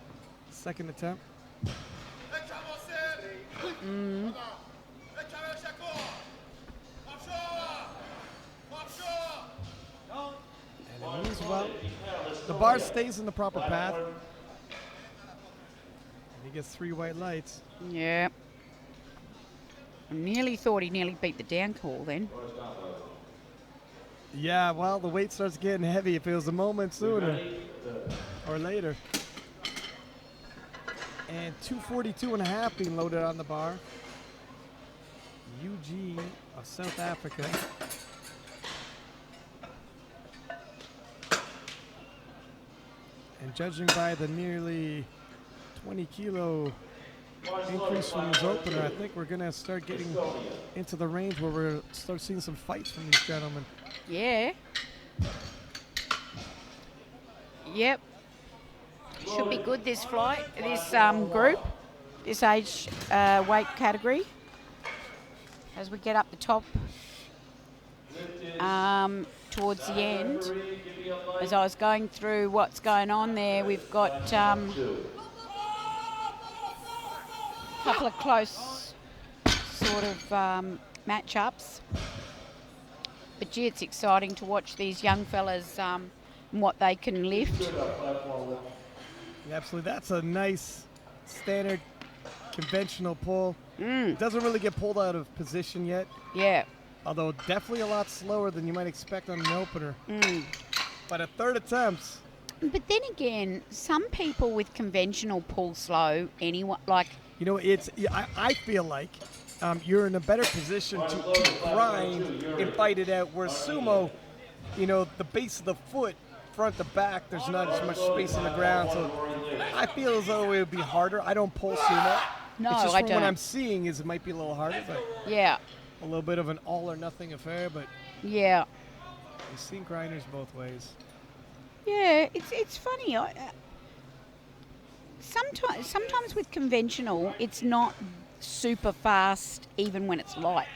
second attempt. And it moves well. The bar stays in the proper path. And he gets 3 white lights. Yep. I nearly thought he nearly beat the down call then. Yeah, well, the weight starts getting heavy if it was a moment sooner or later. And 242 and a half being loaded on the bar. UG of South Africa. And judging by the nearly 20 kilo increase from his opener, I think we're going to start getting into the range where we're start seeing some fights from these gentlemen. Yeah. Yep. Should be good this flight, this group, this age weight category. As we get up the top towards the end, as I was going through what's going on there, we've got a couple of close sort of matchups. But gee, it's exciting to watch these young fellas and what they can lift. Yeah, absolutely. That's a nice standard conventional pull. It doesn't really get pulled out of position yet, Yeah. although definitely a lot slower than you might expect on an opener. But at third attempts, But then again, some people with conventional pull slow anyway, like, you know, I feel like you're in a better position to grind and fight it out, where sumo, you know, the base of the foot, front to back, there's not as much space in the ground, so I feel as though it would be harder. I don't pull sumo. No, it's just I from don't. what I'm seeing is it might be a little harder, but yeah, a little bit of an all or nothing affair, but yeah. we've seen grinders both ways. Yeah, it's funny. Sometimes with conventional, it's not super fast even when it's light.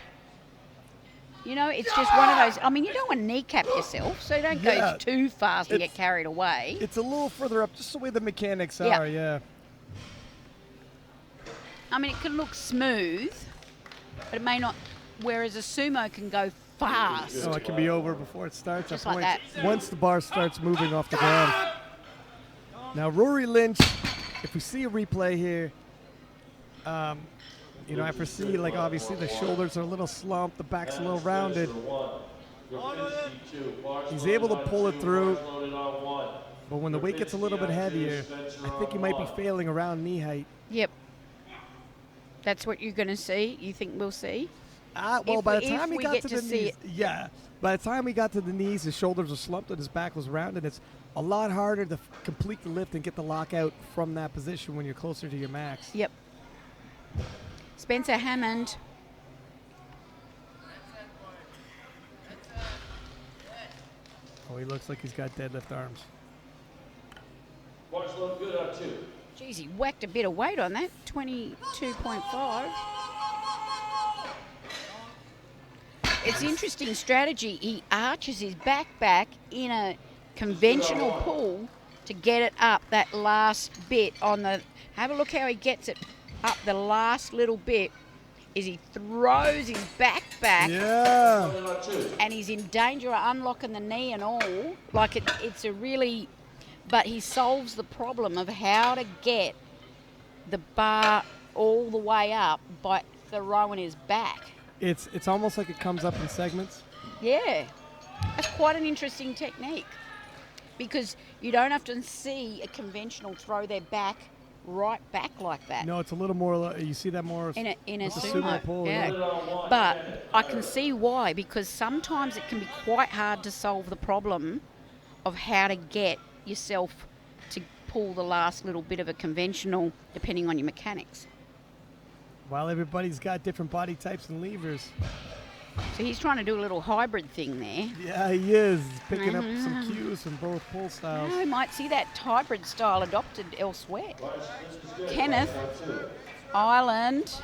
You know, it's just one of those. I mean, you don't want to kneecap yourself, so don't Yeah, go too fast and get it's- carried away. It's a little further up, just the way the mechanics Yeah. are, yeah. I mean, it can look smooth, but it may not. Whereas a sumo can go fast. So it can be over before it starts. Just at like points, that. Once the bar starts moving off the ground. Now, Rory Lynch, if we see a replay here, you know, I foresee, like, obviously the shoulders are a little slumped, the back's a little rounded. He's able to pull it through, but when the weight gets a little bit heavier, I think he might be failing around knee height. Yep. That's what you're going to see. You think we'll see? Well, If by we- the time if he we got get to to the see knees, it. yeah. By the time he got to the knees, his shoulders were slumped and his back was rounded. It's a lot harder to complete the lift and get the lockout from that position when you're closer to your max. Yep. Spencer Hammond. Oh, he looks like he's got deadlift arms. Bars look good on 2. Geez, he whacked a bit of weight on that. 22.5. It's interesting strategy. He arches his back in a conventional pull to get it up that last bit on the. Have a look how he gets it up the last little bit. Is he throws his back Yeah. and he's in danger of unlocking the knee and all. Like it's a really, but he solves the problem of how to get the bar all the way up by throwing his back. It's almost like it comes up in segments. Yeah, that's quite an interesting technique because you don't often see a conventional throw their back right back like that. No, it's a little more. You see that more In a with the sumo, pull. yeah. But I can see why, because sometimes it can be quite hard to solve the problem of how to get yourself to pull the last little bit of a conventional, depending on your mechanics. While everybody's got different body types and levers. So he's trying to do a little hybrid thing there. Yeah, he is. He's picking up some cues from both pull styles. I might see that hybrid style adopted elsewhere. Kenneth, Ireland.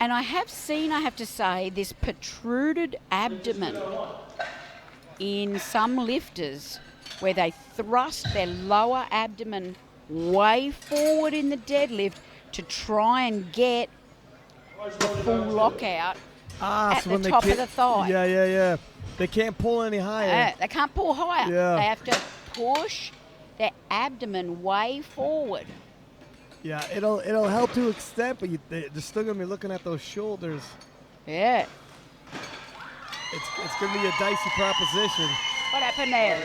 And I have seen, I have to say, this protruded abdomen in some lifters where they thrust their lower abdomen way forward in the deadlift to try and get the full lockout at so when the they top of can't- the thigh. Yeah. They can't pull any higher. They can't pull higher. Yeah. They have to push their abdomen way forward. Yeah, it'll help to extent, but they're still gonna be looking at those shoulders. Yeah. It's gonna be a dicey proposition. What happened there?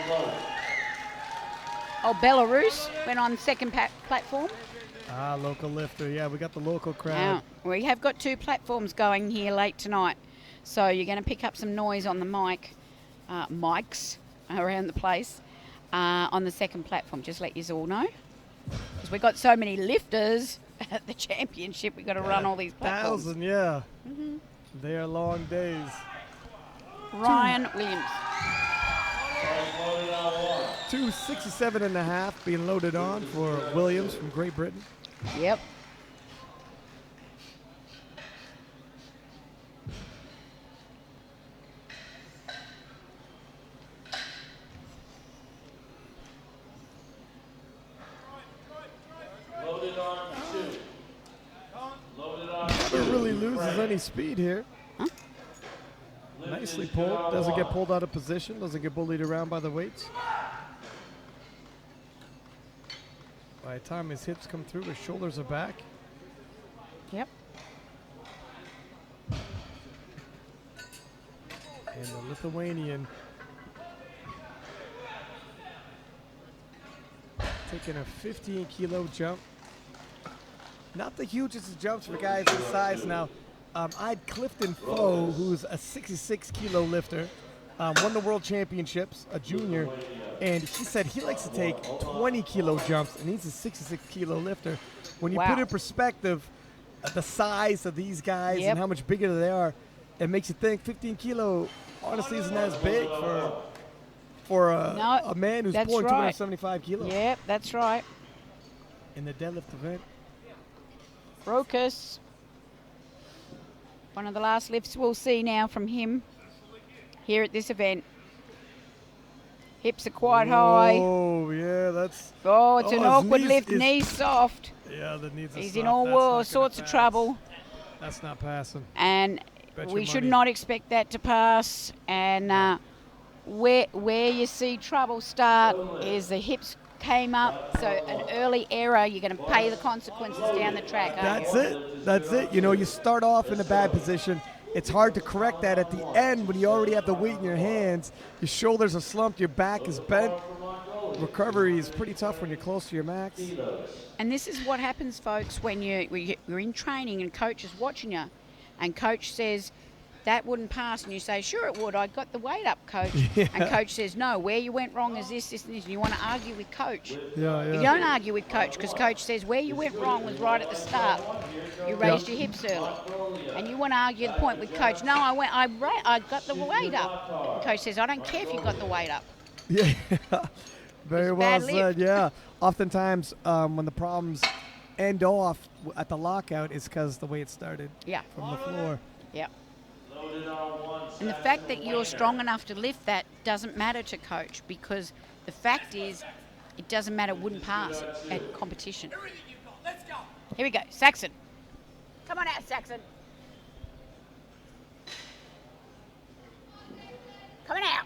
Oh, Belarus went on second platform. Local lifter. Yeah, we got the local crowd. Now, we have got 2 platforms going here late tonight. So you're going to pick up some noise on the mics around the place on the second platform. Just let you all know. Because we've got so many lifters at the championship, we've got to run all these platforms. 1,000, yeah. They are long days. Ryan Williams. 267.5 being loaded on for Williams from Great Britain. Yep. Loaded on 2. Loaded on Never really loses any speed here. Nicely pulled. Doesn't get pulled out of position. Doesn't get bullied around by the weights. By the time his hips come through, his shoulders are back. Yep. And the Lithuanian taking a 15-kilo jump. Not the hugest of jumps for guys his size now. I had Clifton Foe, who's a 66-kilo lifter, won the world championships, a junior, and he said he likes to take 20-kilo jumps, and he's a 66-kilo lifter. When you put in perspective the size of these guys and how much bigger they are, it makes you think 15-kilo honestly isn't as big for a man who's pulling 275 kilos. Yep, that's right. In the deadlift event. Rokas. One of the last lifts we'll see now from him here at this event. Hips are quite high. Oh, yeah, that's... Oh, it's an awkward lift. Knees Knees soft. Yeah, the knees are He's soft. in all sorts of trouble. That's not passing. And Bet we your should money. not expect that to pass. And where you see trouble start is the hips came up. So an early error, you're going to pay the consequences down the track, aren't you? That's it. You know, you start off in a bad position. It's hard to correct that at the end when you already have the weight in your hands. Your shoulders are slumped, your back is bent. Recovery is pretty tough when you're close to your max. And this is what happens, folks, when you're in training and coach is watching you, and coach says, that wouldn't pass, and you say, sure it would, I got the weight up, coach. Yeah. And coach says, no, where you went wrong is this, this, and this, and you want to argue with coach. Yeah. You don't argue with coach, because coach says where you went wrong was right at the start. You raised your hips early. And you want to argue the point with coach. No, I got the weight up. And coach says, I don't care if you got the weight up. Yeah. Very It's well bad said, lift. yeah. Oftentimes, when the problems end off at the lockout is because the way it started Yeah. from the floor. Yeah. And the fact that you're strong enough to lift that doesn't matter to coach, because the fact is it doesn't matter, wouldn't pass at competition. Here we go, Saxon. Come on out, Saxon. Coming out.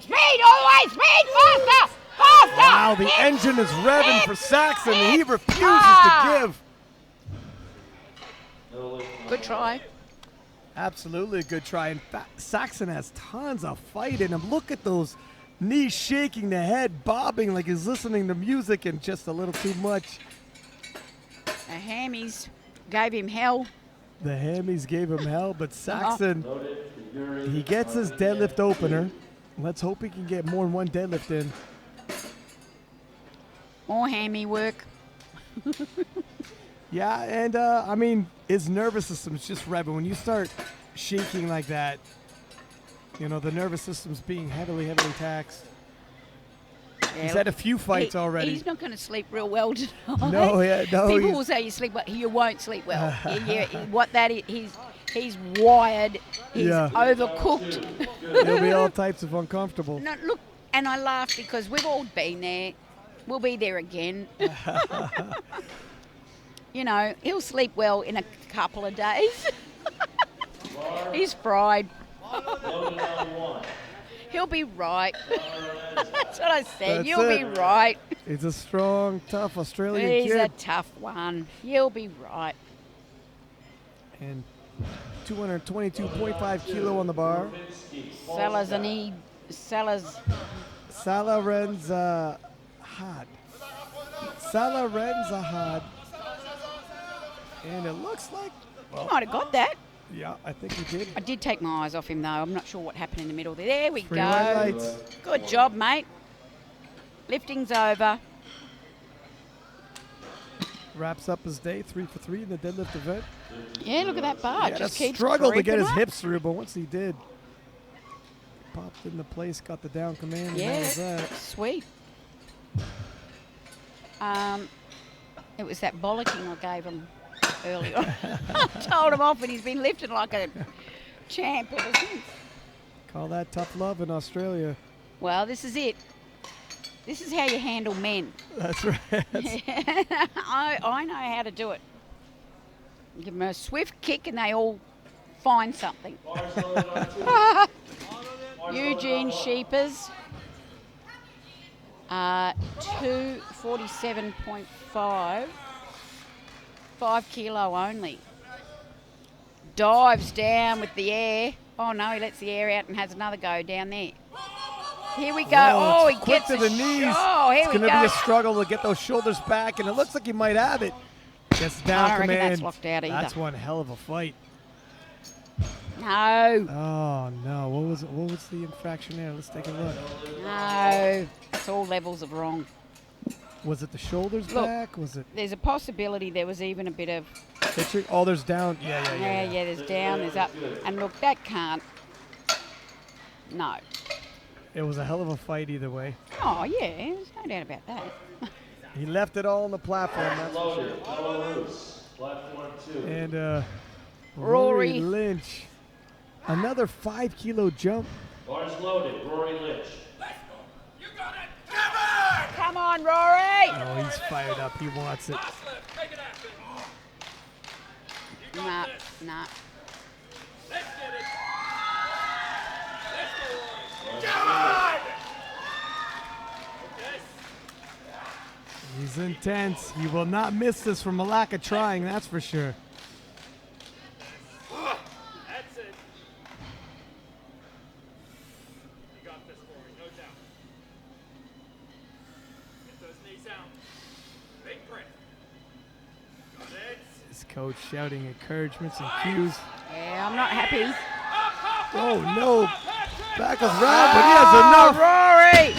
Speed, all the way, speed, faster. Wow, the engine is revving for Saxon. He refuses to give. Good try. Absolutely a good try. In fact, Saxon has tons of fight in him. Look at those knees shaking, the head bobbing like he's listening to music and just a little too much. The hammies gave him hell. The hammies gave him hell, but Saxon, he gets his deadlift opener. Let's hope he can get more than one deadlift in. More hammy work. Yeah, and I mean, his nervous system's just revving. When you start shaking like that, you know, the nervous system's being heavily taxed. Yeah, He's had a few fights already. He's not going to sleep real well tonight. No. People will say you sleep well. You won't sleep well. What that is, he's wired. He's overcooked. He'll be all types of uncomfortable. No, look, and I laugh because we've all been there. We'll be there again. You know, he'll sleep well in a couple of days. He's fried. He'll be right. That's what I said. You'll be right. He's a strong, tough Australian kid. He's a tough one. You'll be right. And 222.5 kilo on the bar. Salarenza Had. And it looks like... He might have got that. Yeah, I think he did. I did take my eyes off him, though. I'm not sure what happened in the middle there. There we Free go. highlights. Good job, mate. Lifting's over. Wraps up his day, 3 for 3 in the deadlift event. Yeah, look at that bar. He Just had a keeps struggle to get creeping his up. hips through, but once he did, popped into place, got the down command, and that was that. Sweet. It was that bollocking I gave him earlier. I told him off, and he's been lifting like a champ ever since. Call that tough love in Australia. Well, this is it. This is how you handle men. That's right. I know how to do it. Give them a swift kick and they all find something. Eugene Sheepers, 247.5, 5 kilo only. Dives down with the air. Oh no, he lets the air out and has another go down there. Here we go. Whoa, Oh, it's he quick gets to the knees. Oh, here it's we going to go. be a struggle to get those shoulders back, and it looks like he might have it. Gets down I don't reckon command. that's locked out either. That's one hell of a fight. No. Oh no! What was the infraction there? Let's take a look. No. It's all levels of wrong. Was it the shoulders Look. back? Was it There's a possibility there was even a bit of pitching? Oh, there's down. Yeah. there's down, there's up. And look, that can't. No. It was a hell of a fight either way. Oh, yeah, there's no doubt about that. He left it all on the platform. That's for sure. Platform 2. And Rory. Rory Lynch, another 5 kilo jump. Bars loaded. Rory Lynch. Come on, Rory! Oh, he's fired up. He wants it. Nah. He's intense. He will not miss this from a lack of trying, that's for sure. That's it. You got this, Rory, no doubt. Get those knees out. Big breath. Got it. His coach shouting encouragements and cues. Yeah, I'm not happy. Oh, no. Back was round, but he has enough. Rory!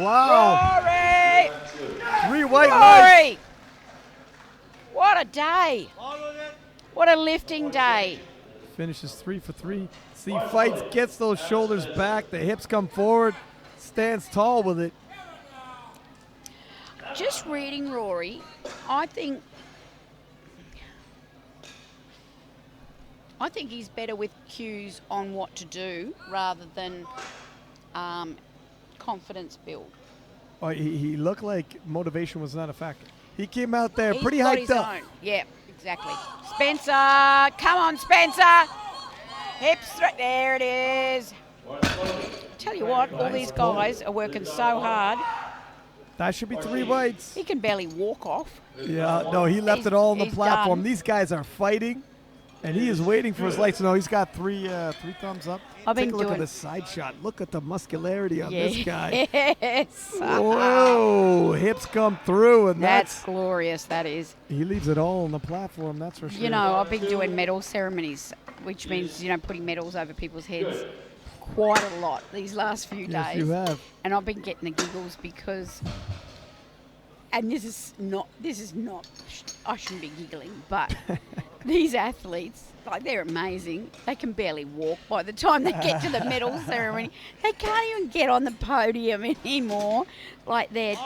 Wow. Rory! 3 white lights. Rory! What a day. What a lifting day. Finishes 3 for 3. See, fights, gets those shoulders back. The hips come forward. Stands tall with it. Just reading Rory, I think he's better with cues on what to do rather than confidence build. Oh, he looked like motivation was not a factor. He came out there He's pretty got hyped his up. own. Yeah, exactly. Spencer, come on, Spencer. Hips, there it is. Tell you what, all these guys are working so hard. That should be 3 whites. He can barely walk off. Yeah, no, he left it all on the He's platform. done. These guys are fighting. And he is waiting for his lights. No, he's got three thumbs up. I've been Take a look at doing- the side shot. Look at the muscularity on this guy. Yes. Whoa, hips come through, and That's glorious, that is. he leaves it all on the platform, that's for sure. You know, I've been doing medal ceremonies, which means, putting medals over people's heads quite a lot these last few Yes, days. you have. And I've been getting the giggles because, and this is not, I shouldn't be giggling, but these athletes, like, they're amazing. They can barely walk by the time they get to the medal ceremony. They can't even get on the podium anymore. Like, they're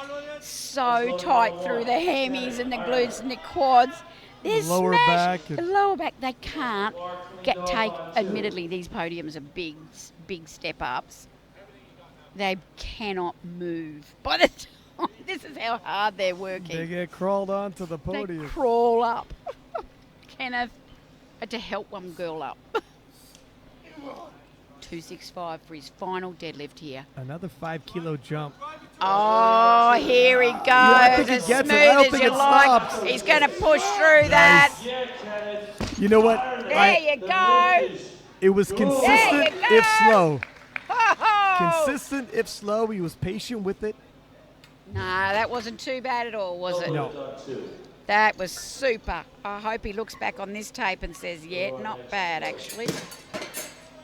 so tight through the hammies and the glutes and the quads. They're Lower smashed. back The and- lower back, they can't take, admittedly, these podiums are big step ups. They cannot move by the time. This is how hard they're working. They get crawled onto the They podium. crawl up. Kenneth had to help one girl up. 265 for his final deadlift here. Another 5 kilo jump. Oh, here he goes. I think he As gets it. smooth I don't as think you it like. stops. He's going to push through that. You know what? There you go. It was consistent go. if slow. Oh. Consistent if slow. He was patient with it. Nah, that wasn't too bad at all, was it? No. That was super. I hope he looks back on this tape and says, yeah, not bad, actually.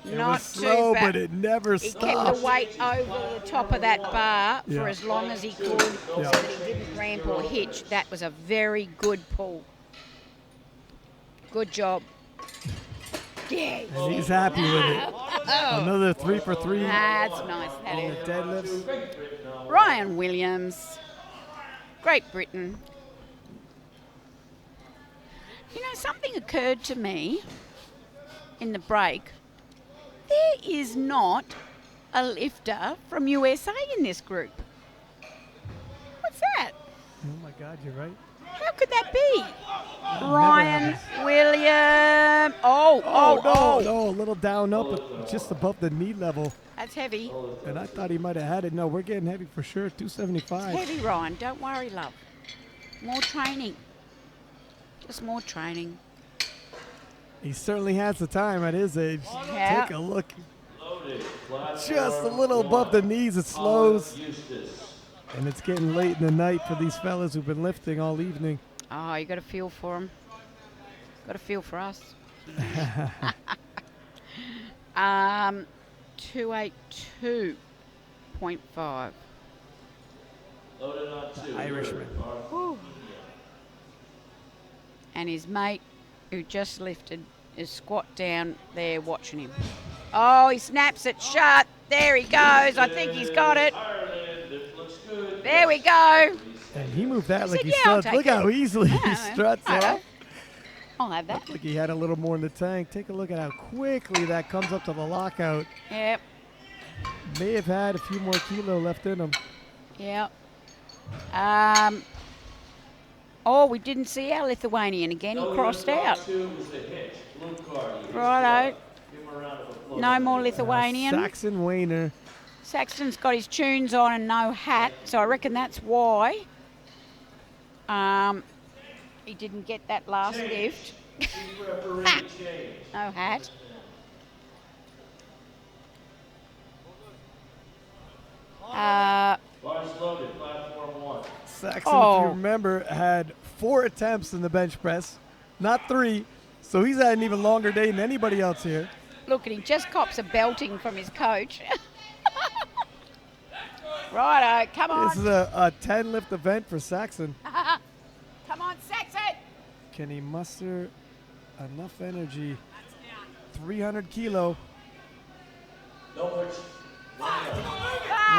It Not was slow, too bad. but it never He kept stopped. the weight over the top of that bar Yeah. for as long as he could so that he didn't ramp or hitch. That was a very good pull. Good job. Yeah. And he's happy with it. Another 3 for 3 That's nice. That on the is. deadlifts. Ryan Williams, Great Britain. You know, something occurred to me in the break. There is not a lifter from USA in this group. What's that? Oh my God, you're right. How could that be? Ryan Williams. Oh. No, a little down up, but just above the knee level. That's heavy. And I thought he might have had it. No, we're getting heavy for sure. 275. Heavy, Ryan. Don't worry, love. More training. Just more training. He certainly has the time at his age. Yeah. Take a look. Just a little above the knees, it slows. And it's getting late in the night for these fellas who've been lifting all evening. Oh, you got to feel for them. Got to feel for us. 282.5. Irishman. And his mate, who just lifted, is squat down there watching him. Oh, he snaps it shut. There he goes. I think he's got it. There we go. And he moved that like said, he "Yeah, I'll struts. take Look it." how easily he Yeah, struts all right. off. I'll have that. Like he had a little more in the tank. Take a look at how quickly that comes up to the lockout. Yep. May have had a few more kilo left in him. Yep. Oh, we didn't see our Lithuanian again. He crossed out. Righto. No more Lithuanian. Saxon Wayner. Saxton's got his tunes on and no hat, so I reckon that's why. He didn't get that last lift. No hat. Saxon, if Oh. you remember, had 4 attempts in the bench press, not 3. So he's had an even longer day than anybody else here. Look at him, just cops a belting from his coach. Righto, come on. This is a 10 lift event for Saxon. Come on, Saxon. Can he muster enough energy? 300 kilo.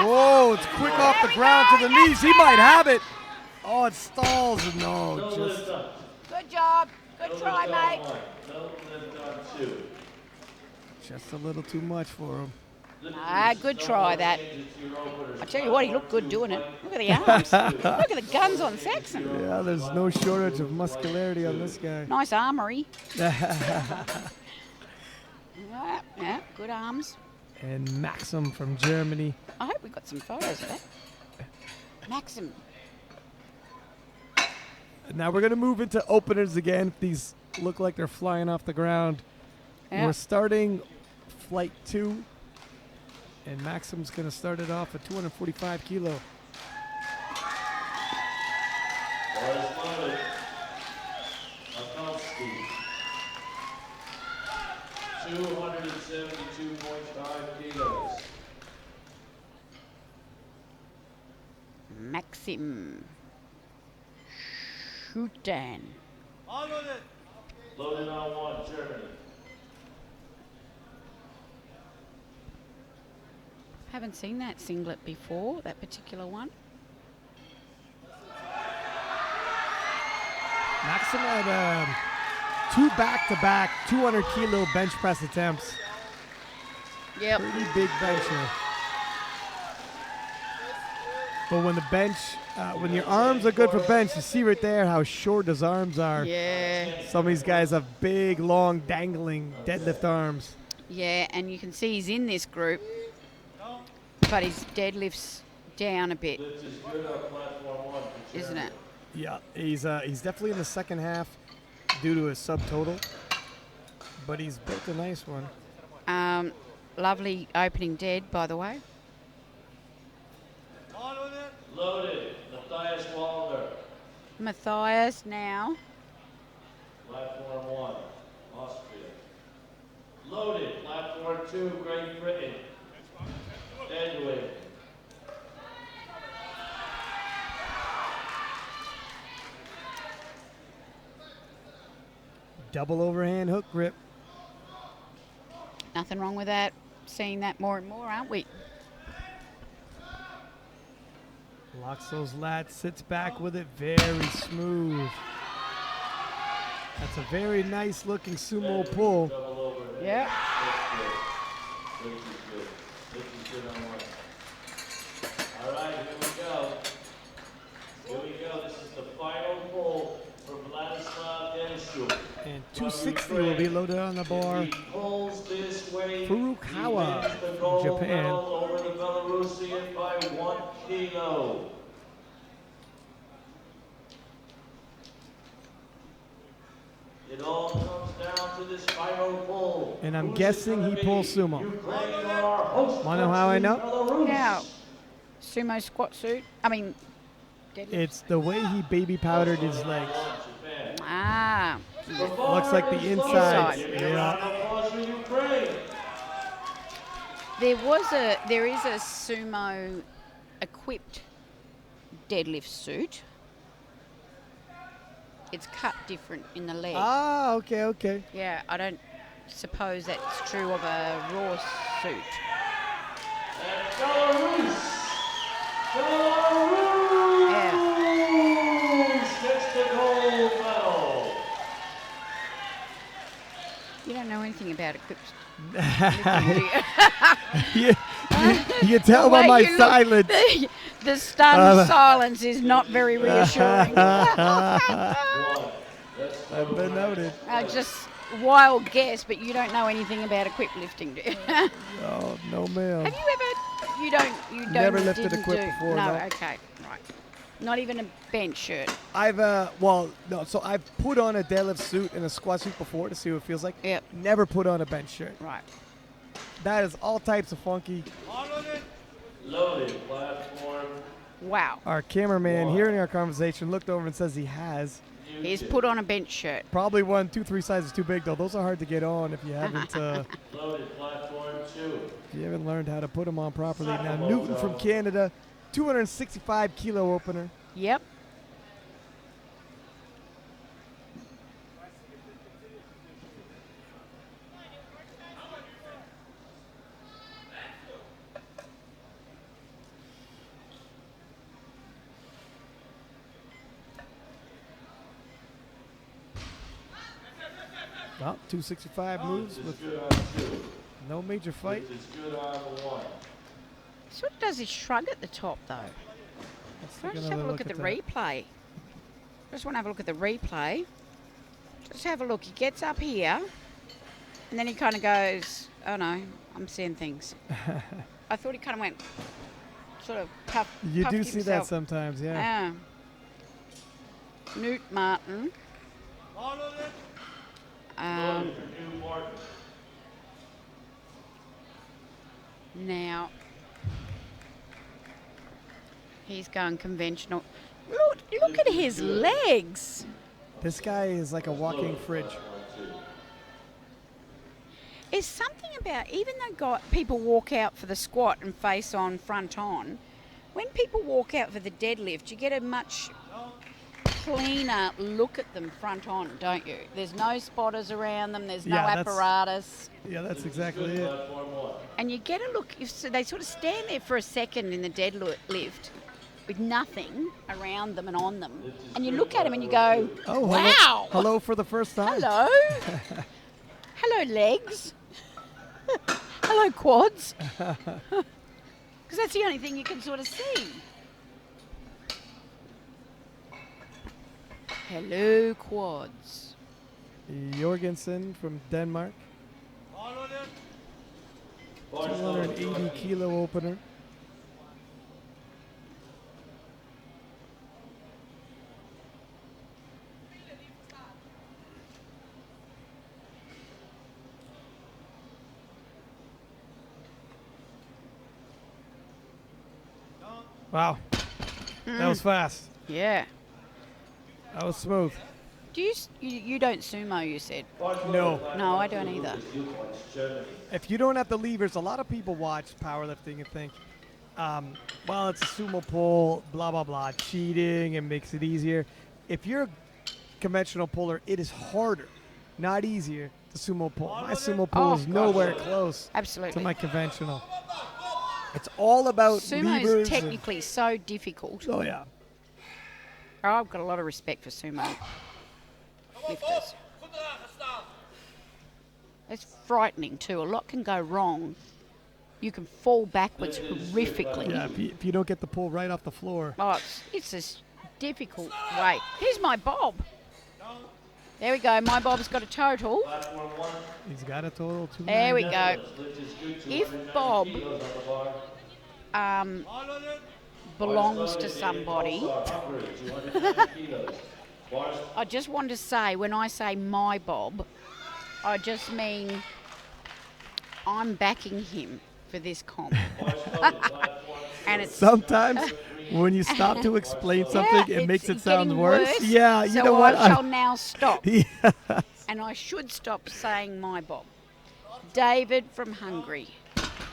Whoa, it's quick off the ground to the knees. He might have it. Oh, it stalls. No, just Good job. Good try, mate. a little too much for him. Good try, that. I tell you what, he looked good doing it. Look at the arms. Look at the guns on Saxon. Yeah, there's no shortage of muscularity on this guy. Nice armory. Yeah, good arms. And Maxim from Germany. I hope we got some photos of that. Maxim. Now we're going to move into openers again. These look like they're flying off the ground. Yeah. We're starting flight 2, and Maxim's going to start it off at 245 kilo. Boys loaded. Akalski. 272.5 kilos. Maxim. Schutten. Loaded on 1, Germany. Haven't seen that singlet before, that particular one. Maxim had 2 back-to-back 200 kilo bench press attempts. Yep. Pretty big bencher. But when the bench, when your arms are good for bench, you see right there how short his arms are. Yeah. Some of these guys have big, long, dangling deadlift arms. Yeah, and you can see he's in this group, but his deadlift's down a bit, Lift is good on platform 1 for isn't Germany. it? Yeah, he's definitely in the second half due to his subtotal, but he's built a nice one. Lovely opening dead, by the way. Loaded. Matthias Waldner. Matthias now. Platform 1, Austria. Loaded. Platform 2, Great Britain. Deadlift. Double overhand hook grip. Nothing wrong with that. Seeing that more and more, aren't we? Locks those lats, sits back with it, very smooth. That's a very nice looking sumo pull. Double overhead. Yeah. That's good. This is good. This is good on 1. All right, here we go. Here we go. This is the final pull for Vladislav Denishuk. And 260 will be loaded on the bar. If he pulls this way, Furukawa, he wins the gold Japan. medal over the Belarusian by 1 kilo. It all comes down to this final pull. And I'm Who's guessing it he gonna pulls be? sumo. Ukraine or our host Wanna know how I know? country, Belarus? Now, sumo squat suit. I mean, deadlift. It's the way he baby powdered his legs. Japan. Ah. Looks like the inside. Give me a Yeah. round of applause for Ukraine. There is a sumo equipped deadlift suit. It's cut different in the leg. Ah, okay. Yeah, I don't suppose that's true of a raw suit. And Belarus. Belarus Yeah. gets the gold medal. You don't know anything about equipped. you can tell by way my you look, silence. The stunned silence is not very reassuring. I've been noted. Just wild guess, but you don't know anything about equipped lifting, do you? Oh, no, ma'am. Have you ever? You don't. Never lifted didn't equipped do- before, No, no. okay, right. Not even a bench shirt. I've so I've put on a deadlift suit and a squat suit before to see what it feels like. Yep. Never put on a bench shirt. Right. That is all types of funky. Loaded platform. Wow. Our cameraman, hearing our conversation, looked over and says he has. He's put on a bench shirt. Probably 1, 2, 3 sizes too big though. Those are hard to get on if you haven't Loaded platform 2. if you haven't learned how to put them on properly. Now Newton from Canada, 265 kilo opener. Yep. Well, 265 moves This is with good on 2. no major fight. This is good on 1. So what does he shrug at the top though? Let's Can I take just have a another look at the that. replay? Just want to have a look at the replay. Just have a look. He gets up here, and then he kind of goes, "Oh no, I'm seeing things." I thought he kind of went, sort of puffed. You do puffed see that himself. sometimes, yeah. Yeah. Newt Martin. Now, he's going conventional. Look at his legs. This guy is like a walking fridge. There's something about, even though people walk out for the squat and face on, front on, when people walk out for the deadlift, you get a much cleaner look at them front on, don't you? There's no spotters around them, there's no apparatus. Yeah, that's exactly it. And you get a look, so they sort of stand there for a second in the deadlift with nothing around them and on them. And you look at them and you go, Oh, wow! Hello for the first time. Hello. Hello, legs. Hello, quads. Because that's the only thing you can sort of see. Hello, quads. Jorgensen from Denmark. 280 kilo opener. Wow, that was fast. Yeah. That was smooth. Do you don't sumo, you said? No. No, I don't either. If you don't have the levers, a lot of people watch powerlifting and think, well, it's a sumo pull, blah, blah, blah, cheating and makes it easier. If you're a conventional puller, it is harder, not easier, to sumo pull. My sumo pull is nowhere close Absolutely. to my conventional. It's all about Sumo levers. is technically so difficult. Oh, yeah. I've got a lot of respect for sumo lifters. It's frightening too. A lot can go wrong. You can fall backwards horrifically. Yeah, if you don't get the pull right off the floor. Oh, it's a difficult way. Here's my bob. There we go. My bob's got a total. He's got a total. There we go. If Bob belongs to somebody, I just want to say, when I say my Bob, I just mean I'm backing him for this comp. And it's Sometimes when you stop to explain something, it makes it sound getting worse. Yeah, you so know what? I shall now stop. Yeah. And I should stop saying my Bob. David from Hungary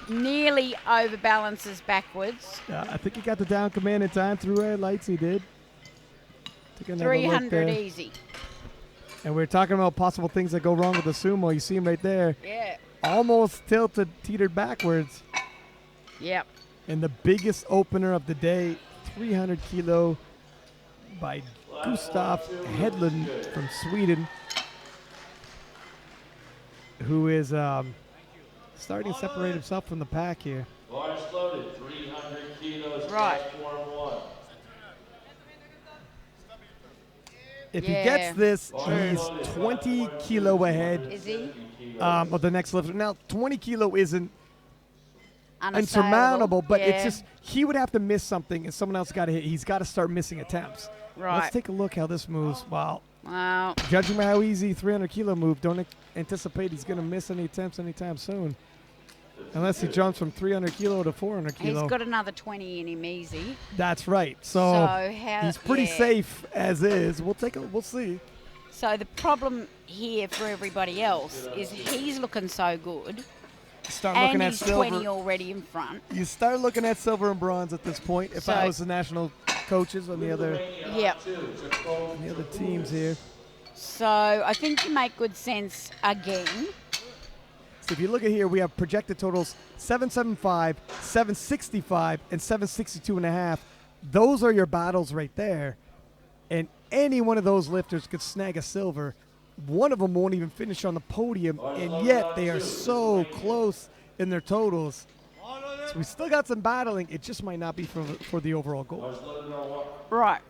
nearly overbalances backwards. I think he got the down command in time. Through red lights, he did. Took another look 300 there. easy. And we're talking about possible things that go wrong with the sumo. You see him right there. Yeah. Almost tilted, teetered backwards. Yep. And the biggest opener of the day, 300 kilo by Gustav Hedlund from Sweden, who is starting to separate himself from the pack here. Bars loaded, 300 kilos, Right. platform 1. If he gets this, he's 20 kilo ahead Is he? of the next lifter. Now, 20 kilo isn't Unassailable. insurmountable, but it's Yeah. just he would have to miss something, and someone else got to hit. He's got to start missing attempts. Right. Let's take a look how this moves. Wow. Wow. Judging by how easy 300 kilo move, don't anticipate he's going to miss any attempts anytime soon. Unless he jumps from 300 kilo to 400 kilo. He's got another 20 in him easy. That's right. So, how, he's pretty yeah. safe as is. We'll see. So the problem here for everybody else is he's looking so good, Start and looking at he's silver. 20 already in front. You start looking at silver and bronze at this point. If So- I was the national coaches on the other Yep. teams here. So I think you make good sense again. So if you look at here, we have projected totals 775, 765, and 762.5. Those are your battles right there. And any one of those lifters could snag a silver. One of them won't even finish on the podium, and yet they are so close in their totals. So we still got some battling. It just might not be for the overall goal. Right.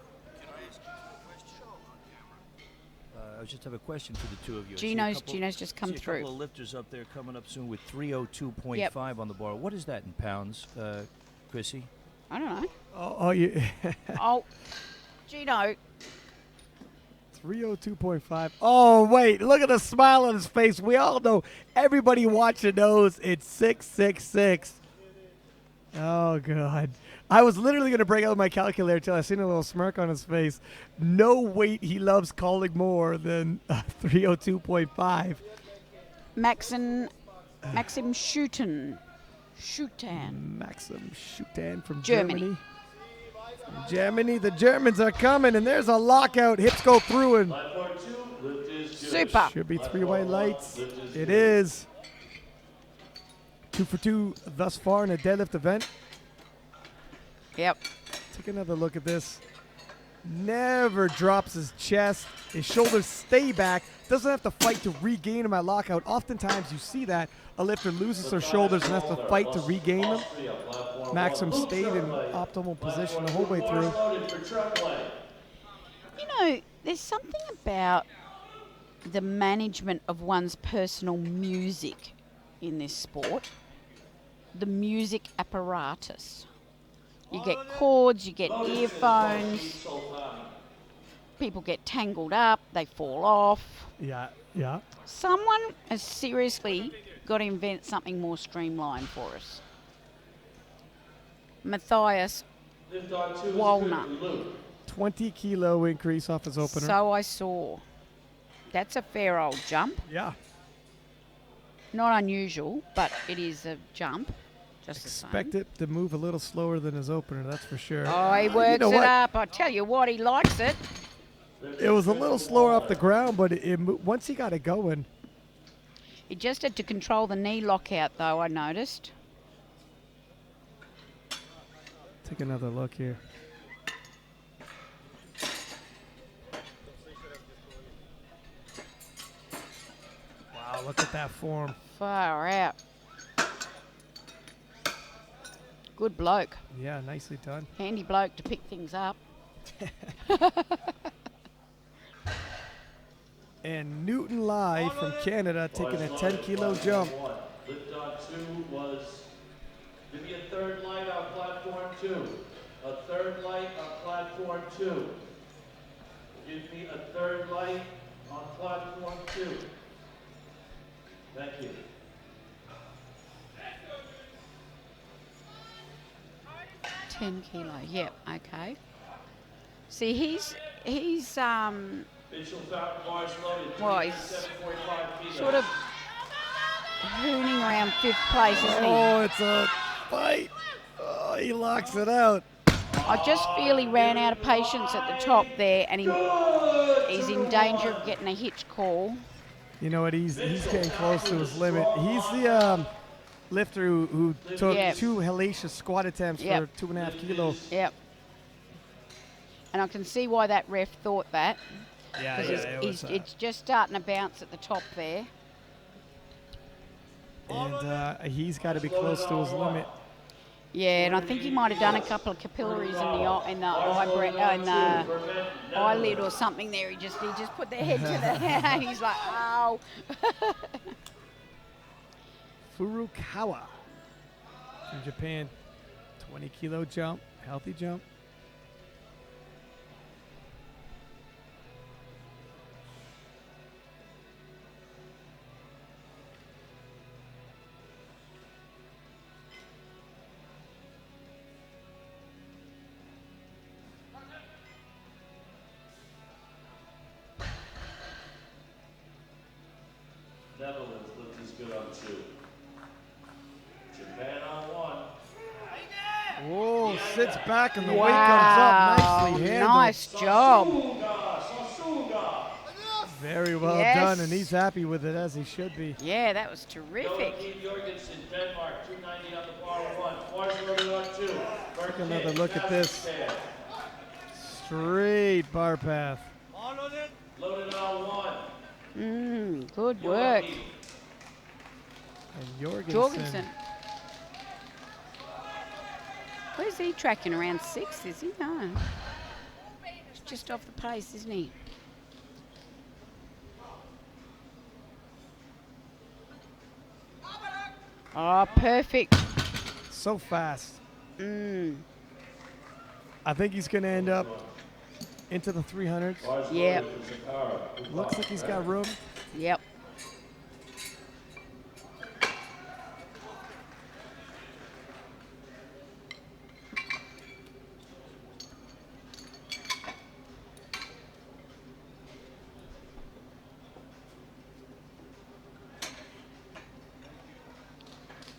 I just have a question for the two of you. Gino's just come A couple through. of lifters up there coming up soon with 302.5 on the bar. What is that in pounds, Chrissy? I don't know. Oh, yeah. Oh, Gino, 302.5. Oh, wait. Look at the smile on his face. We all know, everybody watching knows it's 666. Oh, God. I was literally going to break out my calculator until I seen a little smirk on his face. No weight he loves calling more than 302.5. Maxim Schutan. Maxim Schutan from Germany. Germany. From Germany, the Germans are coming, and there's a lockout. Hips go through, and Platform 2, lift is good. Super. should be 3 white lights. Lift is It good. is 2 for 2 thus far in a deadlift event. Yep. Take another look at this. Never drops his chest. His shoulders stay back. Doesn't have to fight to regain him at lockout. Oftentimes you see that a lifter loses their shoulders and has to fight to regain them. Austria, platform Maxim 1. stayed in Truck leg. optimal position the Platform whole way 2, through. bars loaded for truck leg. You know, there's something about the management of one's personal music in this sport. The music apparatus. You get cords, you get earphones, people get tangled up, they fall off. Yeah, yeah. Someone has seriously got to invent something more streamlined for us. Matthias Lift on 2 is Walnut. good. Loop. 20 kilo increase off his opener. So I saw. That's a fair old jump. Yeah. Not unusual, but it is a jump. Just Expect the same. it to move a little slower than his opener, that's for sure. Oh, he works you know it what? up. I tell you what, he likes it. It was a little slower off the ground, but once he got it going, He just had to control the knee lockout, though, I noticed. take another look here. Wow, look at that form. Far out. Good bloke. Yeah, nicely done. Handy bloke to pick things up. And Newton Lai from Canada taking a 10 kilo jump. Lift on 2 was, give me a third light on platform 2. A third light on platform 2. Give me a third light on platform 2. Thank you. $10 kilo. Yep. Okay. See, he's Mitchell Fountain bars loaded. Well, he's 27.5 kilos. sort of hooning around 5th place, isn't he? Oh, it's a fight. Oh, he locks it out. I just feel he ran out of patience at the top there, and he's in danger of getting a hitch call. You know what? He's getting close to his limit. He's the lifter who took Yep. 2 hellacious squat attempts Yep. for 2.5 kilos. Yep. And I can see why that ref thought that. Yeah, Because it's just starting to bounce at the top there. and he's got to be close to his limit. Yeah, and I think he might have done a couple of capillaries in the eyelid or something there. He just put their head to the he's like, ow. Furukawa from Japan, 20 kilo jump, healthy jump. Netherlands lift is good on 2. Japan on 1. Whoa, sits back and the weight Wow, comes up. Nicely handled. nice job. Sasuga. Very well Yes. done, and he's happy with it, as he should be. Yeah, that was terrific. Joachim Jorgensen, Denmark, 290 on the bar 1. Bars loaded on 2. Take another look at this. Straight bar path. Loaded on 1. Good work. And Jorgensen. Jorgensen. Where's he tracking? Around 6th, is he? No. He's just off the pace, isn't he? Oh, perfect. So fast. Mm. I think he's going to end up into the 300s. Bars Yep. loaded for Zakara. Looks like he's got room. Yep.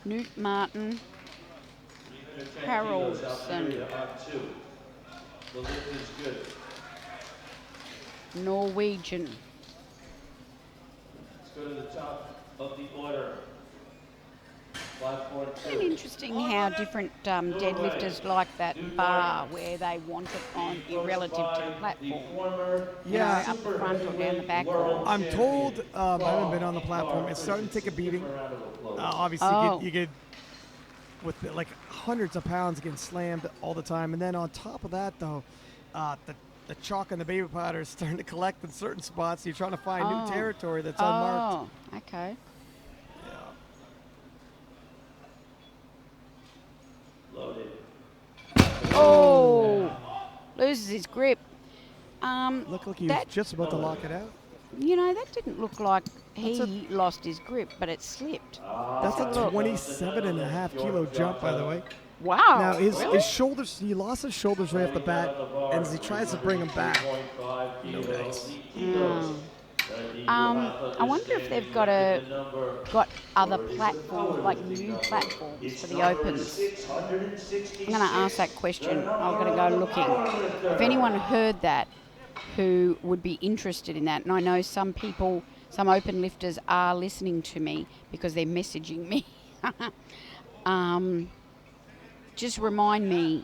Newt Martin, 310 kilos out the Harrelson. area on 2. The lift is good. Norwegian. Let's go to the top of the order. 542. It's interesting how different deadlifters like that bar where they want it on relative to the platform. Yeah. Up the front or down the back. Or, I'm told, I haven't been on the platform, it's starting to take a beating. Obviously, Oh. you get with like hundreds of pounds getting slammed all the time. And then on top of that, though, the chalk and the baby powder is starting to collect in certain spots. You're trying to find new territory that's unmarked. oh, okay. Loaded. Oh, loses his grip. Looked like he was that, just about to lock it out. you know, that didn't look like he That's lost his grip, but it slipped. That's a 27.5 kilo jump, by the way. Wow. Now, really? his shoulders, he lost his shoulders right off the bat, and as he tries to bring them back, no dice. I wonder if they've got other platforms, like new platforms for the opens. I'm going to ask that question. I'm going to go looking. If anyone heard that, who would be interested in that, and I know some people, some open lifters are listening to me because they're messaging me. Just remind me.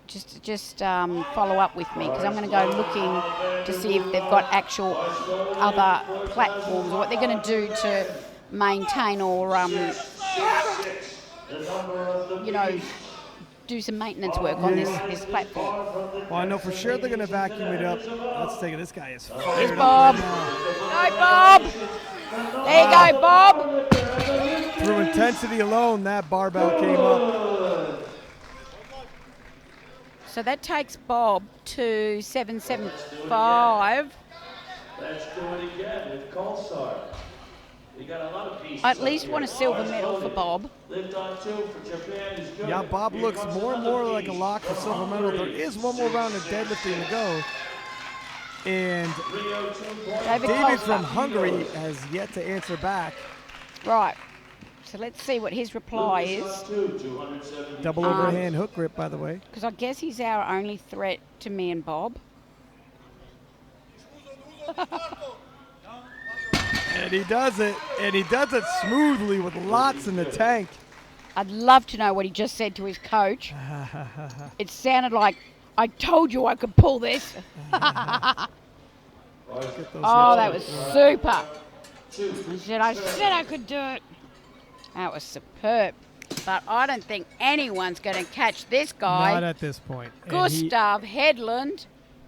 Just follow up with me because I'm going to go looking to see if they've got actual other platforms or what they're going to do to maintain or you know, do some maintenance work on this platform. Well, I know for sure they're going to vacuum it up. Let's take it. This guy is Here's fired up Bob. right Go, Bob. There you go, Bob. now. Through intensity alone, that barbell came up. So that takes Bob to 775. Let's do it again with Colsar. We got a lot of pieces. I at least want a silver medal for Bob. Lift on 2 for Japan is good. Yeah, Bob looks more and more like a lock for silver medal. There is one more round of deadlifting to go. And David David from Colstar. Hungary has yet to answer back. Right. So let's see what his reply is. Double overhand hook grip, by the way. Because I guess he's our only threat to me and Bob. And he does it. And he does it smoothly with lots in the tank. I'd love to know what he just said to his coach. It sounded like, I told you I could pull this. Oh, that was super. I said I could do it. That was superb. But I don't think anyone's going to catch this guy. Not at this point. And Gustav Hedlund.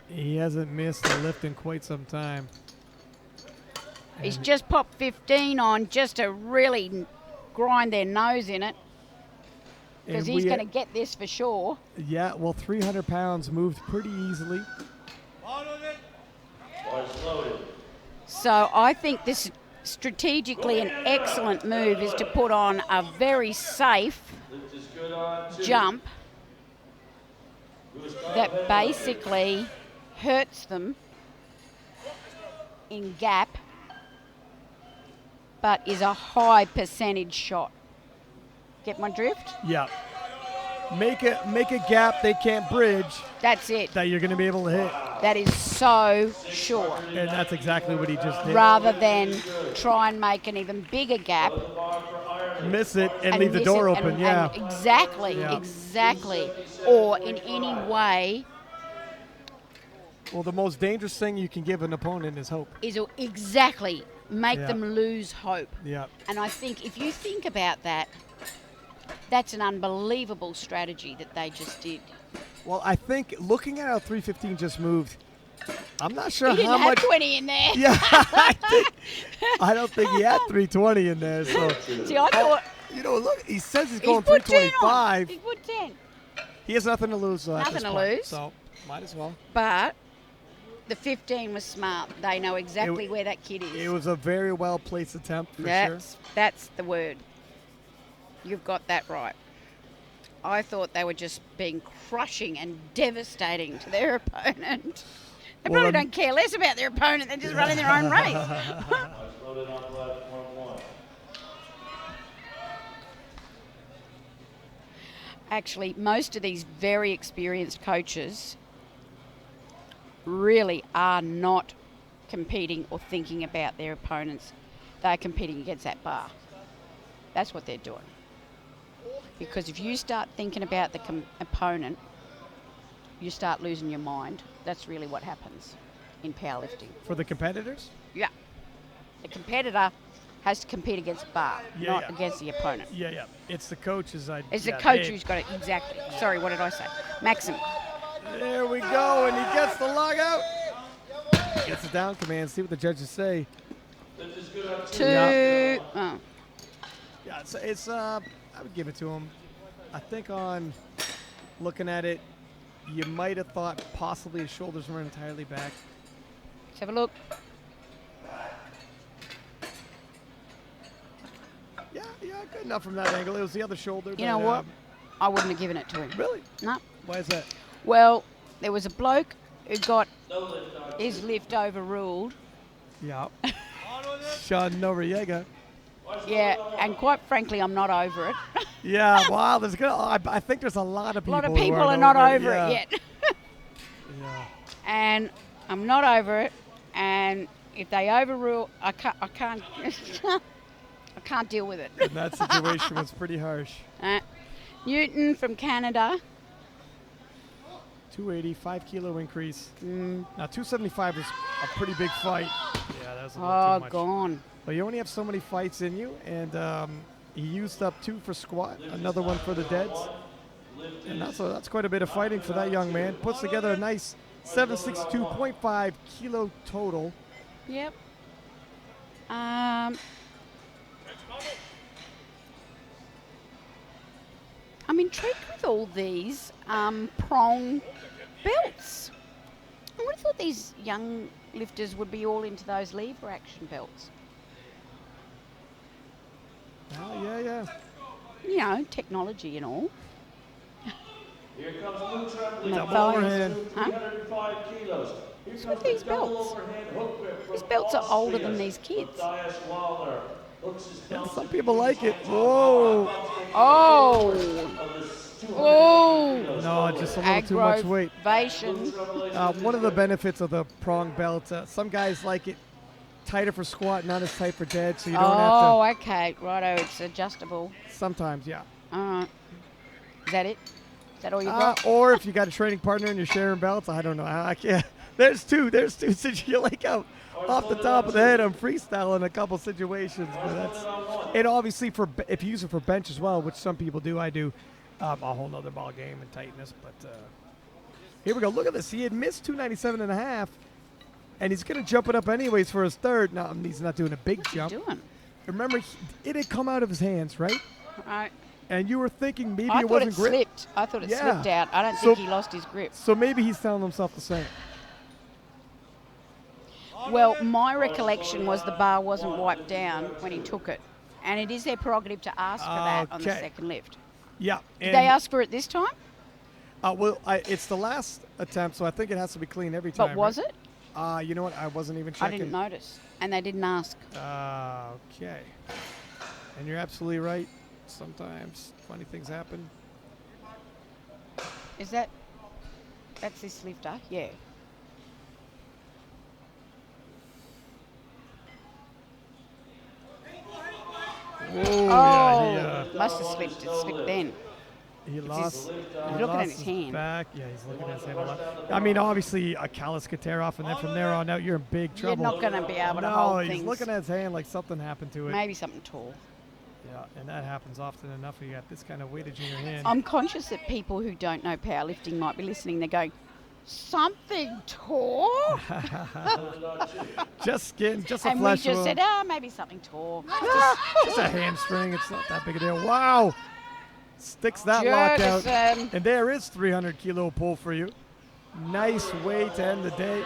he hasn't missed a lift in quite some time. He's just popped 15 on just to really grind their nose in it. Because And he's we- going to get this for sure. Yeah, well, 300 pounds moved pretty easily. Bars loaded. So I think this strategically an excellent move is to put on a very safe Lift is good on 2. jump Gustav that Hedlund. basically hurts them in gap, but is a high percentage shot. Get my drift? Yeah. Make a gap they can't bridge That's it. that you're going to be able to hit. That is so sure. And that's exactly what he just did. Rather than try and make an even bigger gap Miss it and leave the miss door it open, and- yeah. and exactly, Yeah. exactly. Or in any way Well, the most dangerous thing you can give an opponent is hope. is exactly make Yeah. them lose hope. Yeah. And I think if you think about that, that's an unbelievable strategy that they just did. Well, I think looking at how 315 just moved, I'm not sure He didn't how have much. 20 in there. Yeah, I don't think he had 320 in there. So, See, I thought you know, look, he says he's he's going put 10 on. 325. He's put 10. He has nothing to lose. At Nothing this to point. lose. So Might as well. But the 15 was smart. They know exactly where that kid is. It was a very well placed attempt for sure. That's the word. You've got that right. I thought they were just being crushing and devastating to their opponent. They probably don't care less about their opponent. They're just running their own race. Loaded on platform 1. Actually, most of these very experienced coaches really are not competing or thinking about their opponents. They're competing against that bar. That's what they're doing. Because if you start thinking about the opponent, you start losing your mind. That's really what happens in powerlifting. For the competitors? Yeah. The competitor has to compete against bar, not against the opponent. Yeah. It's the coach's idea. It's the coach who's got it. Exactly. Sorry, what did I say? Maxim. There we go, and he gets the log out. Gets it down command. See what the judges say. Two. Oh. Yeah, it's I would give it to him. I think on looking at it, you might have thought possibly his shoulders weren't entirely back. Let's have a look. Yeah, good enough from that angle. It was the other shoulder. You know what? I wouldn't have given it to him. Really? No. Why is that? Well, there was a bloke who got his lift overruled. Yeah. Sean Noriega. Yeah, and quite frankly, I'm not over it. Yeah, wow. I think there's a lot of A people. lot of who people aren't are not over over it yet. Yeah. And I'm not over it. And if they overrule, I can't I can't deal with it. And that situation was pretty harsh. Newton from Canada. 280, 5 kilo increase. Now 275 is a pretty big fight. Yeah, that was a little too much. Gone. But you only have so many fights in you, and he used up 2 for squat, another one for the deads. And that's quite a bit of fighting for that young man. Puts together a nice 762.5 kilo total. Yep. I'm intrigued with all these prong belts. I would have thought these young lifters would be all into those lever action belts. Oh, yeah. You know, technology and all. Here comes Luke Tremblay. And the Double thighs. overhead. 305 kilos. Here What's comes with these the double belts? overhead hook grip from These belts are older Austria. than these kids. Matthias Wallner hooks his Yeah, belt some people like it. Whoa. Oh! Oh! No, just a little too much weight. Aggravation. One of the benefits of the prong belt, some guys like it tighter for squat, not as tight for dead, so you don't Oh, have okay. Righto, it's adjustable. to. Sometimes, yeah. All right. Is that it? Is that all you got? Or if you got a training partner and you're sharing belts, I don't know. I can't. There's two. Since you're like out off the top of the head, I'm freestyling a couple situations, but that's. And obviously, if you use it for bench as well, which some people do, I do, a whole nother ball game and tightness. But here we go. Look at this. He had missed 297.5, and he's going to jump it up anyways for his third. No, he's not doing a big jump. What are you doing? Remember, it had come out of his hands, right? Right. And you were thinking maybe I it thought wasn't it grip. slipped. I thought it Yeah. slipped out. I don't So- think he lost his grip. So maybe he's telling himself the same. Well, my recollection was the bar wasn't wiped down when he took it. And it is their prerogative to ask for that on the Okay. second lift. Yeah. Did they ask for it this time? It's the last attempt, so I think it has to be clean every time. But was it? You know what? I wasn't even I checking. didn't notice. And they didn't ask. Okay. And you're absolutely right. Sometimes funny things happen. Is that's this lifter? Yeah. Oh, Must have slipped. It slipped then. he lost. He's looking at his hand. Back. Yeah, he's looking at his hand a lot. I mean, obviously, a callus could tear off, and then from there on out, you're in big You're trouble. not going to be able to no, hold he's things. looking at his hand like something happened to it. Maybe something tall. Yeah, and that happens often enough. You got this kind of weightage in your hand. I'm conscious that people who don't know powerlifting might be listening. They're going, something tall? Just skin, just a And we flesh just wound. said, maybe something tall. Just a hamstring. It's not that big a deal. Wow. Sticks that lockout. Jurgensen. And there is 300 kilo pull for you. Nice way to end the day.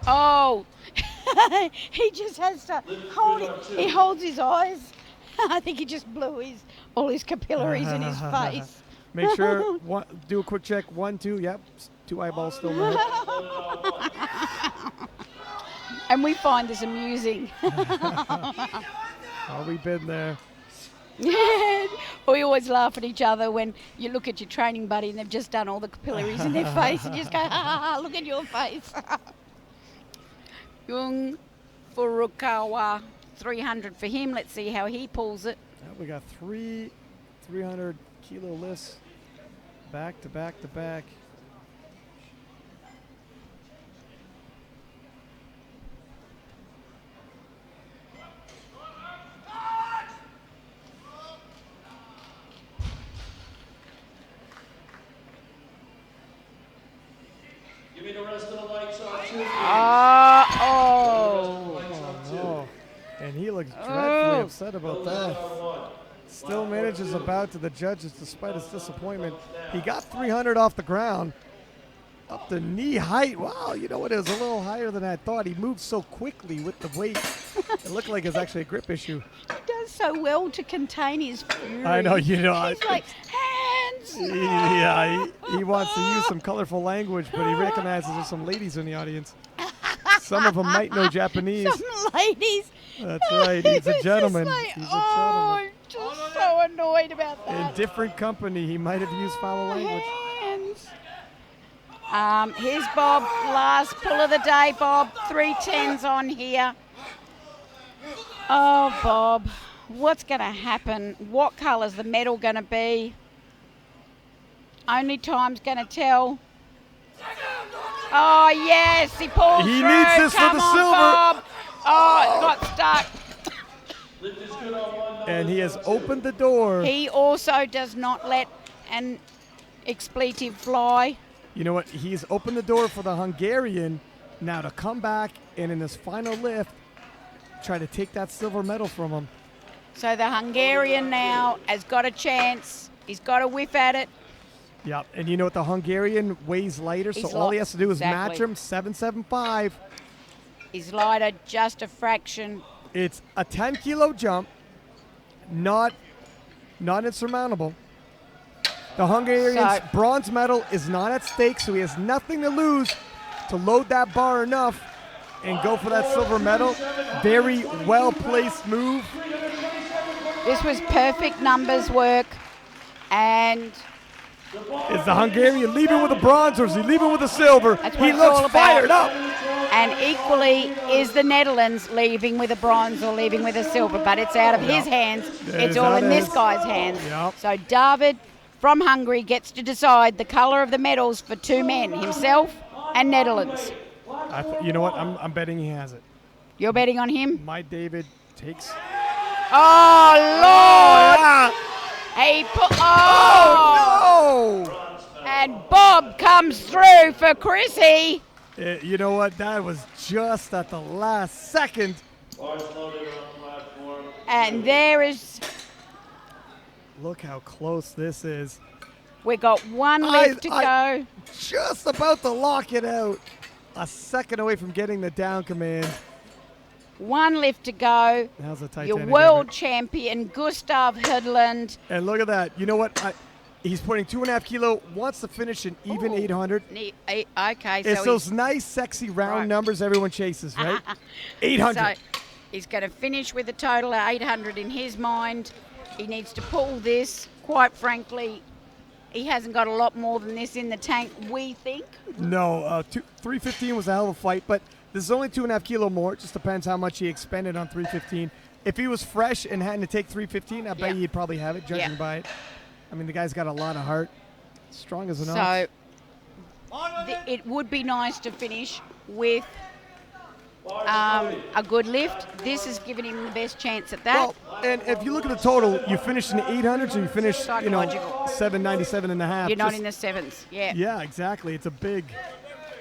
Oh, he just has to hold it. He holds his eyes. I think he just blew all his capillaries in his face. Make sure, do a quick check. 1, 2, yep. 2 eyeballs still moving. And we find this amusing. Oh, we've been there. We always laugh at each other when you look at your training buddy and they've just done all the capillaries in their face and you just go, ha, look at your face. Jung Furukawa, 300 for him. Let's see how he pulls it. We got 300 kilo lifts back to back to back. Give me the rest of the lights on too. Oh. No. And he looks dreadfully upset about that. Still manages about to the judges despite his disappointment. He got 300 off the ground. Up to knee height. Wow, you know what? It was a little higher than I thought. He moved so quickly with the weight. It looked like it's actually a grip issue. He does so well to contain his fury. I know, you know. He's like, hands! Yeah, he wants to use some colorful language, but he recognizes there's some ladies in the audience. Some of them might know Japanese. Some ladies. That's right. He's a gentleman. Like, He's a oh, gentleman. I'm just so annoyed about that. In different company, he might have used foul language. Hands. Here's Bob. Last pull of the day, Bob. 3 10s on here. Oh, Bob. What's going to happen? What colour's the medal going to be? Only time's going to tell. Oh, yes. He pulled He through. needs this for Come the on, silver. Bob. Oh, it got stuck. And he has opened the door. He also does not let an expletive fly. You know what? He's opened the door for the Hungarian now to come back and in his final lift try to take that silver medal from him. So the Hungarian now has got a chance. He's got a whiff at it. Yep. And you know what? The Hungarian weighs lighter, so He's all he has to do is match exactly. him. 775. He's lighter just a fraction. It's a 10-kilo jump, not insurmountable. The Hungarian's bronze medal is not at stake, so he has nothing to lose to load that bar enough and go for that silver medal. Very well-placed move. This was perfect numbers work. And Is the Hungarian leaving with a bronze or is he leaving with a silver? That's what He it's all looks about. fired up. and equally is the Netherlands leaving with a bronze or leaving with a silver, but it's out of his hands. It's all in this guy's hands. Yep. So David from Hungary gets to decide the colour of the medals for two men, himself and Netherlands. You know what? I'm betting he has it. You're betting on him? My David takes. Oh, Lord! Yeah. He put. Oh! No! And Bob comes through for Chrissy. You know what? That was just at the last second. And there is. Look how close this is. We got one lift to go. Just about to lock it out. A second away from getting the down command. One lift to go. How's the Titanic? Your world champion, Gustav Hedlund. And look at that. You know what? He's putting 2.5 kilo. Wants to finish an even 800. Okay, It's so those nice, sexy round numbers everyone chases, right? 800. So he's going to finish with a total of 800 in his mind. He needs to pull this. Quite frankly, he hasn't got a lot more than this in the tank, we think. No, 315 was a hell of a fight, but this is only 2.5 kilo more. It just depends how much he expended on 315. If he was fresh and hadn't to take 315, I bet he'd probably have it, judging by it. I mean, the guy's got a lot of heart. Strong as an ox. So it would be nice to finish with a good lift. This has given him the best chance at that. Well, and if you look at the total, you finished in 800, so you finished, Psychological. 797 and a half. You're not in the sevens, Yeah, exactly.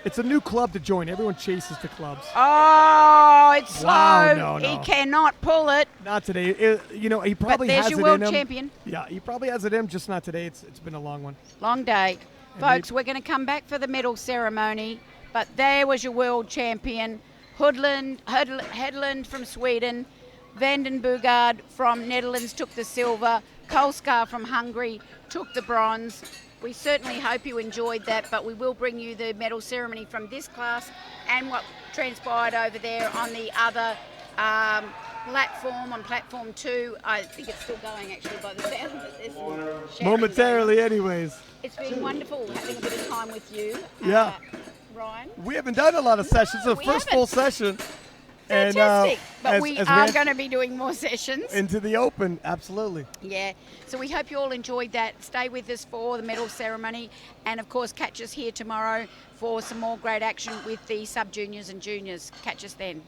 It's a new club to join. Everyone chases the clubs. Oh, it's slow. Wow, no. He cannot pull it. Not today. He probably But there's has your it world in him. champion. Yeah, he probably has it in him, just not today. It's been a long one. Long day. Folks, we're going to come back for the medal ceremony, but there was your world champion, Hedlund from Sweden, Vandenbugard from Netherlands took the silver, Kolskar from Hungary took the bronze. We certainly hope you enjoyed that, but we will bring you the medal ceremony from this class and what transpired over there on the other platform, on platform 2. I think it's still going actually by the sound of it. There's some shouting Momentarily, going on. anyways. It's been wonderful having a bit of time with you, Yeah. Ryan. We haven't done a lot of sessions. It's the we first haven't. full session. Fantastic. But as we we are head going to be doing more sessions. into the open, absolutely. Yeah. So we hope you all enjoyed that. Stay with us for the medal ceremony. And, of course, catch us here tomorrow for some more great action with the sub-juniors and juniors. Catch us then.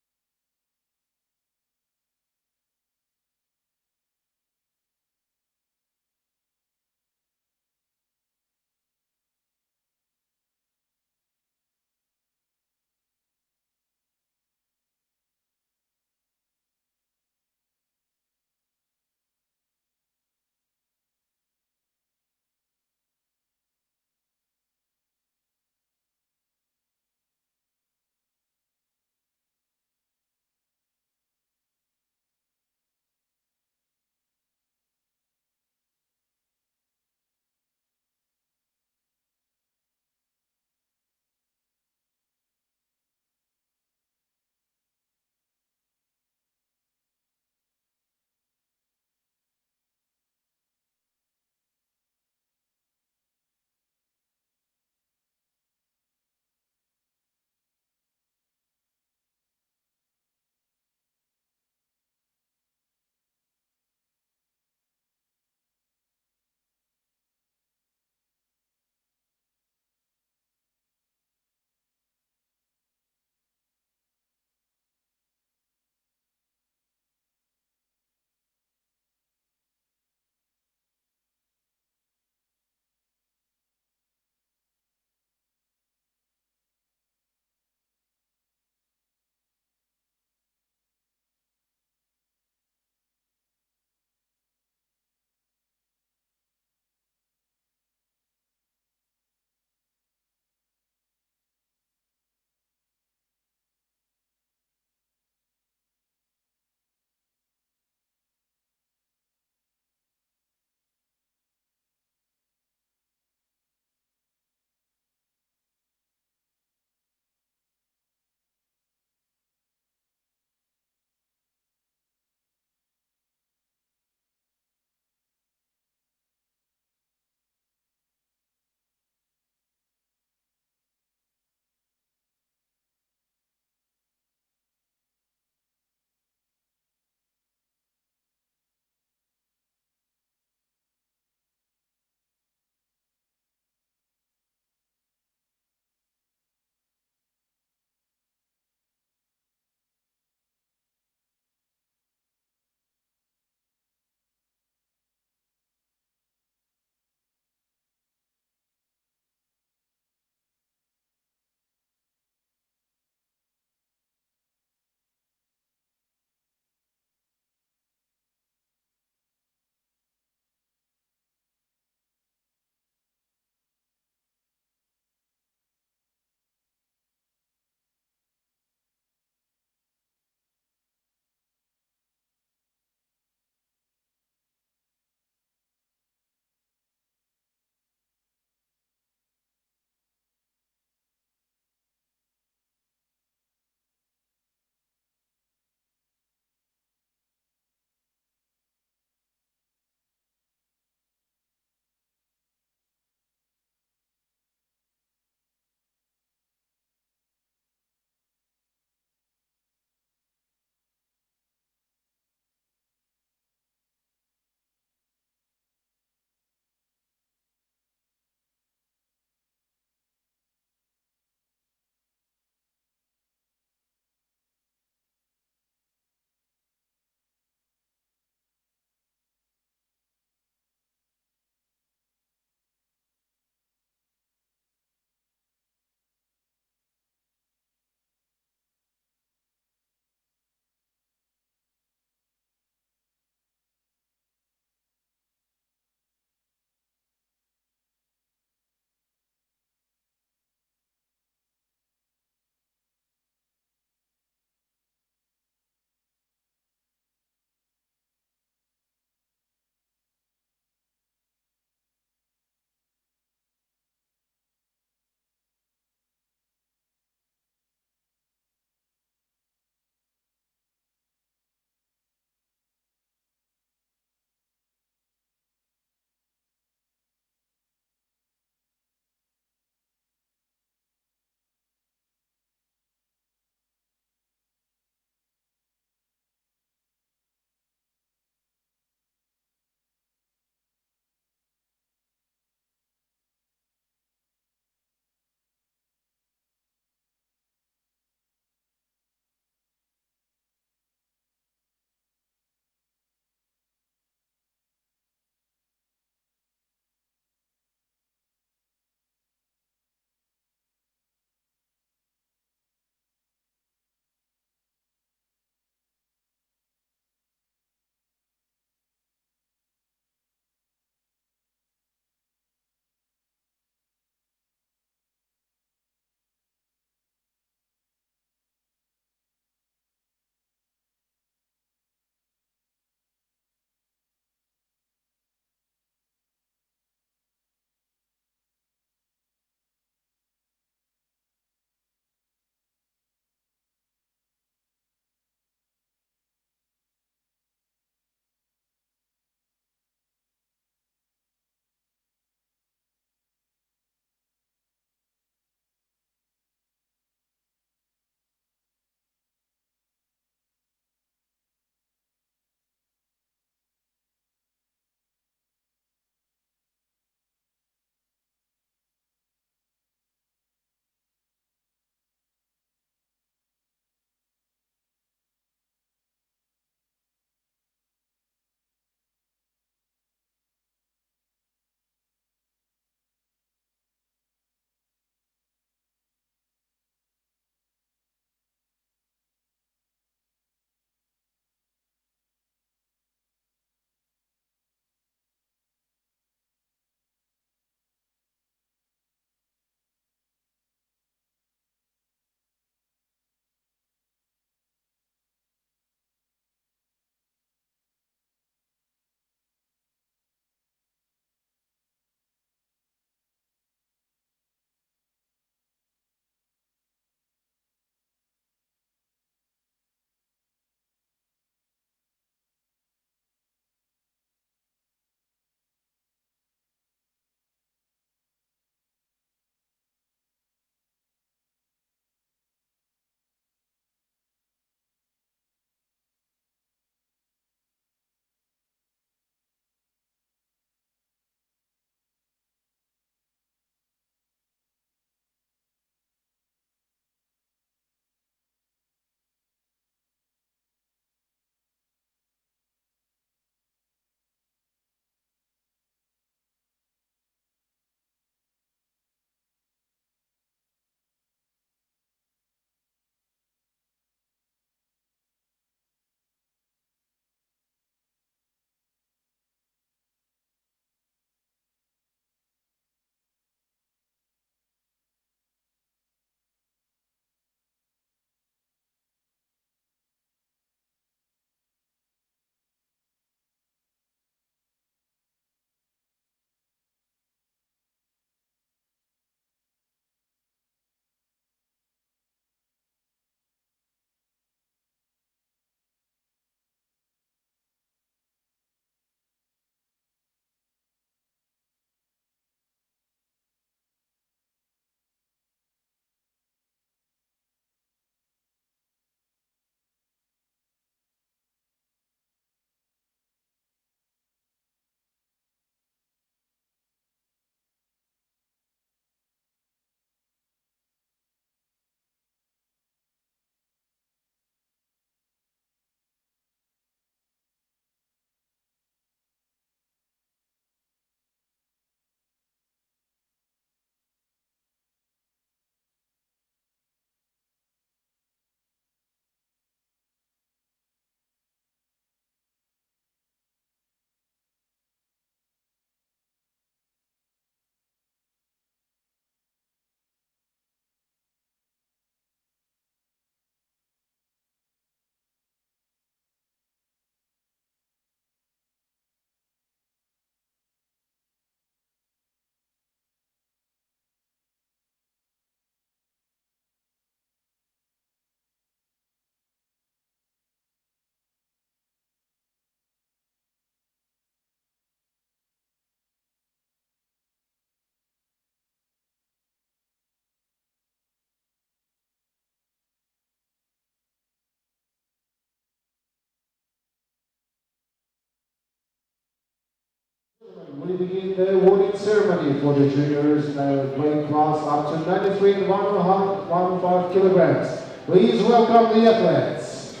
We begin the awarding ceremony for the juniors weight class up to 93 and 105 kilograms. Please welcome the athletes.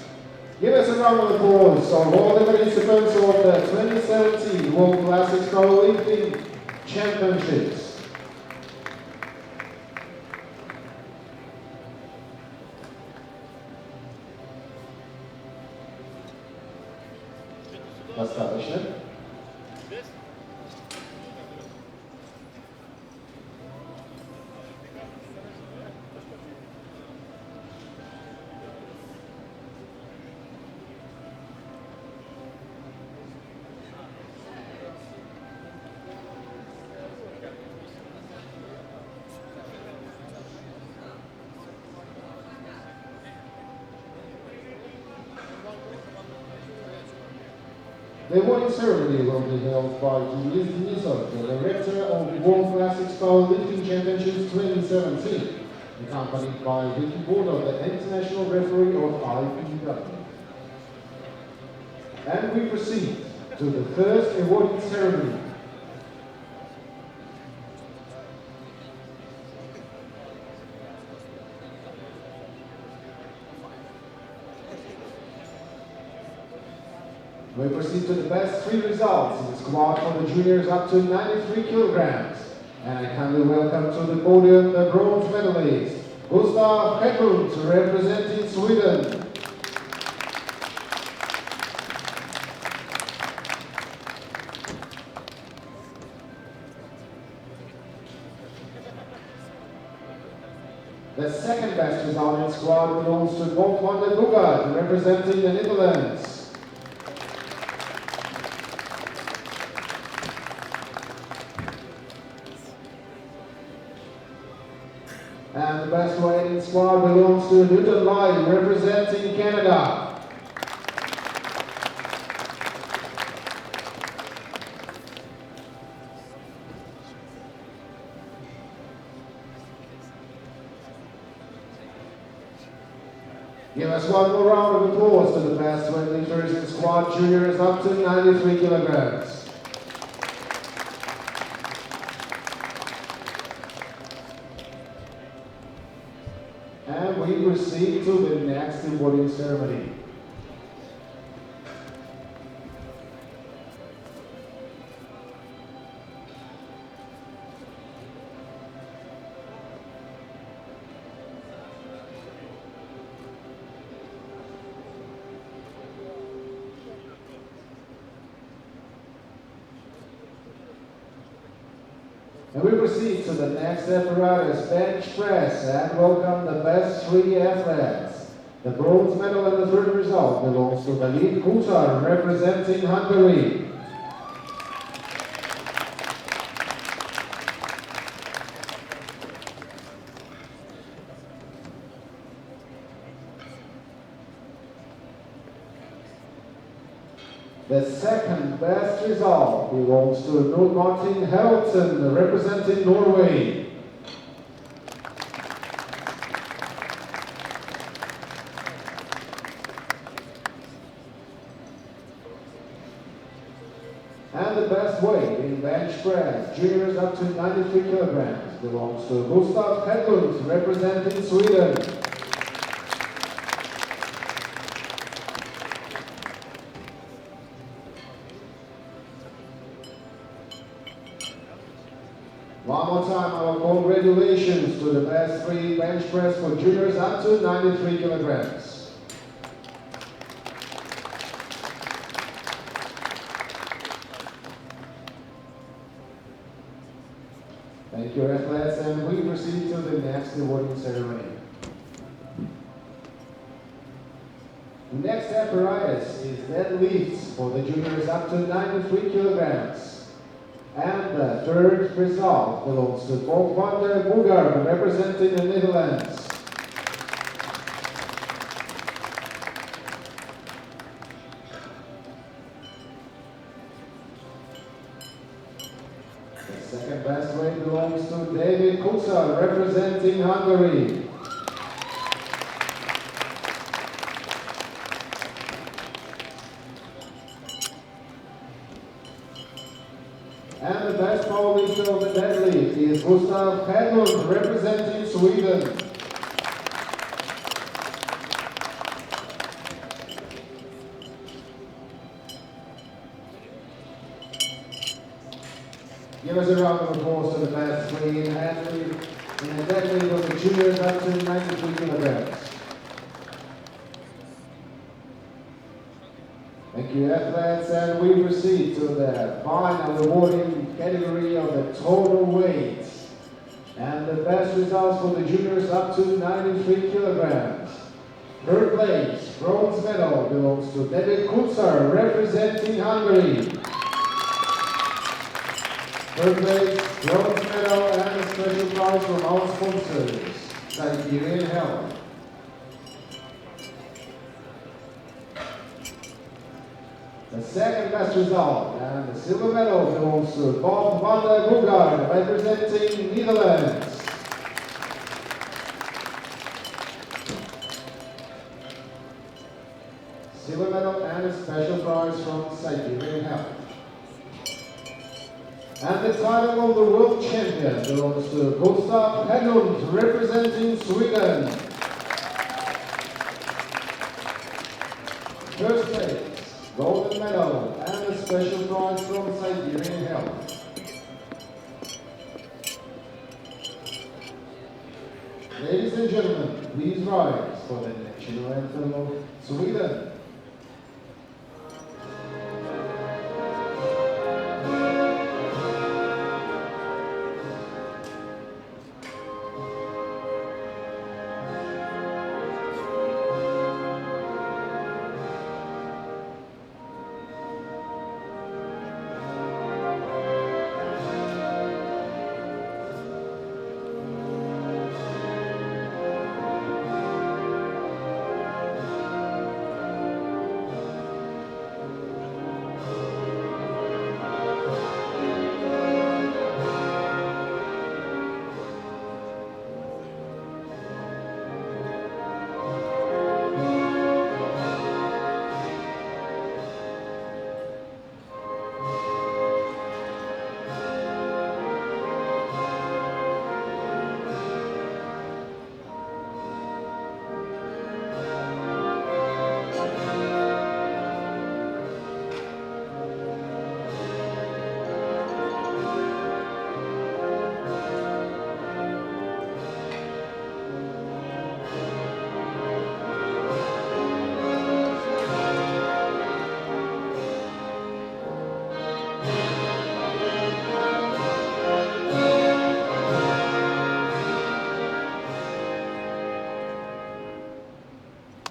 Give us a round of applause of all the participants of the 2017 World Classics Powerlifting Championships. Достаточно. The awarding ceremony will be held by Denis Denisov, the Director of World Classics Powerlifting Championships 2017, accompanied by Vicky Bordo, the International Referee of IPW. And we proceed to the first awarding ceremony. We proceed to the best three results in the squat for the juniors up to 93 kilograms. And I kindly welcome to the podium the bronze medalist, Gustav Hedlund, representing Sweden. The second best result in squat belongs to Bob van der Boegard, representing the Netherlands. And the best weight in squad belongs to Newton Lai, representing Canada. Give us one more round of applause to the best weightlifters in squad juniors up to 93 kilograms. And we proceed to the next awarding ceremony. And we proceed to the next apparatus, bench press, and welcome the best three athletes. The bronze medal and the third result belongs to Dalit Kutar, representing Hungary. The second best result belongs to Knud Martin Helton, representing Norway. And the best weight in bench press, juniors up to 93 kilograms, belongs to Gustav Hedlund, representing Sweden. One more time, our congratulations to the best three bench press for juniors up to 93 kilograms. Thank you, athletes, and we proceed to the next awarding ceremony. The next apparatus is deadlifts for the juniors up to 93 kilograms. And the third result belongs to Bob van der Boegard, representing the Netherlands. The second best weight belongs to David Kutsar, representing Hungary. of the deadlift is Gustav Hedlund representing Sweden. Give us a round of applause to the best three athletes in the deadlift of the juniors up to 93 kilograms. Thank you, athletes, and we proceed to the final awarding category of the total weight. And the best results for the juniors up to 93 kilograms. Third place, bronze medal belongs to David Kutsar representing Hungary. Third place, bronze medal and a special prize from our sponsors, Siberian Health. The second best result and the silver medal belongs to Bob van der Bogaard representing Netherlands. Silver medal and a special prize from Siberian Health. And the title of the world champion belongs to Gustav Hedlund representing Sweden. First place, golden medal and a special prize from Siberian Health. Ladies and gentlemen, please rise for the national anthem of Sweden.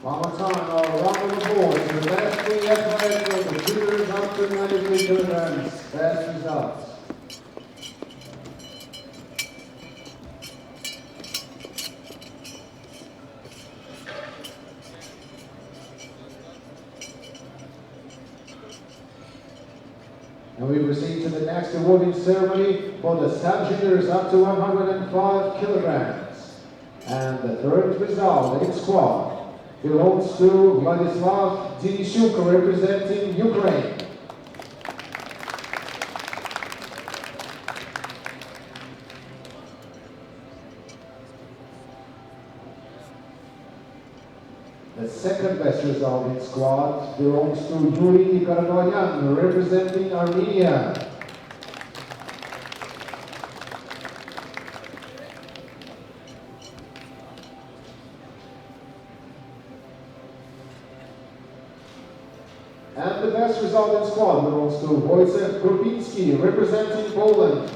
One more time, a round of applause to the best three athletes of the juniors up to 93 kilograms. Best results. And we proceed to the next awarding ceremony for the sub-juniors up to 105 kilograms. And the third result in squat belongs to Vladislav Dinishuk representing Ukraine. The second best result in squat belongs to Yuri Karavayan representing Armenia. And the best result in squat belongs to Wojciech Grubiński representing Poland.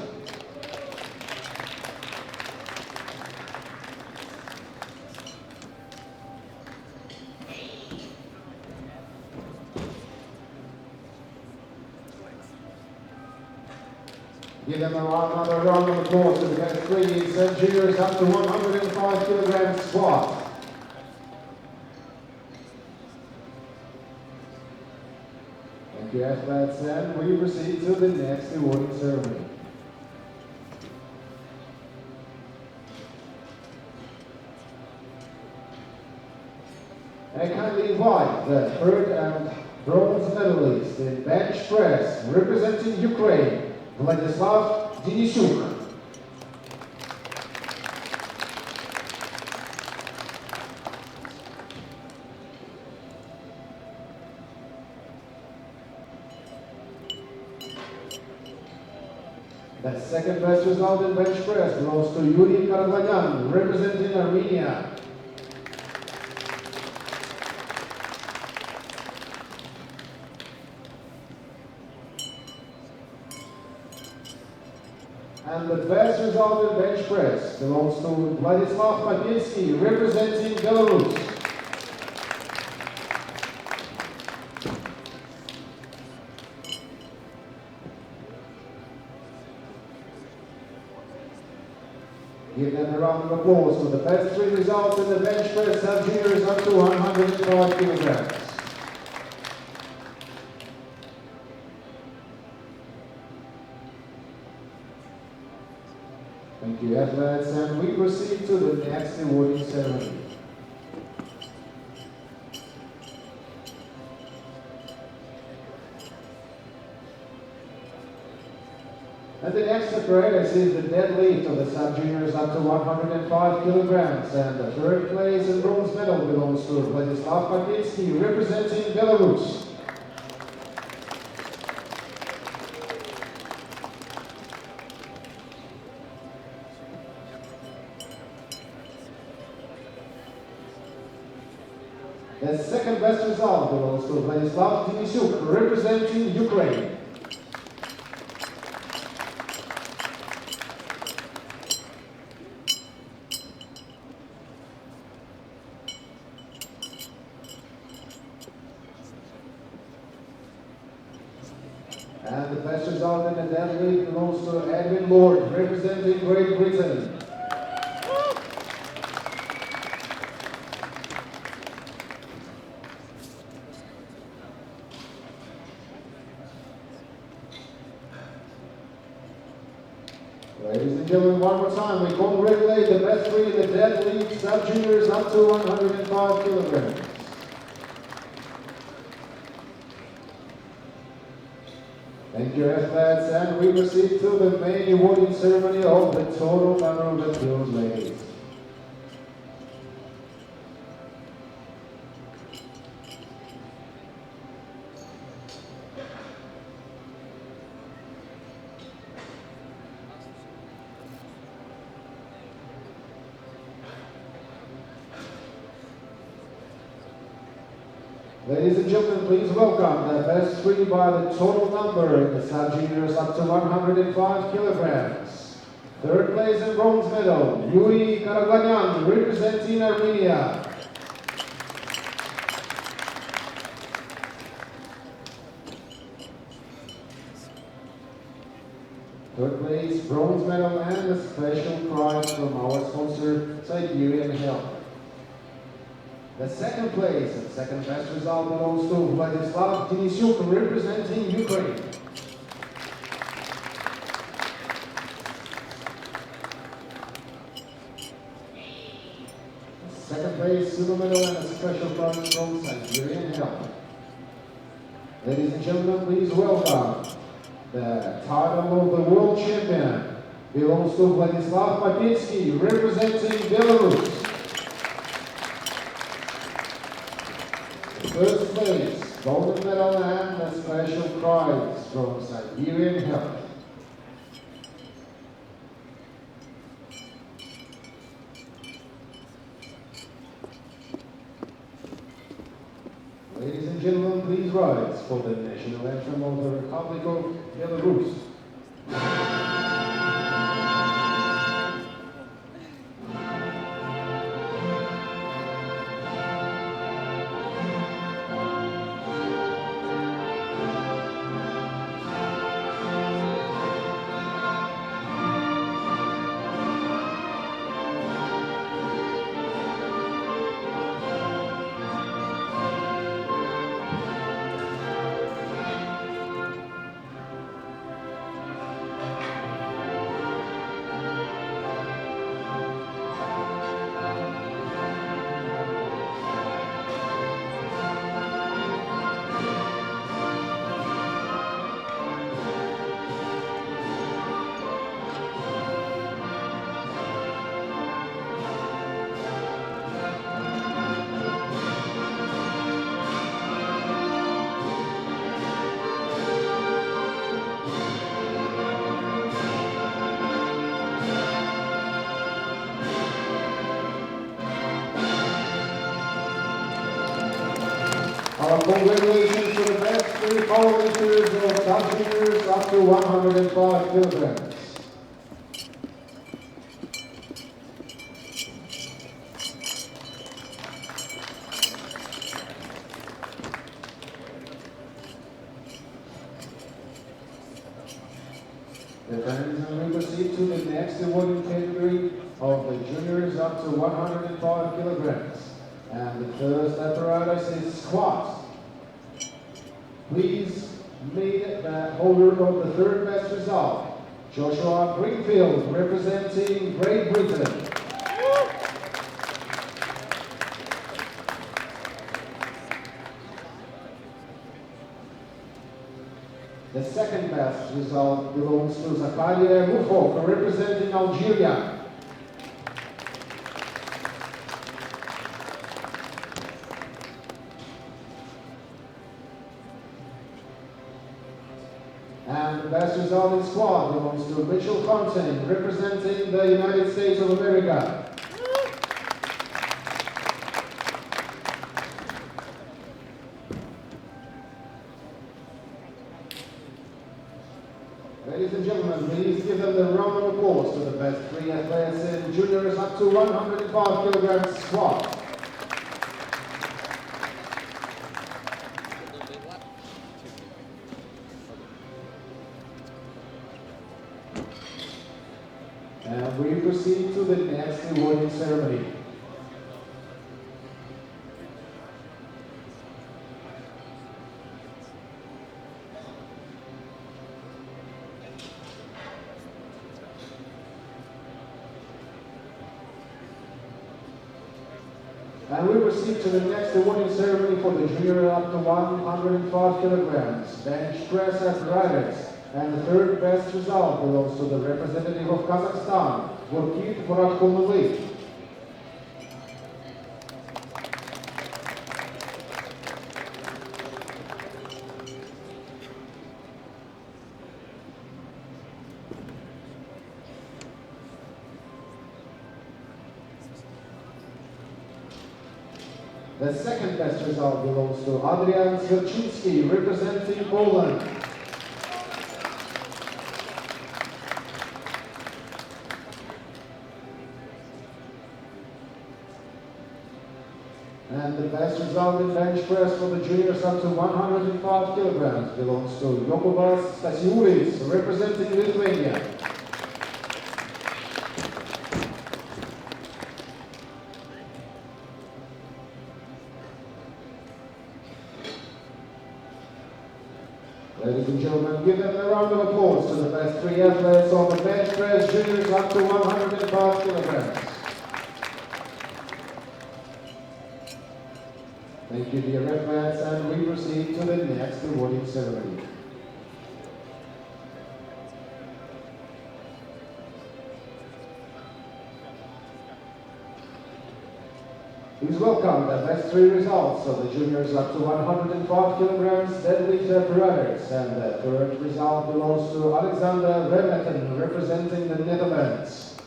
Give them another round of applause to the best three sub-juniors up to 105 kilograms squat. Thank you, athletes, and we proceed to the next awarding ceremony. I kindly invite the third and bronze medalist in bench press representing Ukraine, Vladislav Denisuk. The second best result in bench press belongs to Yuri Karaglanyan, representing Armenia. And the best result in bench press belongs to Vladislav Papinsky, representing Belarus. Give them a round of applause for the best three results in the bench press sub-juniors up to 105 kilograms. Thank you, athletes, and we proceed to the next awarding ceremony. And the next apparatus is the deadlift of the sub-juniors up to 105 kilograms, and the third place and bronze medal belongs to Vladislav Papinsky, representing Belarus. The second best result belongs to Vladislav Denisuk, representing Ukraine. And the best result in the deadlift belongs to Edwin Lord, representing Great Britain. Ladies and gentlemen, one more time, we congratulate the best three in the deadlift sub-juniors up to 105 kilograms. Thank you, athletes, and we proceed to the main awarding ceremony of the total number of the field ladies. Ladies and gentlemen, please welcome the best three by the total number in the sub-juniors up to 105 kilograms. Third place and bronze medal, Yuri Karaglanyan, representing Armenia. Third place, bronze medal, and a special prize from our sponsor, Siberian Health. The second place and second best result belongs to Vladislav Denisuk, representing Ukraine. Second place, silver medal, and a special prize from Siberian Health. Ladies and gentlemen, please welcome the title of the world champion belongs to Vladislav Papinsky, representing Belarus. First place, golden medal and a special prize from Siberian Health. Ladies and gentlemen, please rise for the national anthem of the Republic of Belarus. Our congratulations to the best 3 powerlifters of top juniors up to 105 kilograms. The friends, and we proceed to the next awarding category of the juniors up to 105 kilograms. And the first apparatus is squat. Please meet the holder of the third best result, Joshua Greenfield, representing Great Britain. The second best result belongs to Zakaria Mufok, representing Algeria. And the best result in squad belongs to Mitchell Fontaine, representing the United States of America. Ladies and gentlemen, please give them the round of applause to the best 3 athletes in juniors up to 105 kilograms squat. And we proceed to the next awarding ceremony. And we proceed to the next awarding ceremony for the junior up to 105 kilograms bench press apparatus. And the third best result belongs to the representative of Kazakhstan, Burkit Muratkulmalik. The second best result belongs to Adrian Sierczynski, representing Poland. And the best result in bench press for the juniors up to 105 kilograms belongs to Jokubas Stasiulis, representing Lithuania. Ladies and gentlemen, give them a round of applause to the best 3 athletes on the bench press juniors up to 105 kilograms. Thank you, dear athletes, and we proceed to the next awarding ceremony. Please welcome the best 3 results of the juniors up to 105 kilograms deadlift apparatus, and the third result belongs to Alexander Remetten, representing the Netherlands.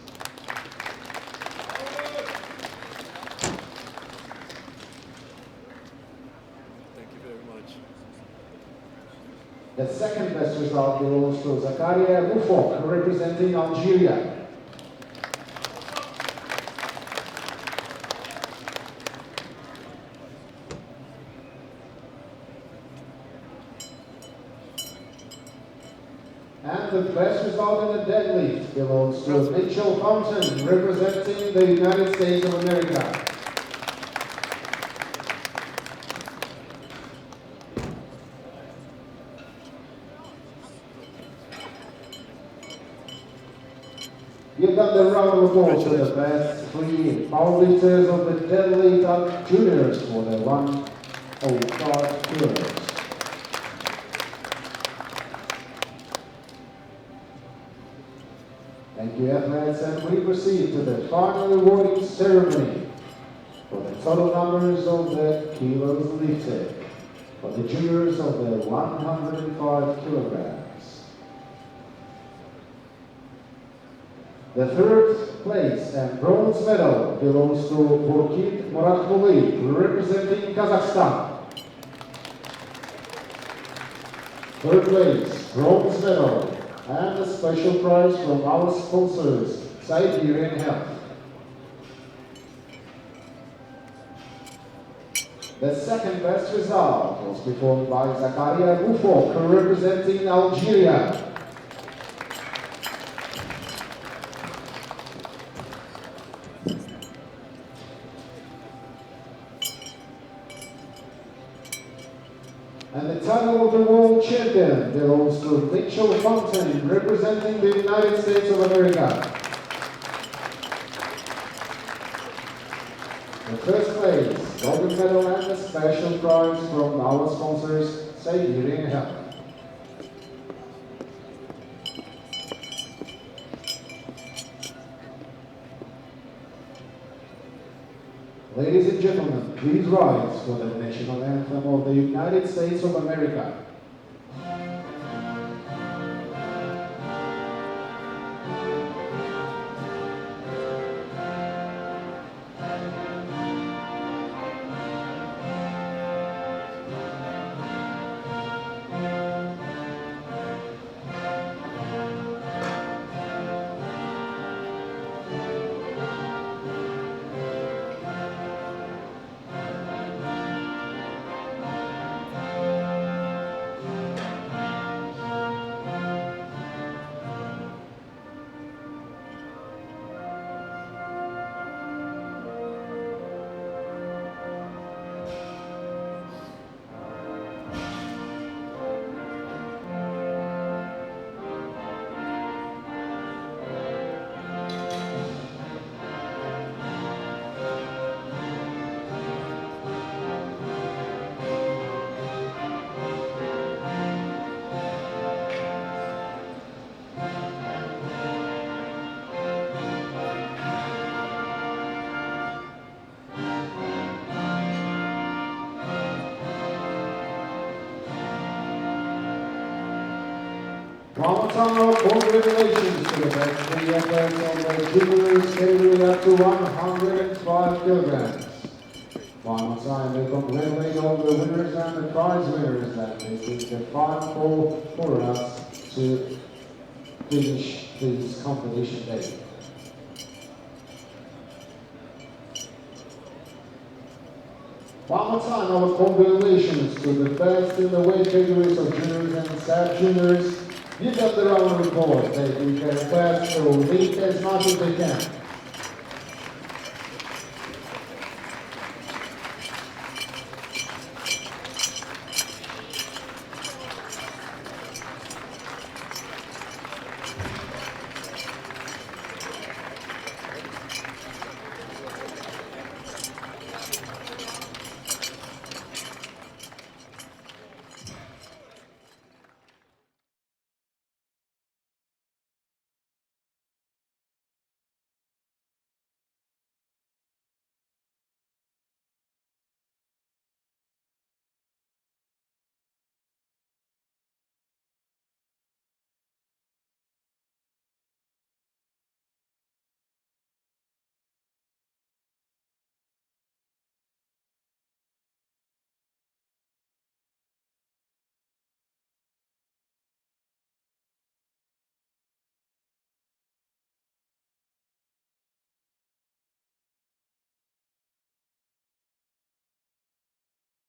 Thank you very much. The second best result belongs to Zakaria Mufok, representing Algeria. And the best result in the deadlift belongs to Mitchell Fontaine, representing the United States of America. Give them the round of applause to the best 3 powerlifters of the deadlift juniors for the 105 kilos. Thank you, athletes, and we proceed to the final awarding ceremony for the total numbers of the kilos lifted for the juniors of the 105 kilograms. The third place and bronze medal belongs to Burkit Muratkulmalik, representing Kazakhstan. Third place, bronze medal, and a special prize from our sponsors, Siberian Health. The second best result was performed by Zakaria Bufok, representing Algeria. And the title of the world champion belongs to Mitchell Fountain, representing the United States of America. The first place, golden medal and a special prize from our sponsors, Siberian Health. Ladies and gentlemen, please rise for the national anthem of the United States of America. One more time, congratulations to the best three athletes on the juniors category up to 105 kilograms. One more time, we congratulate all the winners and the prize winners, and this is the final call for us to finish this competition day. One more time, our congratulations to the best in the weight categories of juniors and sub-juniors. Give them the round of applause. They do their best to lead as much as they can.